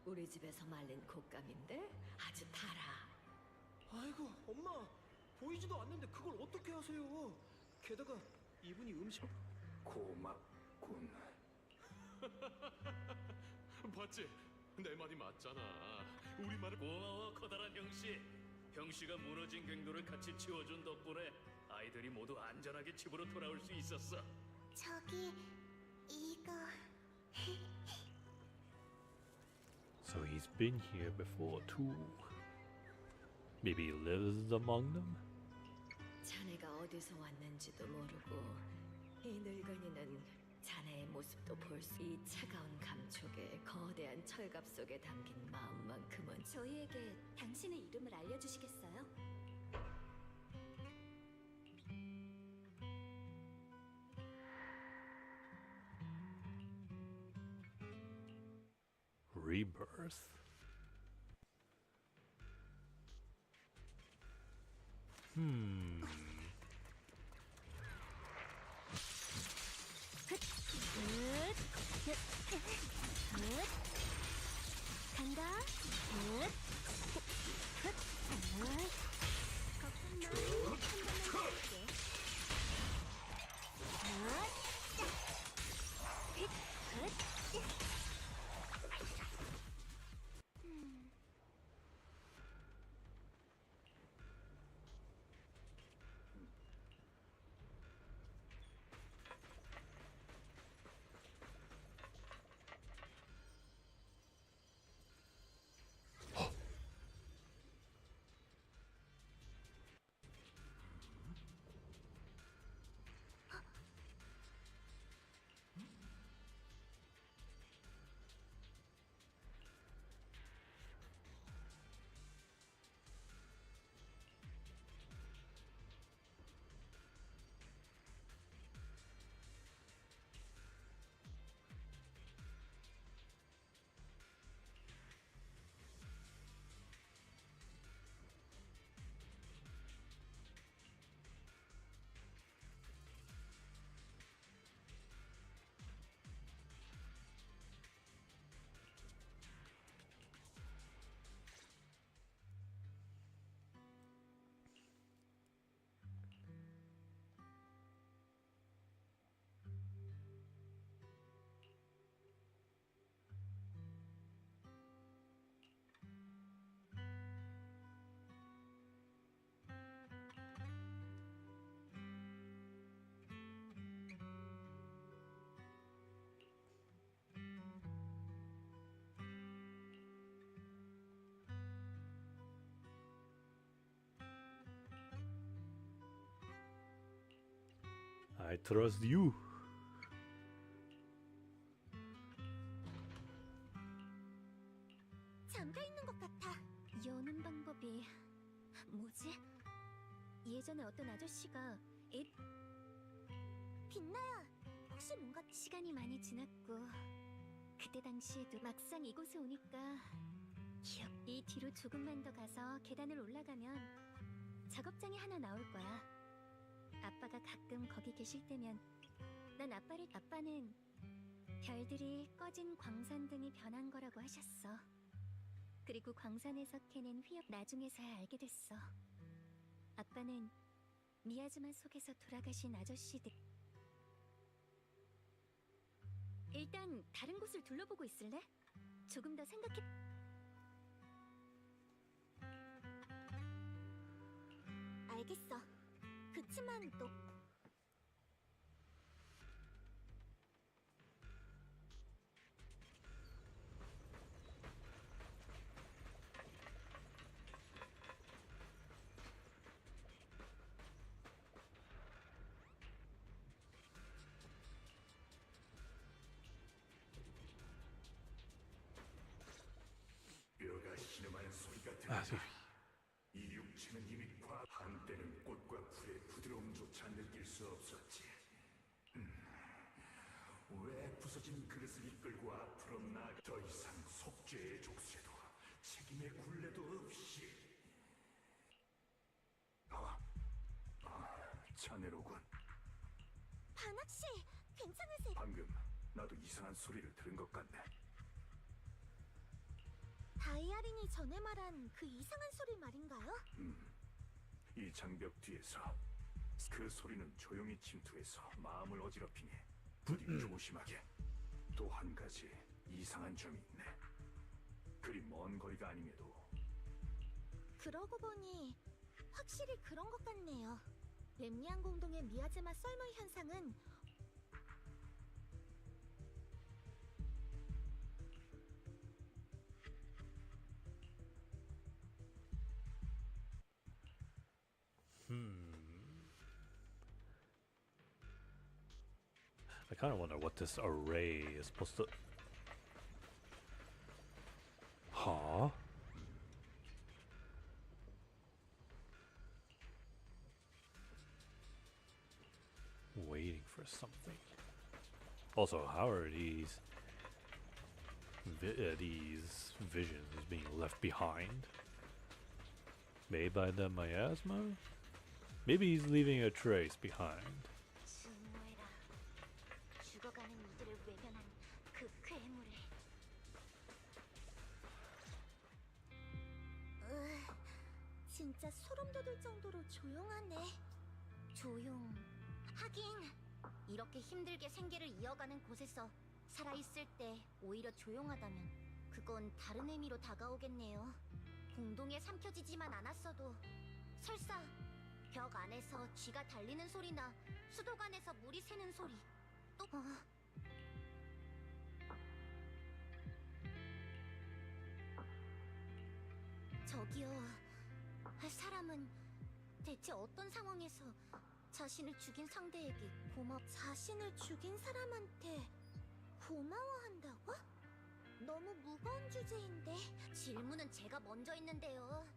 우리 집에서 말린 곶감인데 아주 달아. 아이고 엄마 보이지도 않는데 그걸 어떻게 하세요? 게다가 이분이 음식 고맙군. 봤지? 내 말이 맞잖아. 우리 말을 고마워 커다란 형씨. 형씨가 무너진 갱도를 같이 치워준 덕분에 아이들이 모두 안전하게 집으로 돌아올 수 있었어. 저기 이거 So he's been here before too. Maybe he lives among them? 자네가 어디서 왔는지도 모르고 이 늙은이는 자네의 모습도 볼 수. 이 차가운 감촉에 거대한 철갑 속에 담긴 마음만큼은. 저희에게 당신의 이름을 알려주시겠어요? Rebirth. 간다. 걱정 마. 한 번만 할게. I trust you. 잠겨 있는 것 같아. 여는 방법이 뭐지? 예전에 어떤 아저씨가 빛나야 혹시 뭔가 시간이 많이 지났고 그때 당시에도 막상 이곳에 오니까 이 뒤로 조금만 더 가서 계단을 올라가면 작업장이 하나 나올 거야. 아빠가 가끔 거기 계실 때면 난 아빠는 별들이 꺼진 광산등이 변한 거라고 하셨어. 그리고 광산에서 캐낸 휘업 나중에서야 알게 됐어. 아빠는 미야즈마 속에서 돌아가신 아저씨들. 일단 다른 곳을 둘러보고 있을래? 조금 더 생각해. 알겠어. 그치만 또 뼈가 신음하는 소리가 아, 들린다. 이 육체는 이미 한때는 꽃과 풀의 부드러움조차 느낄 수 없었지. 왜 부서진 그릇을 이끌고 앞으로 나가 더 이상 속죄의 족쇄도 책임의 굴레도 없이. 자네로군. 반학씨, 괜찮으세요? 방금 나도 이상한 소리를 들은 것 같네. 다이아린이 전에 말한 그 이상한 소리 말인가요? 이 장벽 뒤에서 그 소리는 조용히 침투해서 마음을 어지럽히니 부디 조심하게. 또 한 가지 이상한 점이 있네. 그리 먼 거리가 아님에도 그러고 보니 확실히 그런 것 같네요. 렘리안 공동의 미야즈마 썰물 현상은 I kind of wonder what this array is supposed to. Huh? Waiting for something. Also, how are these visions being left behind? Made by the miasma? Maybe he's leaving a trace behind. 증오해라. 죽어가는 이들을 외면한 그 괴물을. 진짜 소름 돋을 정도로 조용하네. 하긴 이렇게 힘들게 생계를 이어가는 곳에서 살아있을 때 오히려 조용하다면 그건 다른 의미로 다가오겠네요. 공동에 삼켜지지만 않았어도 설사 벽 안에서 쥐가 달리는 소리나 수도관에서 물이 새는 소리 또 저기요. 사람은 대체 어떤 상황에서 자신을 죽인 상대에게 자신을 죽인 사람한테 고마워한다고? 너무 무거운 주제인데. 질문은 제가 먼저 했는데요.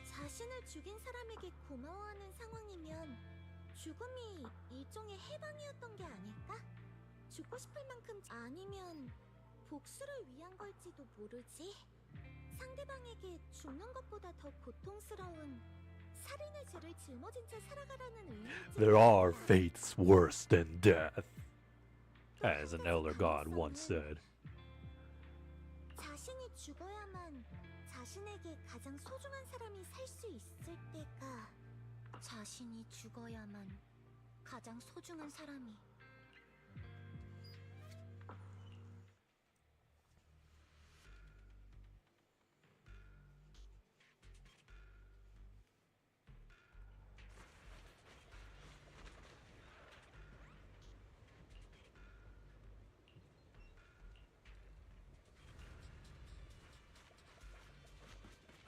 자신을 죽인 사람에게 고마워하는 상황이면 죽음이 일종의 해방이었던 게 아닐까? 죽고 싶을 만큼 아니면 복수를 위한 걸지도 모르지. 상대방에게 죽는 것보다 더 고통스러운 살인의 죄를 짊어진 채 살아가라는 의미지. There are fates worse than death, as an elder god once said. 자신이 죽어야만 자신에게 가장 소중한 사람이 살 수 있을 때가 자신이 죽어야만 가장 소중한 사람이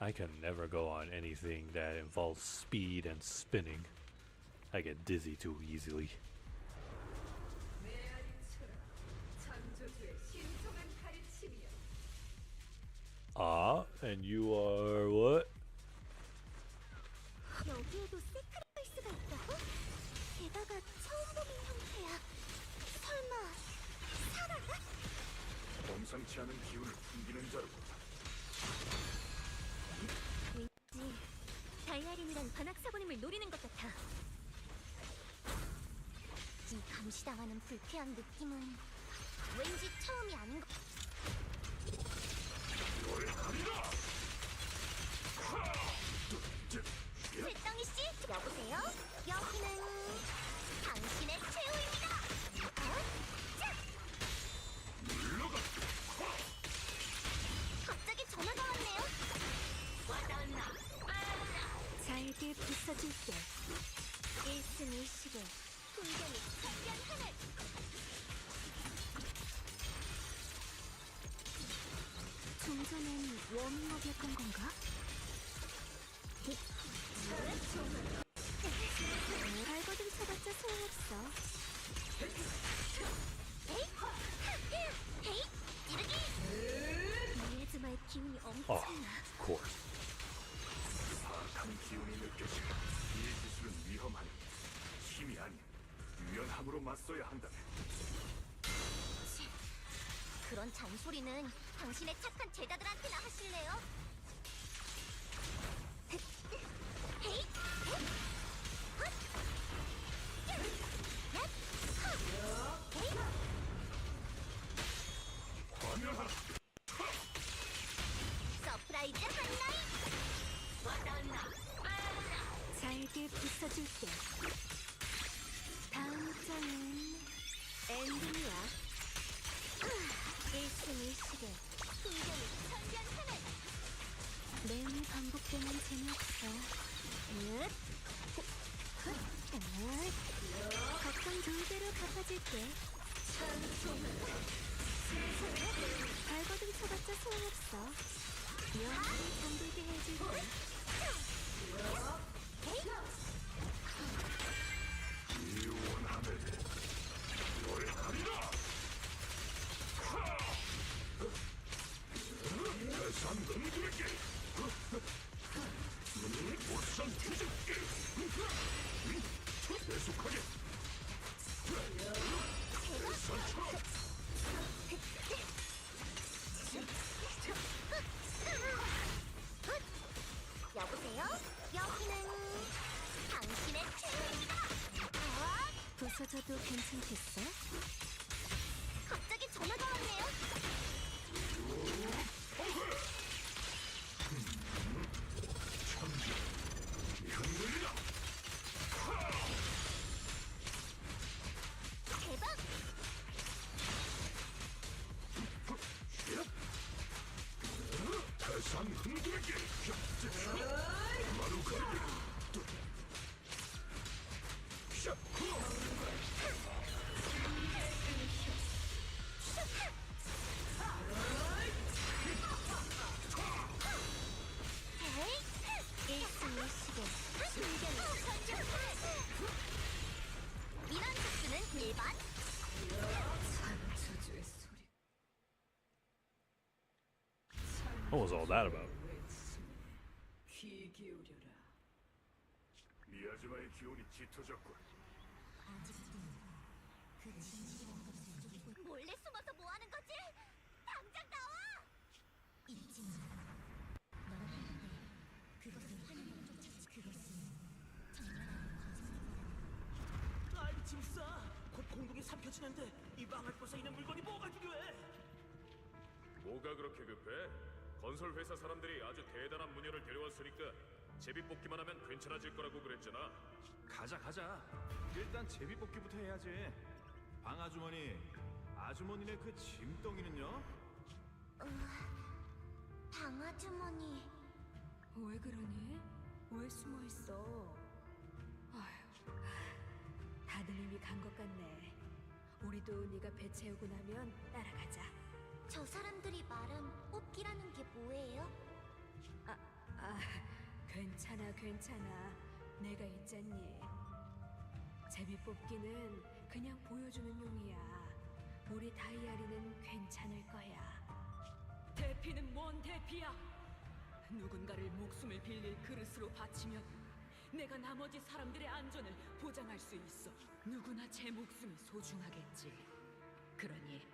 I can never go on anything that involves speed and spinning. I get dizzy too easily. Ah, and you are what? 여기에도 세크리파이스가 있다고? 게다가 처음 보는 형태야. 설마 사라가? 범상치 않은 기운을 풍기는 자로군. 왠지 다이아린이랑 반학 사부님을 노리는 것 같아. 이 감시당하는 불쾌한 느낌은 왠지 처음이 아닌 것. 쇠덩이 씨, 여보세요? 여기는 당신의 최후입니다. 자! 갑자기 전화가 왔네요. 잘게 부숴줄게. 1승 1실에 풍경이 천변 하늘. 좀 전엔 워밍업이었던 건가? 발버둥 쳐봤자 소용없어. 헤이! 찌르기! 미에즈마의 기운이 엄청나. Of course. 사악한 기운이 느껴지고 이 기술은 위험하니 힘이 아닌 유연함으로 맞서야 한다네. 그런 잔소리는 당신의 착한 제자들한테나 하실래요? 헤이! 헛! 야! 야! 헛! 헤이! 서프라이즈 한라인! 잘게 부숴줄게. 다음 장은 엔딩이야. 1승 1실에 풍경이 천변하늘. 매운이 반복되면 재미없어. 걱정 둘대로 갚아줄게. 발버둥 쳐봤자 소용없어. 영원히 잠들게 해줄게. 여보세요? 여기는 당신의 최후입니다. 부서져도 괜찮겠어? 갑자기 전화가 왔네요. 대박! 대상 흔들기. 마루가리. 헤이! 1승 1실에 풍경이 천변하늘. 이런 특수는 일반. 창조주의 소리. What was all that about? 귀 기울여라. 미야즈마의 기운이 짙어졌군. 몰래 숨어서 뭐 하는 거지? 당장 나와! 잊지 마. 너는 했는데 그것을 하는 그것은 아이 짐싸. 곧 공동이 삼켜지는데 이 망할 곳에 있는 물건이 뭐가 필요해? 뭐가 그렇게 급해? 건설 회사 사람들이 아주 대단한 무녀를 데려왔으니까 제비 뽑기만 하면 괜찮아질 거라고 그랬잖아. 가자. 일단 제비뽑기부터 해야지. 방 아주머니네 그 짐덩이는요? 방아주머니. 왜 그러니? 왜 숨어 있어? 아휴, 다들 이미 간 것 같네. 우리도 네가 배 채우고 나면 따라가자. 저 사람들이 말한 뽑기라는 게 뭐예요? 괜찮아. 내가 있잖니. 제비 뽑기는 그냥 보여주는 용이야. 우리 다이아리는 괜찮을 거야. 대피는 뭔 대피야? 누군가를 목숨을 빌릴 그릇으로 바치면 내가 나머지 사람들의 안전을 보장할 수 있어. 누구나 제 목숨이 소중하겠지. 그러니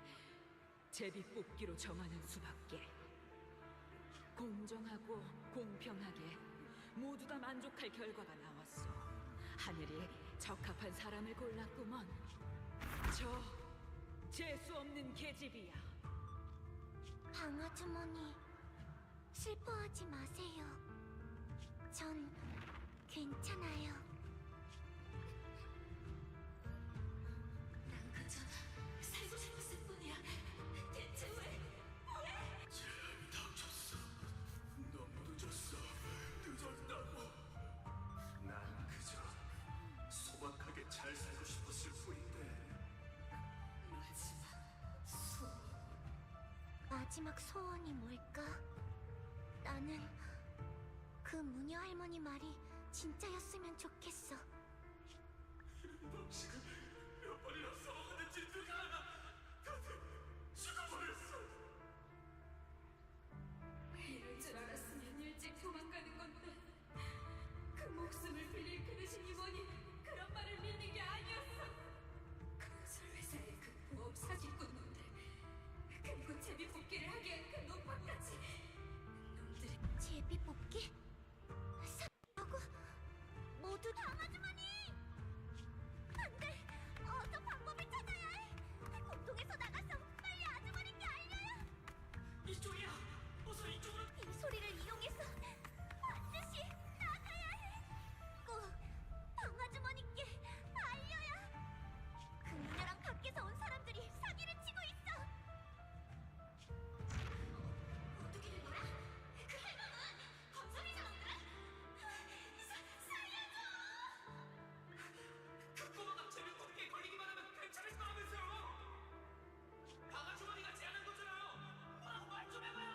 제비 뽑기로 정하는 수밖에. 공정하고 공평하게 모두 다 만족할 결과가 나왔어. 하늘이 적합한 사람을 골랐구먼. 저 재수 없는 계집이야. 방아주머니, 슬퍼하지 마세요. 전 괜찮아요. 난 그저 살고 싶었을 뿐이야. 대체 왜? 닥쳤어. 너무 늦었어. 늦었다고. 난 그저 소박하게 잘 살고 싶었을 뿐인데. 마지막 소원이 뭘까? 나는 그 무녀 할머니 말이 진짜였으면 좋겠어. 음식을 몇 번이나 써먹었는지 누가 다들 죽어버렸어. 이럴 줄 알았으면 일찍 도망가는 건데. 그 목숨을 빌릴 그릇이니 뭐니 그런 말을 믿는 게 아니었어. 건설 회사의 그 부업 사기꾼놈들, 그리고 제비 뽑기를 하게 한 그 노파까지 놈들이 제비 뽑기? 사고 모두 방아주머니! 안 돼! 어서 방법을 찾아야 해! 공동에서 나가서 빨리 아주머니께 알려요! 이쪽이야. 어서 이쪽으로. 이 소리를 이용해서 반드시 나가야 해! 꼭 방아주머니께 알려야! 그녀랑 밖에서 온 사람들이 사기를 치고 있어! 어떻게 된 거야? 그 할멈은 건설이잖아! 살려줘! 그 꼬마가 제비 뽑기에 걸리기만 하면 괜찮을 거라면서요. 방아주머니가 제안한 거잖아요. 뭐라고 말 좀 해봐요.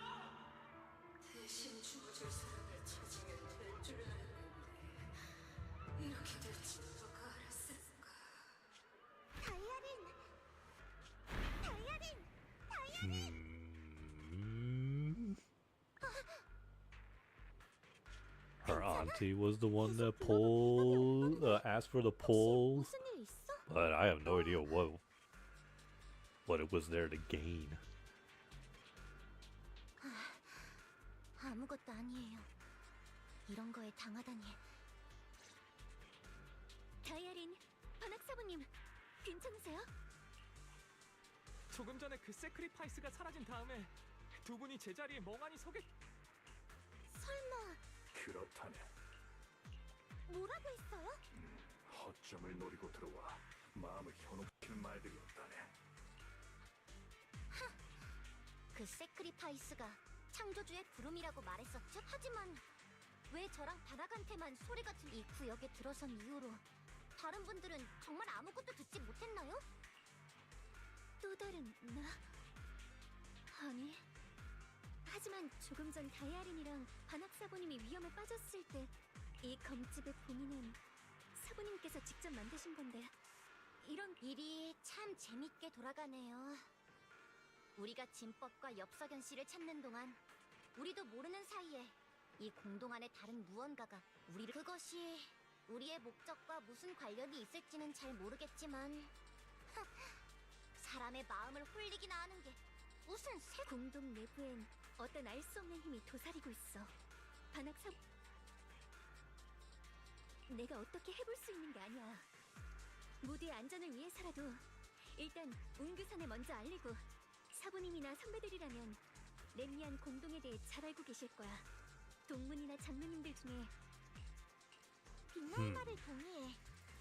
대신 죽어줄 사람을 찾으면 될 줄 알았는데 이렇게 될지도 누가 알았을까. 다이아린! 다이아린! 다이아린! Her auntie was the one that asked for the polls, 무슨 일 있어? but I have no idea what it was there to gain. 아무것도 아니에요. 이런 거에 당하다니. 다이아린, 반학사부님, 괜찮으세요? 조금 전에 그 세크리파이스가 사라진 다음에 두 분이 제자리에 멍하니 서게. 설마 그렇다네. 뭐라고 했어요? 허점을 노리고 들어와 마음을 현혹시키는 말들이었다네. 그 세크리파이스가 창조주의 부름이라고 말했었죠? 하지만 왜 저랑 바닥한테만 소리가 이 구역에 들어선 이후로 다른 분들은 정말 아무것도 듣지 못했나요? 또 다른 나? 아니. 하지만 조금 전 다이아린이랑 반학사부님이 위험에 빠졌을 때 이 검집의 봉인은 사부님께서 직접 만드신 건데 이런 일이 참 재밌게 돌아가네요. 우리가 진법과 엽석연 씨를 찾는 동안 우리도 모르는 사이에 이 공동 안에 다른 무언가가 우리를 그것이 우리의 목적과 무슨 관련이 있을지는 잘 모르겠지만 사람의 마음을 홀리기나 하는 게 무슨 공동 내부엔 어떤 알 수 없는 힘이 도사리고 있어. 반학사 내가 어떻게 해볼 수 있는 게 아니야. 모두의 안전을 위해서라도 일단 웅규산에 먼저 알리고 사부님이나 선배들이라면 렘리안 공동에 대해 잘 알고 계실 거야. 동문이나 장로님들 중에 빛나는 말을 동의해.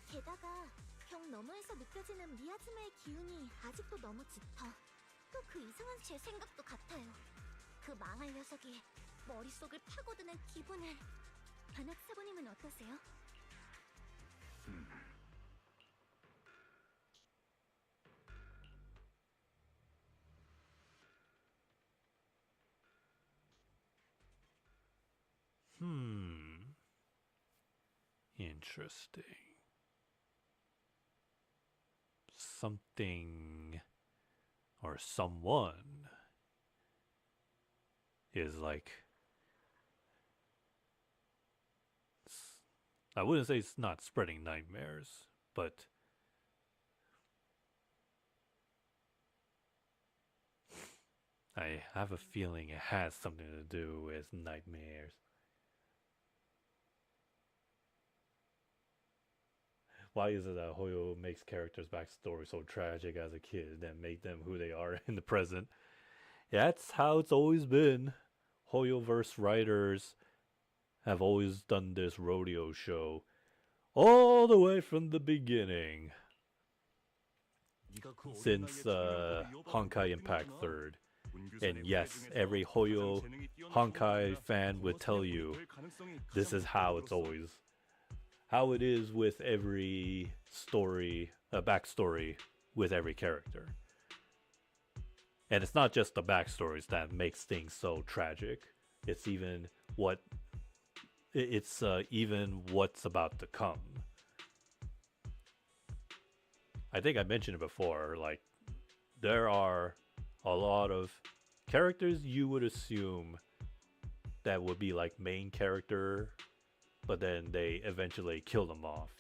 게다가 벽 너머에서 느껴지는 미아즈마의 기운이 아직도 너무 짙어. 또 그 이상한 제 생각도 같아요. 그 망할 녀석이 머릿속을 파고드는 기분을. 반학 사부님은 어떠세요? Interesting. something or someone is like, I wouldn't say it's not spreading nightmares, but I have a feeling it has something to do with nightmares. Why is it that Hoyo makes characters' backstory so tragic as a kid and make them who they are in the present? That's how it's always been. Hoyoverse writers have always done this rodeo show all the way from the beginning. Since Honkai Impact 3rd. And yes, every Hoyo Honkai fan would tell you this is how it's always, how it is with every story, backstory with every character. And it's not just the backstories that makes things so tragic. It's even even what's about to come. I think I mentioned it before, like, there are a lot of characters you would assume that would be like main character, but then they eventually kill them off.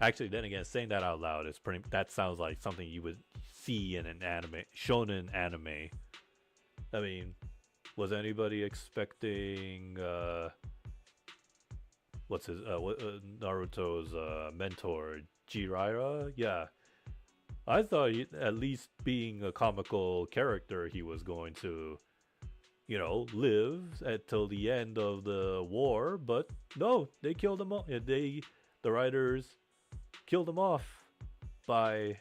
Actually, then again, saying that out loud is that sounds like something you would see in an anime, shonen anime. I mean, was anybody expecting Naruto's mentor Jiraiya? Yeah, I thought at least being a comical character, he was going to, live until the end of the war. But no, they killed him off. The writers killed him off by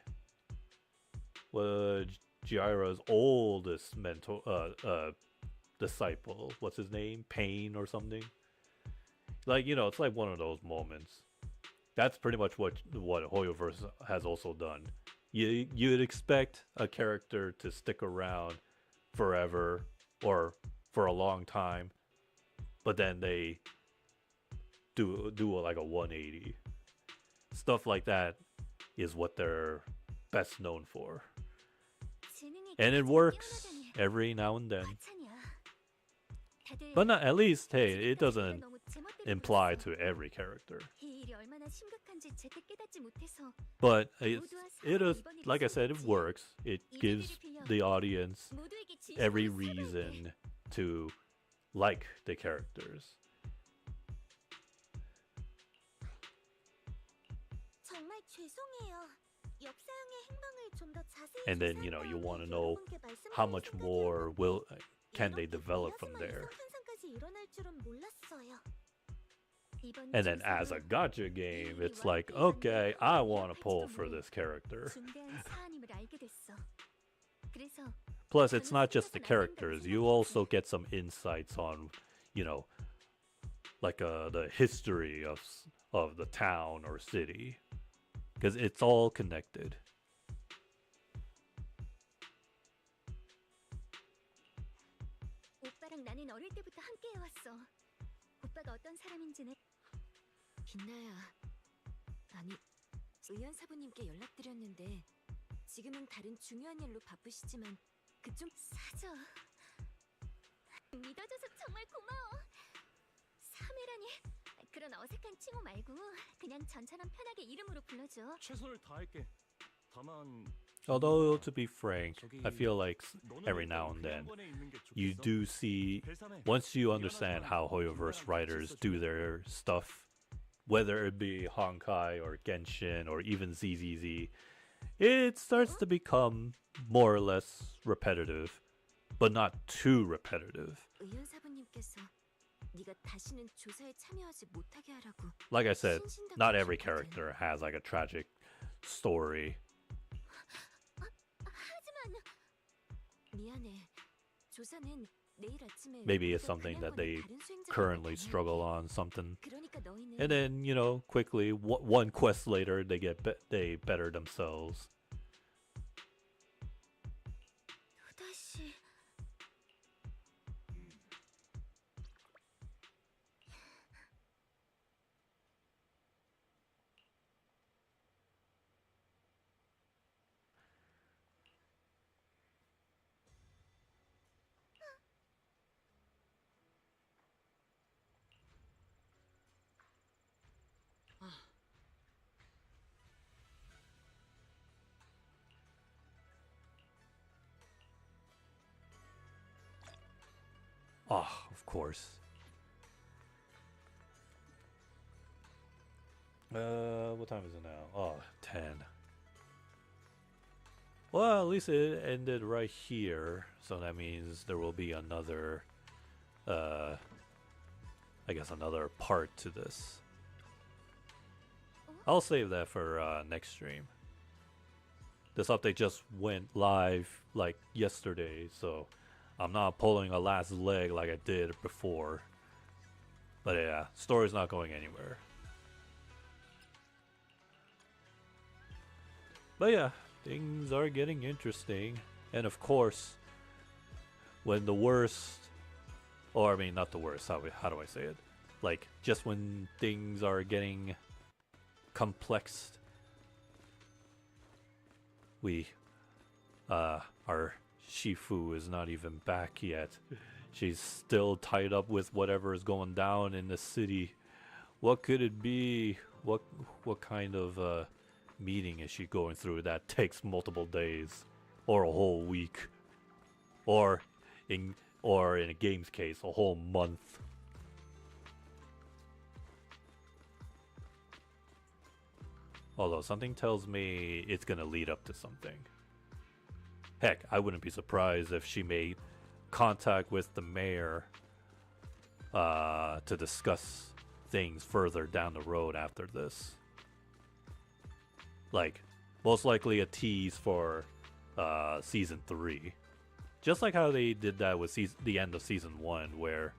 Jiraiya's oldest disciple. What's his name? Pain or something. Like, it's like one of those moments. That's pretty much what Hoyoverse has also done. You'd expect a character to stick around forever or for a long time, but then they do like a 180. Stuff like that is what they're best known for. And it works every now and then. But not, at least, hey, it doesn't imply to every character. But it is, like I said, it works. It gives the audience every reason to like the characters. And then, you want to know how much more can they develop from there. And then as a gacha game, it's like, okay, I want to pull for this character. Plus, it's not just the characters. You also get some insights on, like the history of the town or city. Because it's all connected. 나는 어릴 때부터 함께 해왔어. 오빠가 어떤 사람인지는. 빛나야. 아니, 의연 사부님께 연락드렸는데 지금은 다른 중요한 일로 바쁘시지만 그좀 사저. 믿어줘서 정말 고마워. 사메라니. 그런 어색한 칭호 말고 그냥 전처럼 편하게 이름으로 불러줘. 최선을 다할게. 다만 Although, to be frank, I feel like every now and then you do see, once you understand how Hoyoverse writers do their stuff, whether it be Honkai or Genshin or even ZZZ, it starts to become more or less repetitive, but not too repetitive. Like I said, not every character has like a tragic story. Maybe it's something that they currently struggle on, something, and then quickly one quest later they better themselves. Oh, of course. What time is it now? Oh, 10. Well, at least it ended right here, so that means there will be another, I guess another part to this. I'll save that for next stream. This update just went live like yesterday, so I'm not pulling a last leg like I did before. But yeah, story's not going anywhere. But yeah, things are getting interesting. And of course, when the worst, or I mean not the worst, how do I say it? Like, just when things are getting complex, our Shifu is not even back yet. She's still tied up with whatever is going down in the city. What could it be? What kind of meeting is she going through that takes multiple days or a whole week, or in a game's case, a whole month? Although something tells me it's gonna lead up to something. Heck, I wouldn't be surprised if she made contact with the mayor to discuss things further down the road after this. Like, most likely a tease for season 3. Just like how they did that with the end of season 1, where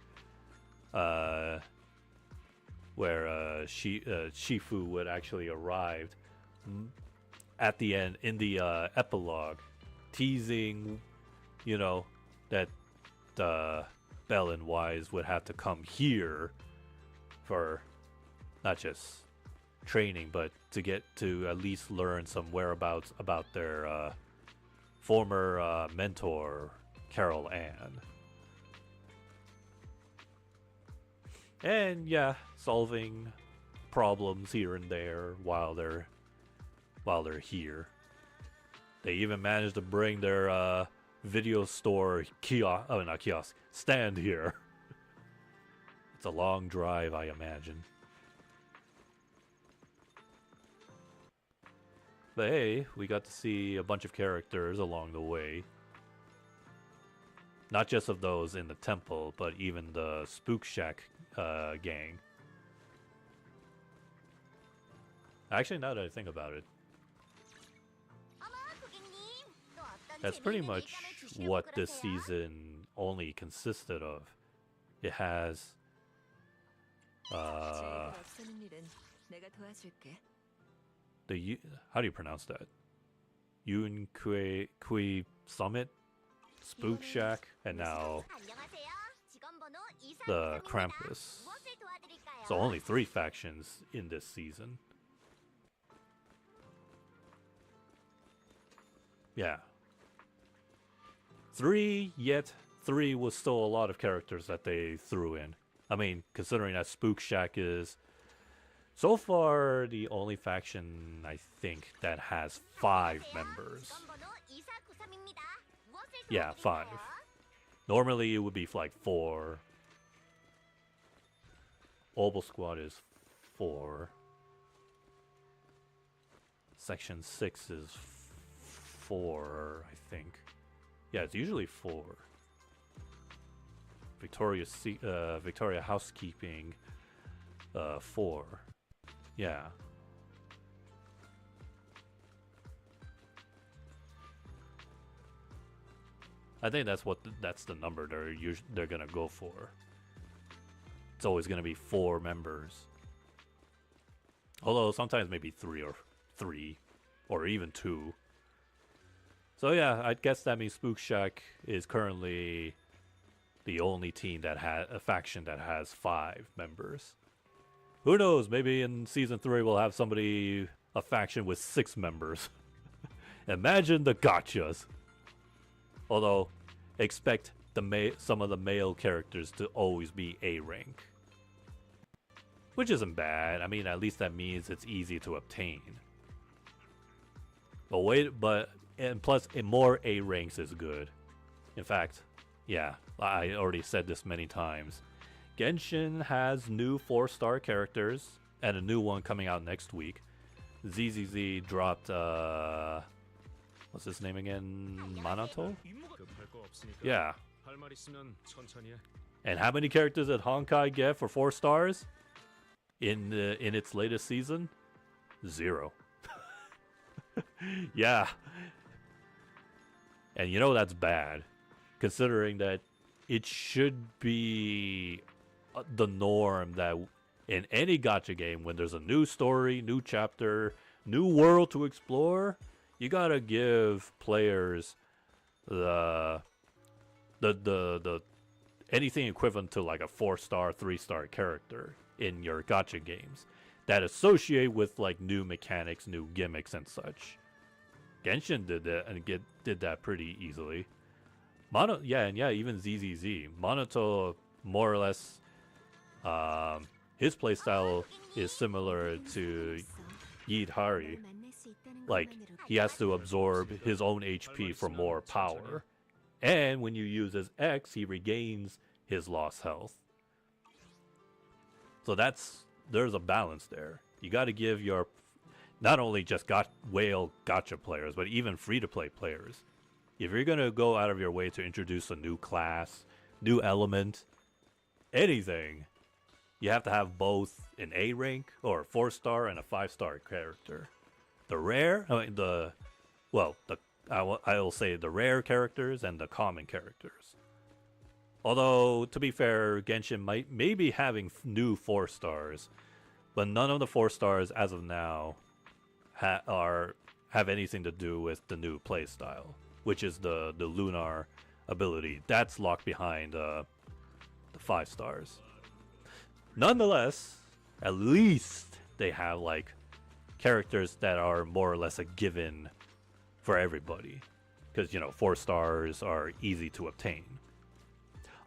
Shifu would actually arrive at the end in the epilogue, teasing, you know, that Bell and Wise would have to come here for not just training, but to get to at least learn some whereabouts about their former mentor, Carol Ann. And yeah, solving problems here and there while they're here. They even managed to bring their video store stand here. It's a long drive, I imagine. But hey, we got to see a bunch of characters along the way. Not just of those in the temple, but even the Spook Shack gang. Actually, now that I think about it, that's pretty much what this season only consisted of. It has how do you pronounce that? Yun Kui Summit, Spook Shack, and now the Krampus. So only 3 factions in this season. Yeah. 3, yet 3 was still a lot of characters that they threw in. I mean, considering that Spook Shack is so far the only faction, I think, that has 5 members. Yeah, 5. Normally it would be like 4. Obel Squad is 4. Section 6 is 4, I think. Yeah, it's usually 4. Victoria Housekeeping, 4. Yeah. I think that's the number they're gonna go for. It's always gonna be 4 members. Although sometimes maybe 3 or even 2. So yeah, I guess that means Spook Shack is currently the only team that has a faction that has 5 members. Who knows? Maybe in season 3 we'll have a faction with 6 members. Imagine the gotchas. Although, expect some of the male characters to always be A rank, which isn't bad. I mean, at least that means it's easy to obtain. And plus, more A ranks is good. In fact, yeah, I already said this many times. Genshin has new 4-star characters and a new one coming out next week. ZZZ dropped what's his name again? Manato? 급할 거 없으니까 Yeah. 할 말 있으면 천천히 해. And how many characters did Honkai get for 4 stars in its latest season? 0. Yeah. And you know that's bad, considering that it should be the norm that in any gacha game, when there's a new story, new chapter, new world to explore, you gotta give players the anything equivalent to like a 4-star, 3-star character in your gacha games that associate with like new mechanics, new gimmicks, and such. Genshin did that and did that pretty easily. Even ZZZ. Monoto, more or less, his playstyle is similar to Yidhari. Like, he has to absorb his own HP for more power. And when you use his X, he regains his lost health. So there's a balance there. You got to give your not only just whale gacha players, but even free-to-play players. If you're going to go out of your way to introduce a new class, new element, anything, you have to have both an A rank or a 4-star and a 5-star character. The rare, I will say the rare characters and the common characters. Although, to be fair, Genshin may be having new 4-stars, but none of the 4-stars as of now have anything to do with the new playstyle, which is the lunar ability. That's locked behind the 5 stars. Nonetheless, at least they have like characters that are more or less a given for everybody, because 4 stars are easy to obtain.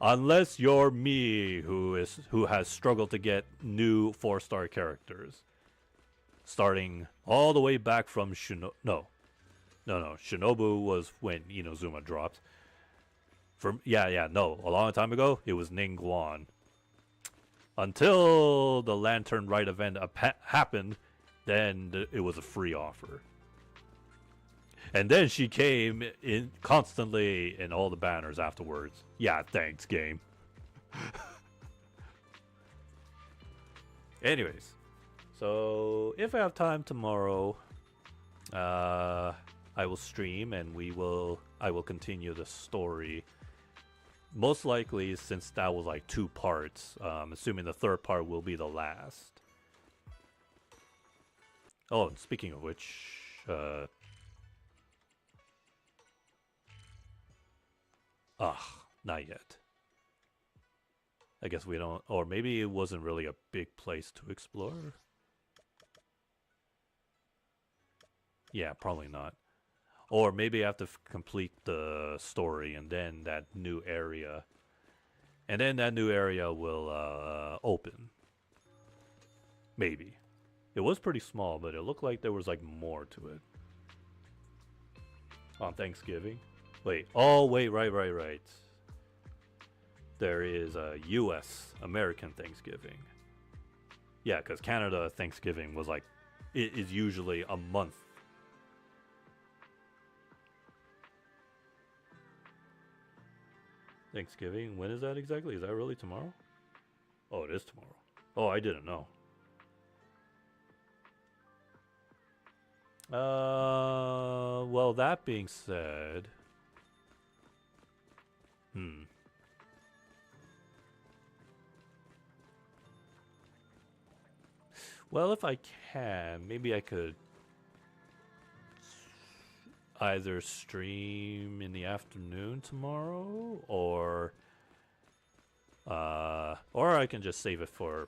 Unless you're me, who has struggled to get new 4-star characters, starting all the way back from Shinobu was when Inazuma dropped. A long time ago it was Ningguang. Until the Lantern Rite event happened, then it was a free offer. And then she came in constantly in all the banners afterwards. Yeah, thanks, game. Anyways, so if I have time tomorrow, I will stream and I will continue the story. Most likely, since that was like 2 parts, assuming the 3rd part will be the last. Oh, and speaking of which, not yet. I guess we don't, or maybe it wasn't really a big place to explore. Yeah, probably not. Or maybe I have to complete the story and then that new area. And then that new area will open. Maybe. It was pretty small, but it looked like there was like more to it. On Thanksgiving. Wait, right. There is a US, American Thanksgiving. Yeah, because Canada Thanksgiving was like, it is usually a month. Thanksgiving, when is that exactly? Is that really tomorrow? Oh, it is tomorrow. Oh, I didn't know. Well, that being said, well, if I can, maybe I could either stream in the afternoon tomorrow, or I can just save it for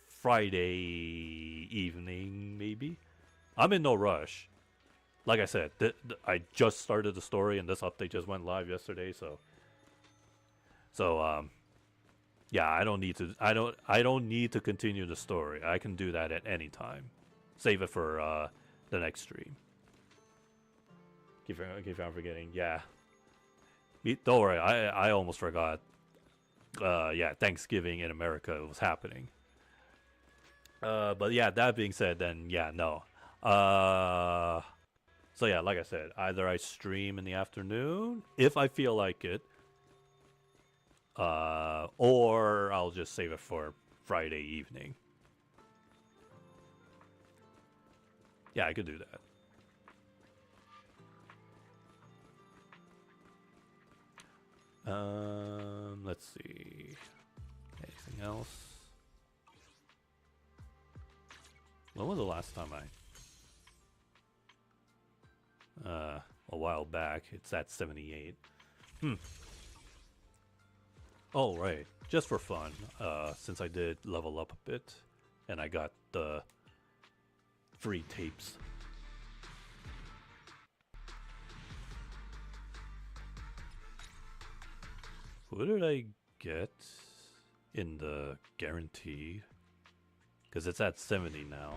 Friday evening, maybe. I'm in no rush. Like I said, I just started the story, and this update just went live yesterday. Yeah, I don't need to continue the story. I can do that at any time. Save it for the next stream. Keep on forgetting. Yeah, Don't worry, I almost forgot. Yeah, Thanksgiving in America was happening. But yeah, that being said, then yeah, no. So yeah, like I said, either I stream in the afternoon if I feel like it, or I'll just save it for Friday evening. Yeah, I could do that. Let's see. Anything else? When was the last time a while back. It's at 78. Oh, right. Just for fun, since I did level up a bit, and I got the free tapes. Who did I get in the guaranteed? Because it's at 70 now.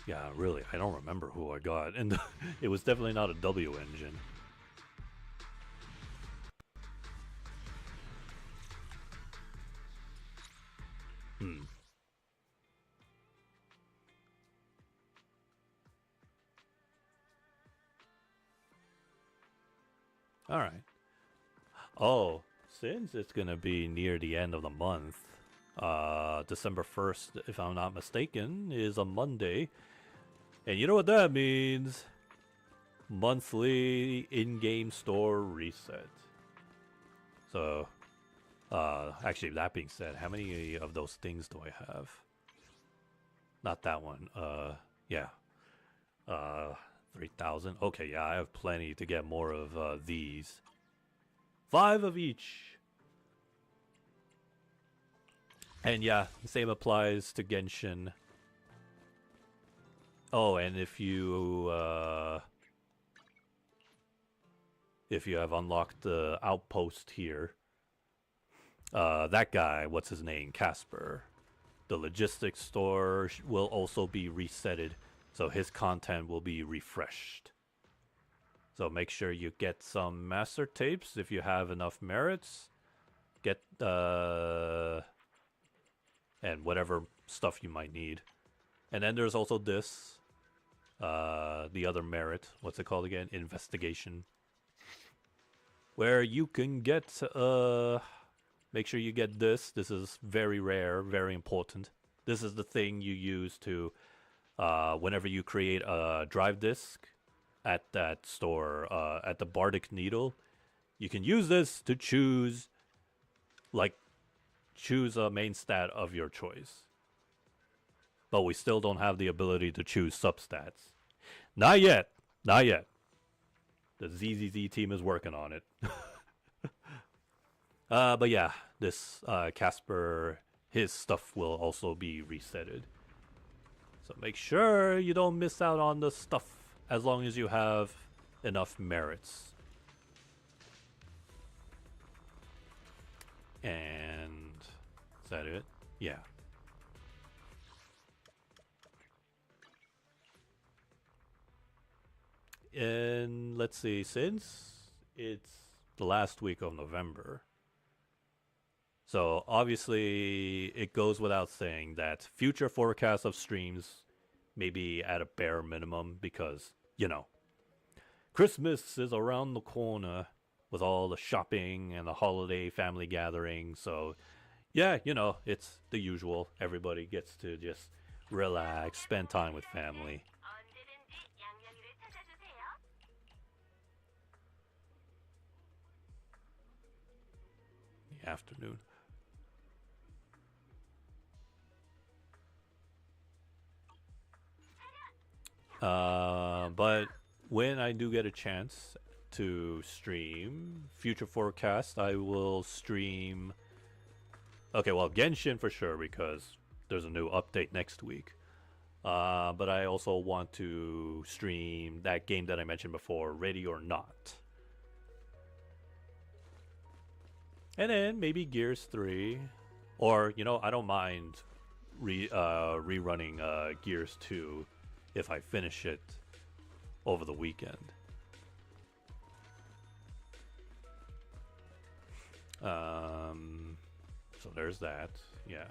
Yeah, really, I don't remember who I got. And it was definitely not a W engine. Alright. Oh, since it's gonna be near the end of the month, December 1st, if I'm not mistaken, is a Monday. And you know what that means? Monthly in-game store reset. So, actually, that being said, how many of those things do I have? Not that one. Yeah. 3,000. Okay, yeah, I have plenty to get more of these. 5 of each. And yeah, the same applies to Genshin. Oh, and if you have unlocked the outpost here, that guy, what's his name, Casper, the logistics store will also be resetted, so his content will be refreshed. So make sure you get some master tapes if you have enough merits. Get and whatever stuff you might need. And then there's also this, the other merit. What's it called again? Investigation. Where you can get, make sure you get this. This is very rare, very important. This is the thing you use to, whenever you create a drive disk at that store, at the Bardic Needle, you can use this to choose a main stat of your choice. But we still don't have the ability to choose substats. Not yet. Not yet. The ZZZ team is working on it. But yeah, this Casper, his stuff will also be resetted. So make sure you don't miss out on the stuff as long as you have enough merits. And is that it? Yeah. And let's see, since it's the last week of November, so obviously it goes without saying that future forecasts of streams may be at a bare minimum because, you know, Christmas is around the corner with all the shopping and the holiday family gatherings. So yeah, you know, it's the usual. Everybody gets to just relax, spend time with family. The afternoon. But when I do get a chance to stream future forecast, I will stream. Okay, well, Genshin for sure because there's a new update next week. But I also want to stream that game that I mentioned before, Ready or Not. And then maybe Gears 3. Or, you know, I don't mind rerunning Gears 2 if I finish it over the weekend. So there's that. Yeah.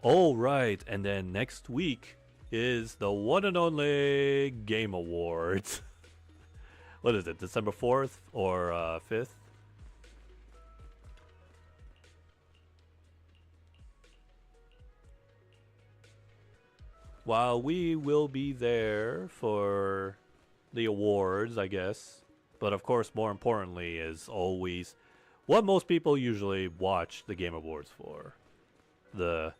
Oh, right. And then next week is the one and only Game Awards. What is it? December 4th or 5th? While we will be there for the awards, I guess. But of course, more importantly, is always what most people usually watch the Game Awards for. The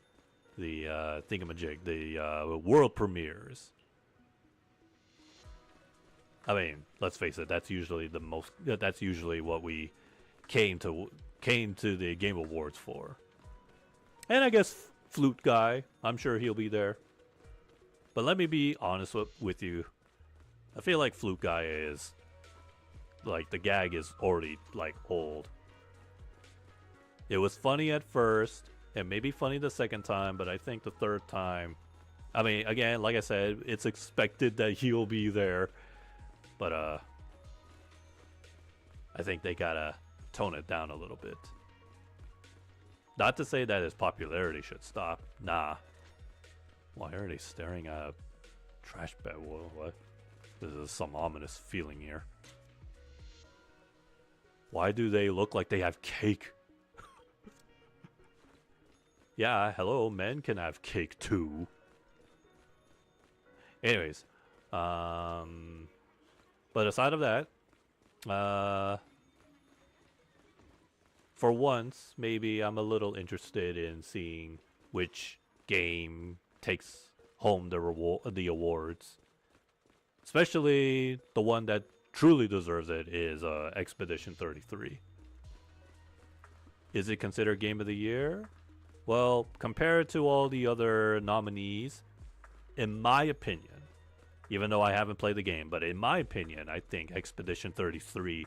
thingamajig, the world premieres. I mean, let's face it, that's usually what we came to the Game Awards for. And I guess Flute Guy, I'm sure he'll be there. But let me be honest with you. I feel like Flute Guy is like the gag is already like old. It was funny at first, and maybe funny the second time, but I think the third time, I mean, again, like I said, it's expected that he'll be there, but I think they gotta tone it down a little bit. Not to say that his popularity should stop. Nah. Why are they staring at a trash bag? What? This is some ominous feeling here. Why do they look like they have cake? Yeah, hello, men can have cake too. Anyways, but aside of that, for once, maybe I'm a little interested in seeing which game takes home the awards. Especially the one that truly deserves it is Expedition 33. Is it considered Game of the Year? Well, compared to all the other nominees, in my opinion, even though I haven't played the game, but in my opinion, I think Expedition 33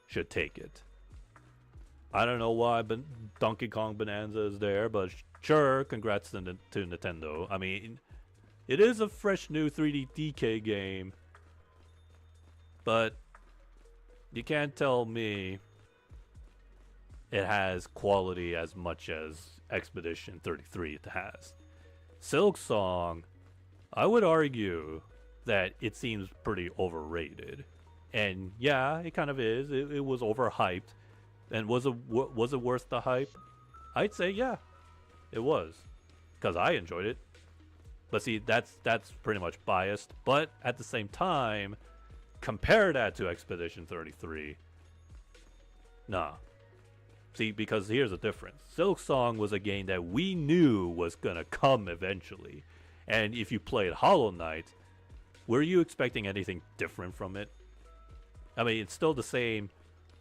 should take it. I don't know why Donkey Kong Bonanza is there, but sure, congrats to Nintendo. I mean, it is a fresh new 3D DK game, but you can't tell me it has quality as much as Expedition 33 has. Silksong, I would argue that it seems pretty overrated. And yeah, it kind of is. It was overhyped. And was it worth the hype? I'd say yeah, it was, because I enjoyed it. But see, that's pretty much biased. But at the same time, compare that to Expedition 33. Nah. See, because here's the difference. Silksong was a game that we knew was gonna come eventually. And if you played Hollow Knight, were you expecting anything different from it? I mean, it's still the same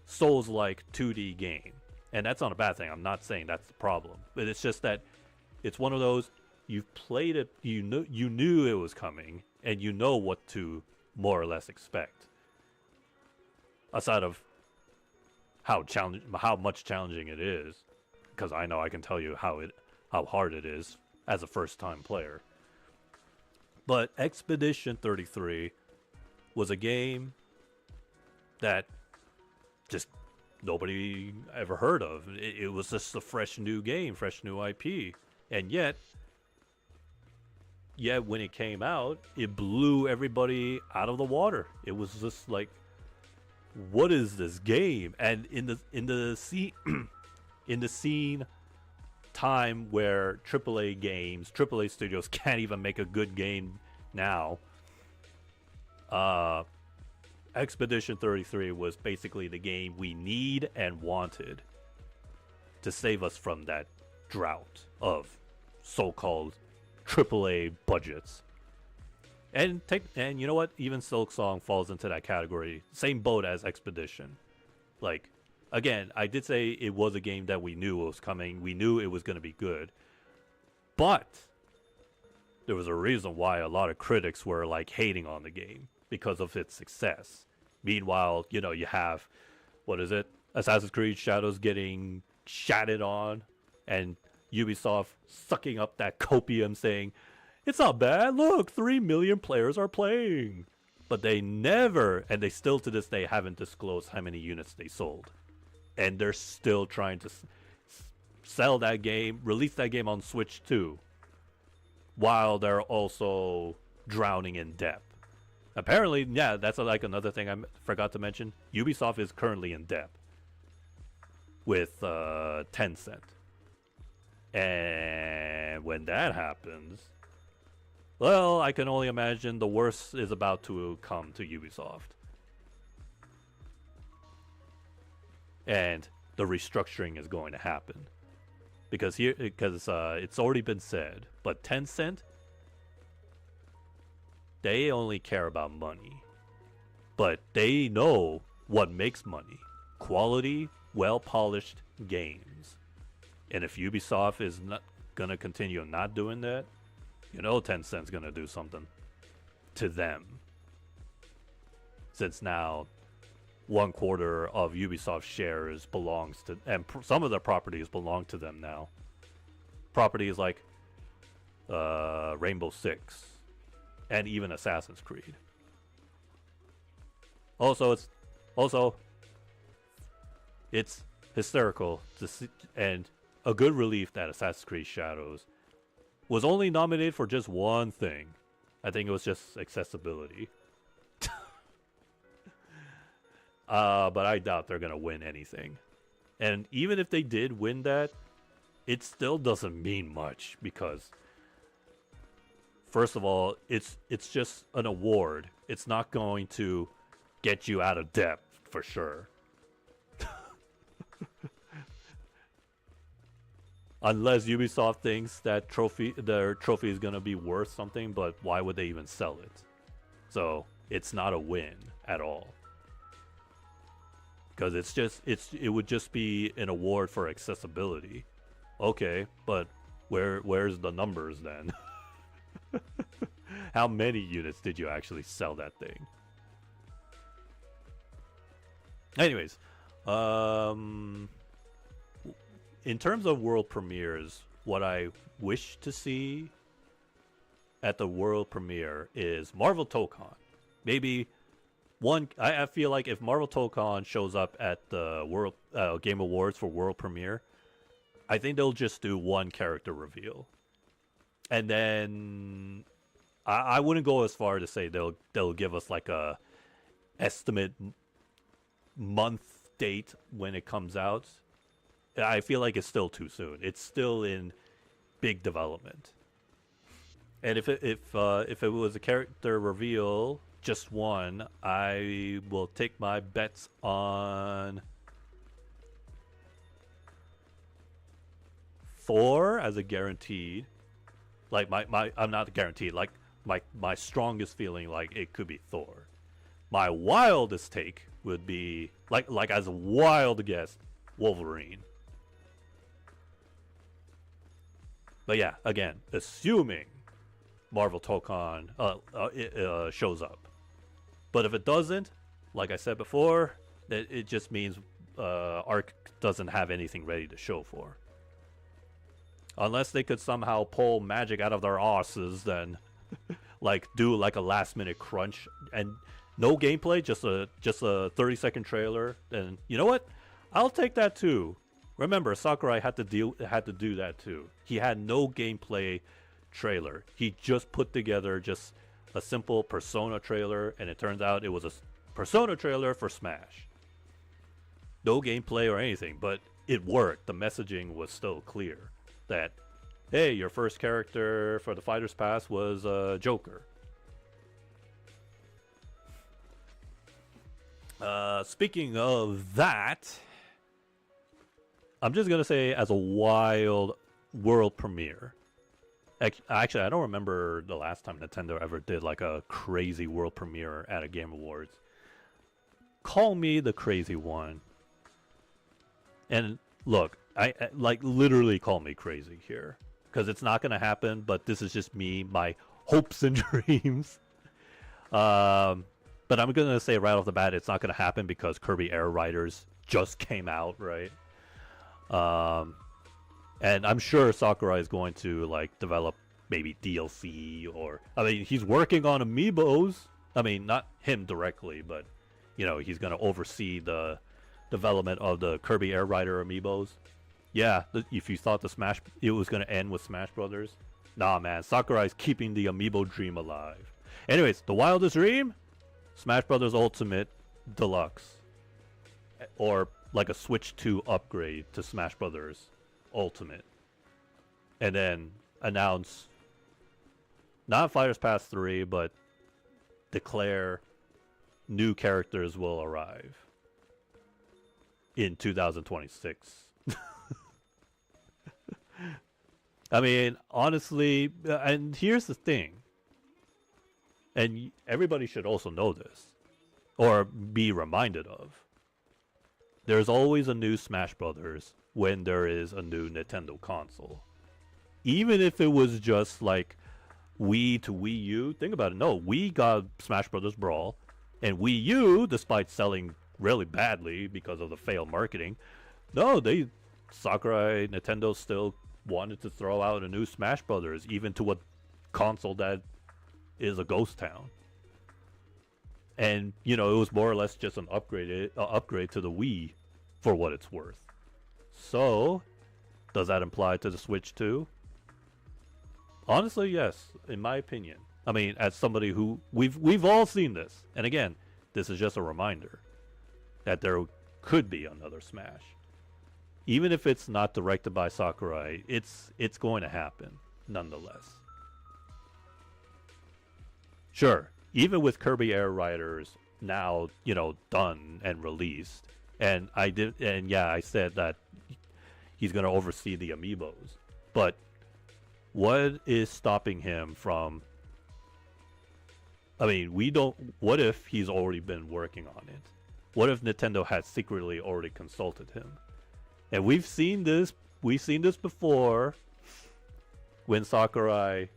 Souls-like 2D game. And that's not a bad thing. I'm not saying that's the problem. But it's just that it's one of those, you've played it, you knew it was coming, and you know what to more or less expect. Aside of how much challenging it is, because I know I can tell you how hard it is as a first-time player. But Expedition 33 was a game that just nobody ever heard of. It was just a fresh new game, fresh new IP. And yet when it came out, it blew everybody out of the water. It was just like, what is this game? And in the scene time where AAA studios can't even make a good game now, Expedition 33 was basically the game we need and wanted to save us from that drought of so-called AAA budgets. And you know what? Even Silksong falls into that category. Same boat as Expedition. Like, again, I did say it was a game that we knew was coming. We knew it was going to be good. But there was a reason why a lot of critics were like hating on the game because of its success. Meanwhile, you have, what is it? Assassin's Creed Shadows getting shatted on, and Ubisoft sucking up that copium saying, it's not bad, look, 3 million players are playing. But they never, and they still to this day haven't disclosed how many units they sold. And they're still trying to sell that game, release that game on Switch too, while they're also drowning in debt. Apparently, yeah, that's like another thing I forgot to mention. Ubisoft is currently in debt with Tencent. And when that happens, well, I can only imagine the worst is about to come to Ubisoft. And the restructuring is going to happen. Because it's already been said, but Tencent, they only care about money. But they know what makes money. Quality, well-polished games. And if Ubisoft is not going to continue not doing that, you know Tencent's going to do something to them. Since now 1/4 of Ubisoft shares belongs to, and some of their properties belong to them now. Properties like Rainbow Six and even Assassin's Creed. It's hysterical to see, and a good relief that Assassin's Creed Shadows was only nominated for just one thing. I think it was just accessibility. But I doubt they're gonna win anything. And even if they did win that, it still doesn't mean much because, first of all, it's just an award. It's not going to get you out of debt for sure. Unless Ubisoft thinks that their trophy is gonna be worth something, but why would they even sell it? So it's not a win at all. Because it would just be an award for accessibility. Okay, but where's the numbers then? How many units did you actually sell that thing? Anyways, in terms of world premieres, what I wish to see at the world premiere is Marvel ToeCon. Maybe one. I feel like if Marvel ToeCon shows up at the World Game Awards for world premiere, I think they'll just do one character reveal, and then I wouldn't go as far to say they'll give us like a estimate month date when it comes out. I feel like it's still too soon. It's still in big development. And if it was a character reveal, just one, I will take my bets on Thor as a guaranteed. Like I'm not guaranteed. Like my strongest feeling, like it could be Thor. My wildest take would be like as a wild guess, Wolverine. But yeah, again, assuming Marvel ToeCon shows up. But if it doesn't, like I said before, that it just means Arc doesn't have anything ready to show for. Unless they could somehow pull magic out of their asses, then like do like a last minute crunch and no gameplay, just a 30-second trailer. Then you know what? I'll take that too. Remember, Sakurai had to do that too. He had no gameplay trailer. He just put together just a simple Persona trailer, and it turns out it was a Persona trailer for Smash. No gameplay or anything, but it worked. The messaging was still clear that, hey, your first character for the Fighter's Pass was Joker. Speaking of that, I'm just going to say as a wild world premiere. Actually, I don't remember the last time Nintendo ever did like a crazy world premiere at a Game Awards. Call me the crazy one. And look, I like literally call me crazy here. Because it's not going to happen, but this is just me, my hopes and dreams. But I'm going to say right off the bat, it's not going to happen because Kirby Air Riders just came out, right? And I'm sure Sakurai is going to like develop maybe DLC, or I mean he's working on amiibos. I mean not him directly, but you know he's going to oversee the development of the Kirby Air Rider amiibos. Yeah, if you thought it was going to end with Smash Brothers, nah man, Sakurai's keeping the amiibo dream alive. Anyways, the wildest dream, Smash Brothers Ultimate Deluxe, or like a Switch 2 upgrade to Smash Brothers Ultimate, and then announce not Fighters Pass 3, but declare new characters will arrive in 2026. I mean, honestly, and here's the thing, and everybody should also know this, or be reminded of. There's always a new Smash Brothers when there is a new Nintendo console. Even if it was just like Wii to Wii U, think about it. No, Wii got Smash Brothers Brawl, and Wii U, despite selling really badly because of the failed marketing, no, Sakurai, Nintendo still wanted to throw out a new Smash Brothers, even to a console that is a ghost town. And you know, it was more or less just an upgrade to the Wii, for what it's worth. So, does that apply to the Switch too? Honestly, yes, in my opinion. I mean, as somebody who we've all seen this, and again, this is just a reminder that there could be another Smash. Even if it's not directed by Sakurai, it's going to happen nonetheless. Sure, even with Kirby Air Riders now, you know, done and released, and I said that he's going to oversee the amiibos, but what is stopping him from? I mean, what if he's already been working on it? What if Nintendo had secretly already consulted him? And we've seen this before when Sakurai,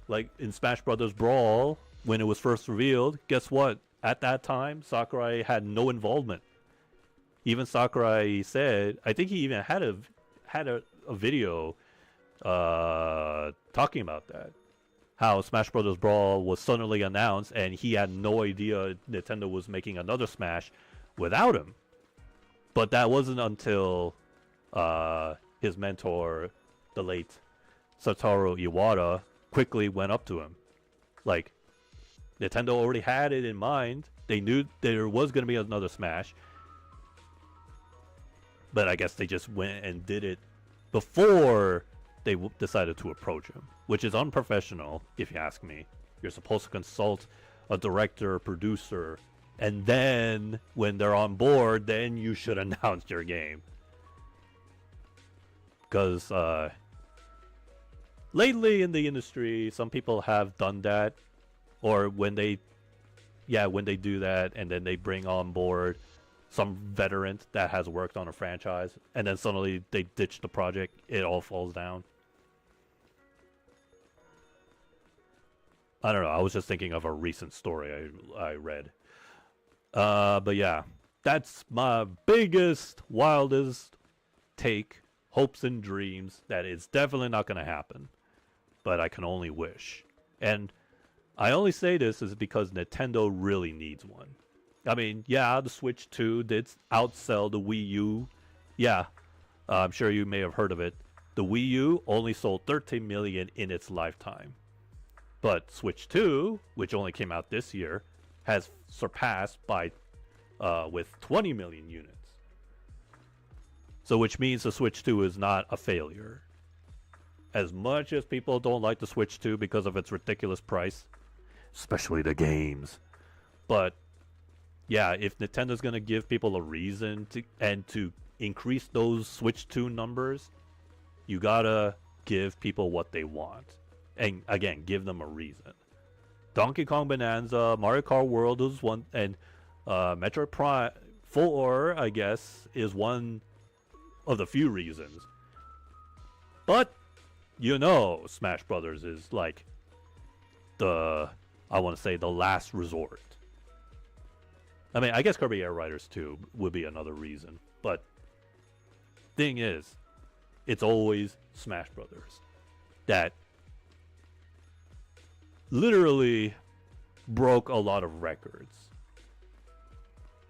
like in Smash Brothers Brawl, when it was first revealed, guess what? At that time, Sakurai had no involvement. Even Sakurai said, I think he even had a video talking about that. How Smash Brothers Brawl was suddenly announced and he had no idea Nintendo was making another Smash without him. But that wasn't until his mentor, the late Satoru Iwata, quickly went up to him. Like, Nintendo already had it in mind. They knew there was going to be another Smash. But I guess they just went and did it before they decided to approach him, which is unprofessional, if you ask me. You're supposed to consult a director, producer, and then when they're on board, then you should announce your game. Because lately in the industry, some people have done that, or when they do that, and then they bring on board some veteran that has worked on a franchise, and then suddenly they ditch the project, it all falls down. I don't know, I was just thinking of a recent story I read. But yeah, that's my biggest, wildest take, hopes and dreams, that it's definitely not going to happen. But I can only wish. And I only say this is because Nintendo really needs one. I mean, yeah, the Switch 2 did outsell the Wii U. Yeah, I'm sure you may have heard of it. The Wii U only sold 13 million in its lifetime. But Switch 2, which only came out this year, has surpassed by with 20 million units. So which means the Switch 2 is not a failure. As much as people don't like the Switch 2 because of its ridiculous price, especially the games. But yeah, if Nintendo's going to give people a reason to increase those Switch 2 numbers, you gotta give people what they want. And again, give them a reason. Donkey Kong Bonanza, Mario Kart World is one, and Metroid Prime 4, I guess, is one of the few reasons. But, you know, Smash Brothers is like the last resort. I mean, I guess Kirby Air Riders 2 would be another reason. But, thing is, it's always Smash Brothers that literally broke a lot of records.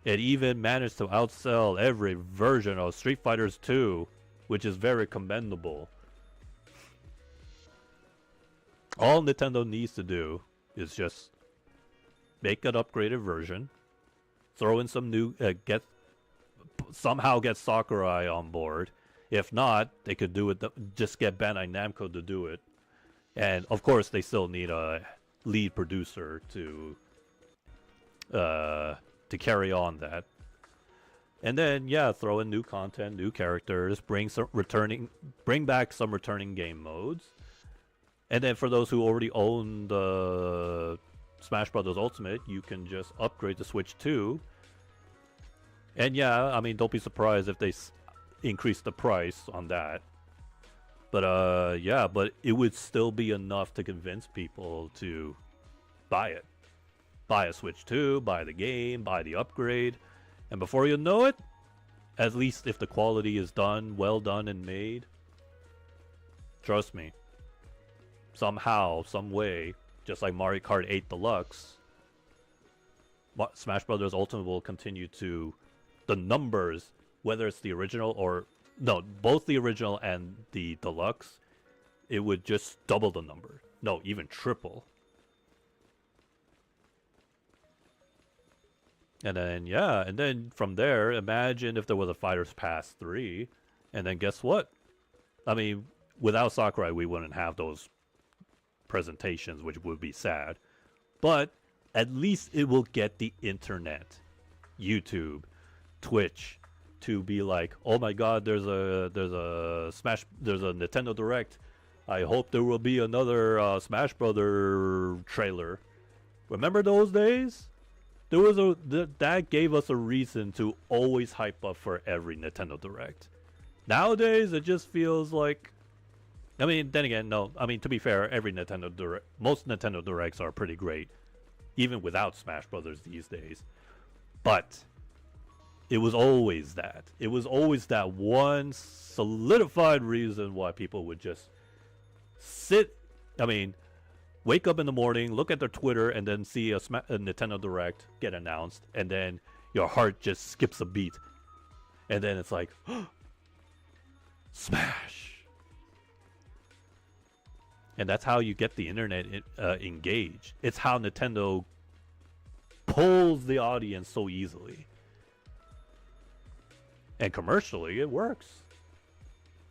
It even managed to outsell every version of Street Fighters 2, which is very commendable. All Nintendo needs to do is just make an upgraded version, throw in some new, somehow get Sakurai on board. If not, they could do it. Just get Bandai Namco to do it, and of course they still need a lead producer to carry on that. And then yeah, throw in new content, new characters, bring back some returning game modes. And then for those who already own the Smash Bros. Ultimate, you can just upgrade to Switch 2. And yeah, I mean, don't be surprised if they increase the price on that. But yeah, but it would still be enough to convince people to buy it. Buy a Switch 2, buy the game, buy the upgrade. And before you know it, at least if the quality is done, well done and made, trust me, somehow, some way, just like Mario Kart 8 Deluxe, Smash Bros. Ultimate will continue to, the numbers, whether it's the original or, no, both the original and the Deluxe, it would just double the number. No, even triple. And then, yeah, and then from there, imagine if there was a Fighters Pass 3, and then guess what? I mean, without Sakurai, we wouldn't have those presentations, which would be sad. But at least it will get the internet, YouTube, Twitch, to be like, oh my god, there's a Nintendo Direct. I hope there will be another Smash Brother trailer. Remember those days? There was that gave us a reason to always hype up for every Nintendo Direct. Nowadays, it just feels like, I mean, then again, no. I mean, to be fair, most Nintendo Directs are pretty great, even without Smash Brothers these days. But it was always that. It was always that one solidified reason why people would just wake up in the morning, look at their Twitter, and then see a Nintendo Direct get announced, and then your heart just skips a beat. And then it's like, Smash! And that's how you get the internet engaged. It's how Nintendo pulls the audience so easily. And commercially, it works.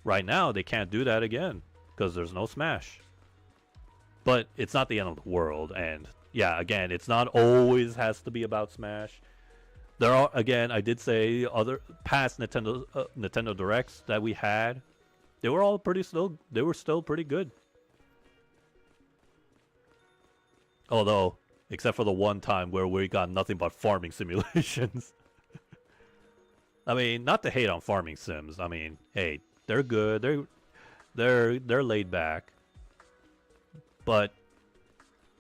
Right now, they can't do that again, because there's no Smash. But it's not the end of the world, and yeah, again, it's not always has to be about Smash. There are, again, I did say other past Nintendo Directs that we had, they were all still pretty good. Although, except for the one time where we got nothing but farming simulations. I mean, not to hate on farming sims. I mean, hey, they're good. They're laid back. But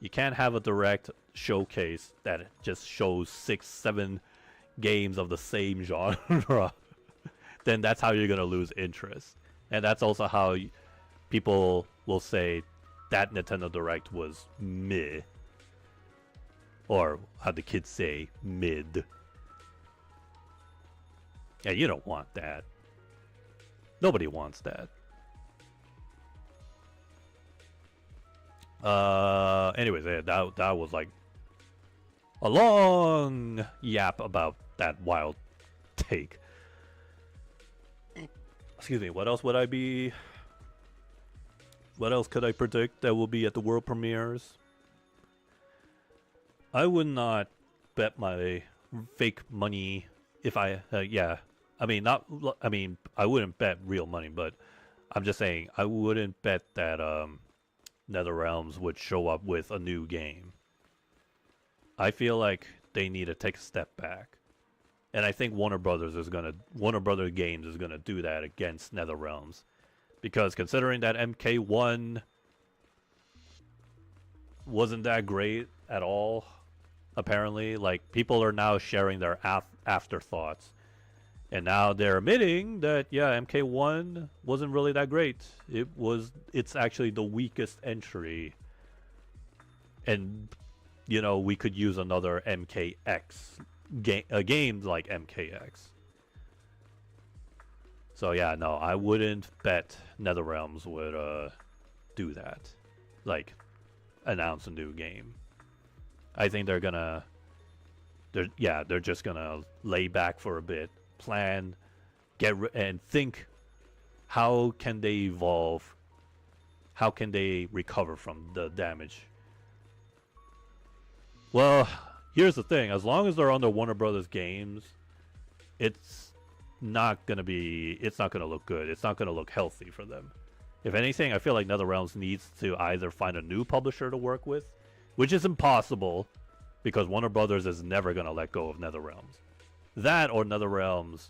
you can't have a direct showcase that just shows 6-7 games of the same genre. Then that's how you're going to lose interest. And that's also how people will say that Nintendo Direct was meh. Or how the kids say, mid. Yeah, you don't want that. Nobody wants that. Anyways, that was like a long yap about that wild take. Excuse me, what else could I predict that will be at the world premieres? I would not bet my fake money if I I wouldn't bet real money, but I'm just saying I wouldn't bet that NetherRealms would show up with a new game. I feel like they need to take a step back. And I think Warner Brothers Games is gonna do that against NetherRealms. Because considering that MK1 wasn't that great at all, apparently, like people are now sharing their afterthoughts. And now they're admitting that yeah, MK1 wasn't really that great. It's actually the weakest entry. And you know, we could use another MKX a game like MKX. So yeah, no, I wouldn't bet NetherRealms would do that. Like announce a new game. I think they're just gonna lay back for a bit, plan, and think how can they evolve, how can they recover from the damage. Well, here's the thing: as long as they're under Warner Brothers games, it's not gonna look good. It's not gonna look healthy for them. If anything, I feel like NetherRealms needs to either find a new publisher to work with, which is impossible because Warner Brothers is never gonna let go of NetherRealms. That or NetherRealms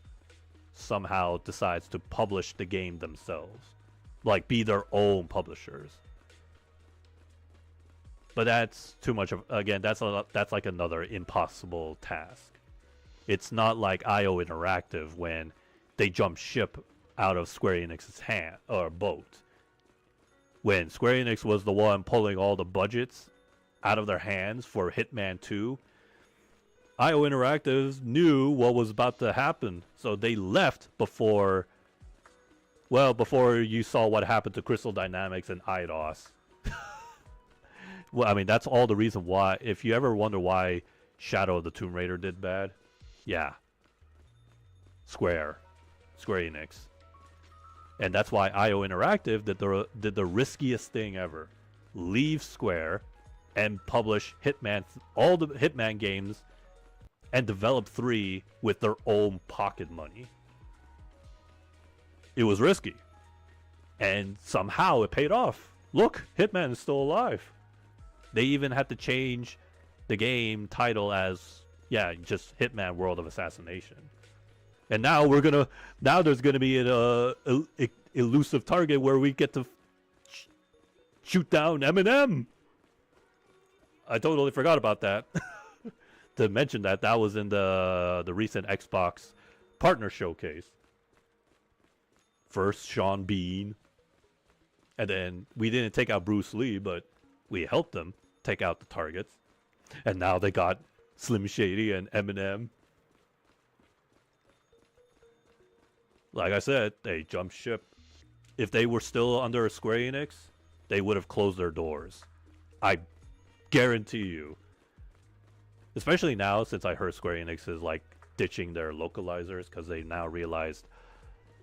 somehow decides to publish the game themselves, like be their own publishers. But that's too much of, again, that's like another impossible task. It's not like IO Interactive when they jumped ship out of Square Enix's hand or boat. When Square Enix was the one pulling all the budgets out of their hands for Hitman 2, IO Interactive knew what was about to happen, so they left before you saw what happened to Crystal Dynamics and Eidos. Well, I mean, that's all the reason why. If you ever wonder why Shadow of the Tomb Raider did bad, yeah, Square Enix, and that's why IO Interactive did the riskiest thing ever: leave Square and publish all the Hitman games, and develop 3 with their own pocket money. It was risky, and somehow it paid off. Look, Hitman is still alive. They even had to change the game title as, just Hitman World of Assassination. And now there's gonna be an elusive target where we get to shoot down Eminem. I totally forgot about that. To mention that was in the recent Xbox partner showcase. First Sean Bean, and then we didn't take out Bruce Lee, but we helped them take out the targets. And now they got Slim Shady and Eminem. Like I said, they jumped ship. If they were still under Square Enix, they would have closed their doors. I guarantee you. Especially now, since I heard Square Enix is like ditching their localizers because they now realized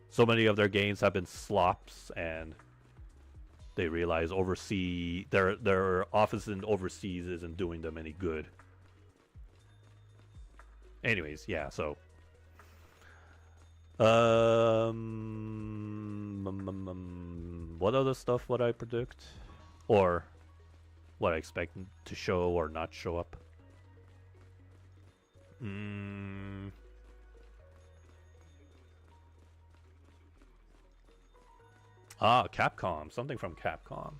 so many of their games have been slops, and they realize their office in overseas isn't doing them any good. Anyways, yeah, so what other stuff would I predict? Or what I expect to show or not show up? Capcom. Something from Capcom.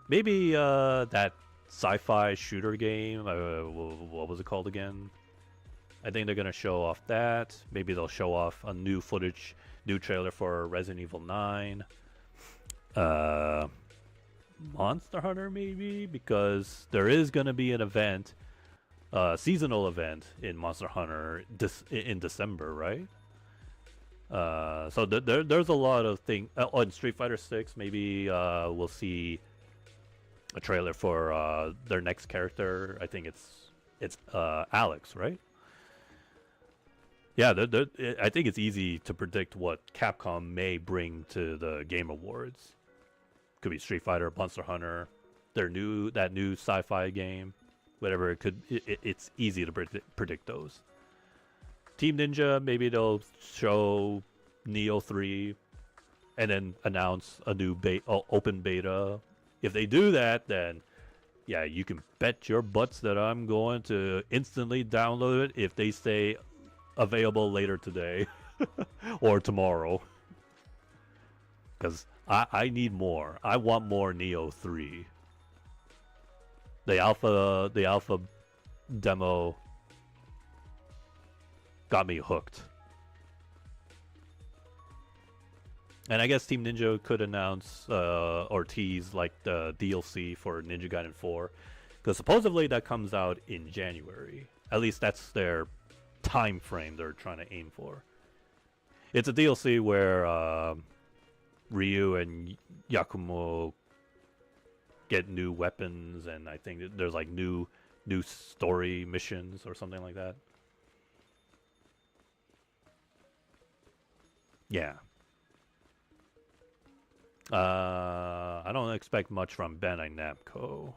Maybe that sci-fi shooter game. What was it called again? I think they're going to show off that. Maybe they'll show off a new trailer for Resident Evil 9. Monster Hunter maybe? Because there is going to be an event, seasonal event in Monster Hunter in December, right? So there's a lot of things. On Street Fighter 6, maybe we'll see a trailer for their next character. I think it's Alex, right? Yeah, I think it's easy to predict what Capcom may bring to the Game Awards. Could be Street Fighter, Monster Hunter, that new sci-fi game, whatever it could. It's easy to predict those. Team Ninja, maybe they'll show Neo 3 and then announce a new open beta. If they do that, then yeah, you can bet your butts that I'm going to instantly download it if they say available later today or tomorrow. Because I need more. I want more Neo 3. The alpha demo got me hooked. And I guess Team Ninja could announce or tease like the DLC for Ninja Gaiden 4, because supposedly that comes out in January. At least that's their time frame they're trying to aim for. It's a DLC where Ryu and Yakumo get new weapons, and I think there's like new story missions or something like that. Yeah. I don't expect much from Bandai Namco,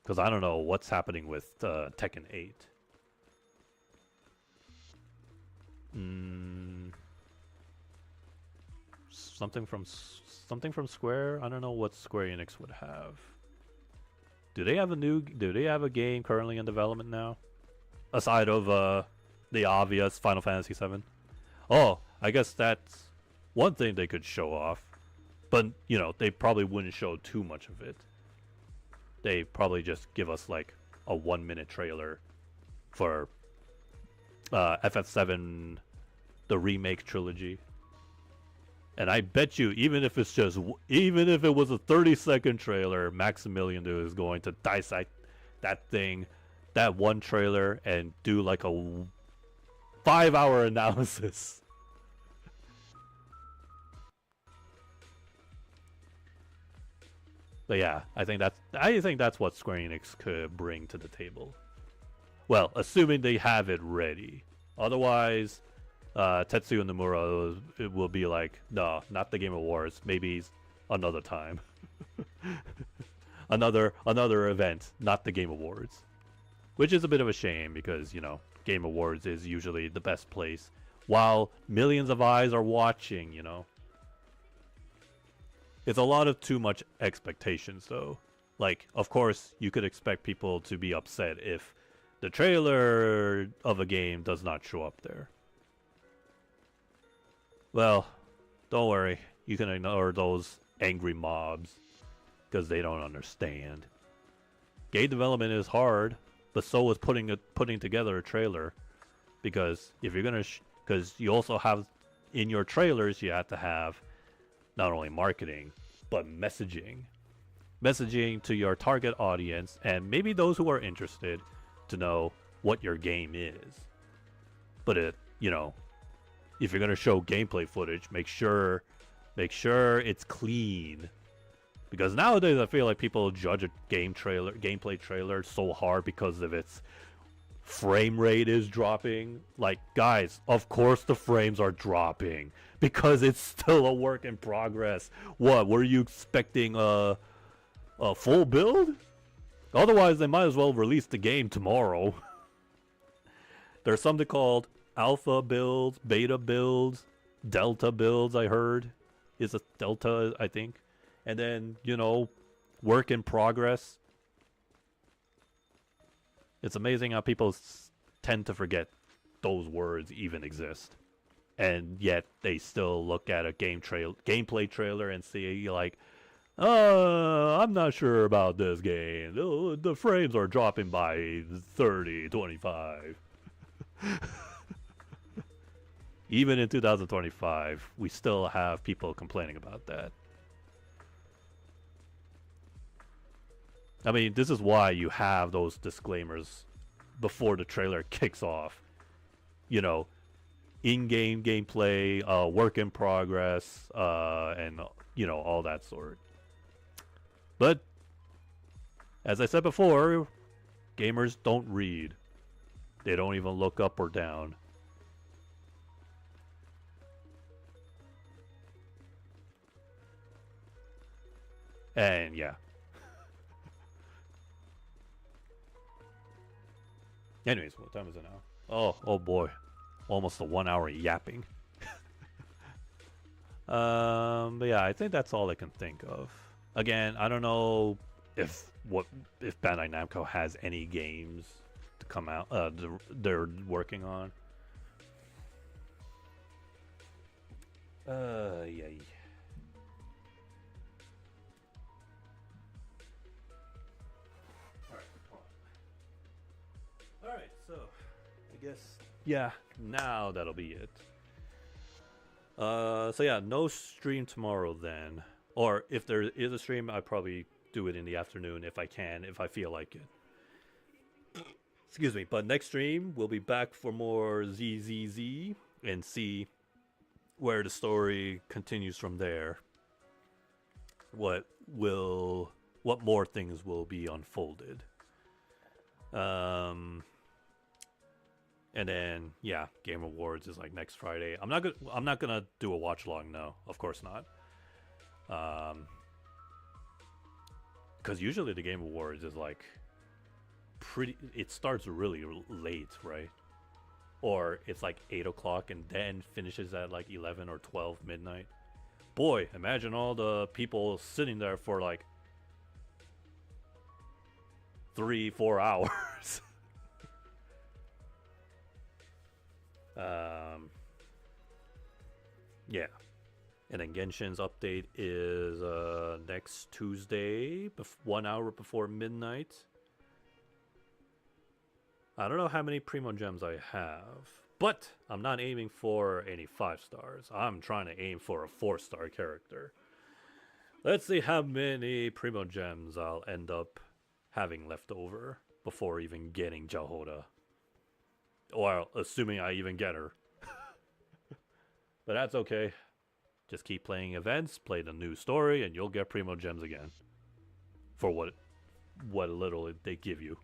because I don't know what's happening with Tekken 8. Something from Square? I don't know what Square Enix would have. Do they have a game currently in development now? Aside of the obvious Final Fantasy VII? Oh, I guess that's one thing they could show off. But, you know, they probably wouldn't show too much of it. They probably just give us like a 1-minute trailer for FF7, the remake trilogy. And I bet you, even if it was a 30-second trailer, Maximilian is going to dissect that thing, that one trailer, and do like a 5-hour analysis. But yeah, I think that's what Square Enix could bring to the table. Well, assuming they have it ready. Otherwise, Tetsuya Nomura will be like, no, not the Game Awards. Maybe another time. another event, not the Game Awards. Which is a bit of a shame because, you know, Game Awards is usually the best place while millions of eyes are watching, you know. It's a lot of too much expectations, though. Like, of course, you could expect people to be upset if the trailer of a game does not show up there. Well, don't worry. You can ignore those angry mobs because they don't understand. Game development is hard, but so is putting together a trailer. Because if you're gonna, because you also have in your trailers, you have to have not only marketing but messaging to your target audience and maybe those who are interested to know what your game is. But you know, if you're gonna show gameplay footage, make sure it's clean. Because nowadays I feel like people judge a gameplay trailer so hard because of its frame rate is dropping. Like, guys, of course the frames are dropping because it's still a work in progress. What, were you expecting a full build? Otherwise they might as well release the game tomorrow. There's something called alpha builds, beta builds, delta builds, I heard. Is a delta, I think. And then, you know, work in progress. It's amazing how people tend to forget those words even exist. And yet they still look at a gameplay trailer and see like, I'm not sure about this game. The frames are dropping by 30, 25. Even in 2025, we still have people complaining about that. I mean, this is why you have those disclaimers before the trailer kicks off. You know, in-game gameplay, work in progress, and, you know, all that sort. But, as I said before, gamers don't read. They don't even look up or down. And, yeah. Anyways, what time is it now? Oh boy. Almost a 1 hour yapping. But yeah, I think that's all I can think of. Again, I don't know if Bandai Namco has any games to come out they're working on. Yay. Alright, so I guess, yeah, now that'll be it. So yeah, no stream tomorrow then. Or if there is a stream, I probably do it in the afternoon if I can, if I feel like it. Excuse me. But next stream, we'll be back for more ZZZ and see where the story continues from there. What more things will be unfolded. And then yeah, Game Awards is like next Friday. I'm not gonna do a watch along, no, of course not. Because usually the Game Awards is like it starts really late, right? Or it's like 8 o'clock and then finishes at like 11 or 12 midnight. Boy, imagine all the people sitting there for like 3-4 hours. Yeah. And then Genshin's update is next Tuesday, 1 hour before midnight. I don't know how many Primo Gems I have, but I'm not aiming for any 5 stars. I'm trying to aim for a 4-star character. Let's see how many Primo Gems I'll end up having left over before even getting Jahoda. Or assuming I even get her. But that's okay. Just keep playing events, play the new story, and you'll get Primo Gems again. For what little they give you.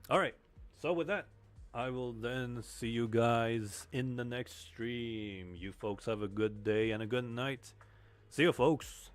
Alright, so with that, I will then see you guys in the next stream. You folks have a good day and a good night. See you, folks.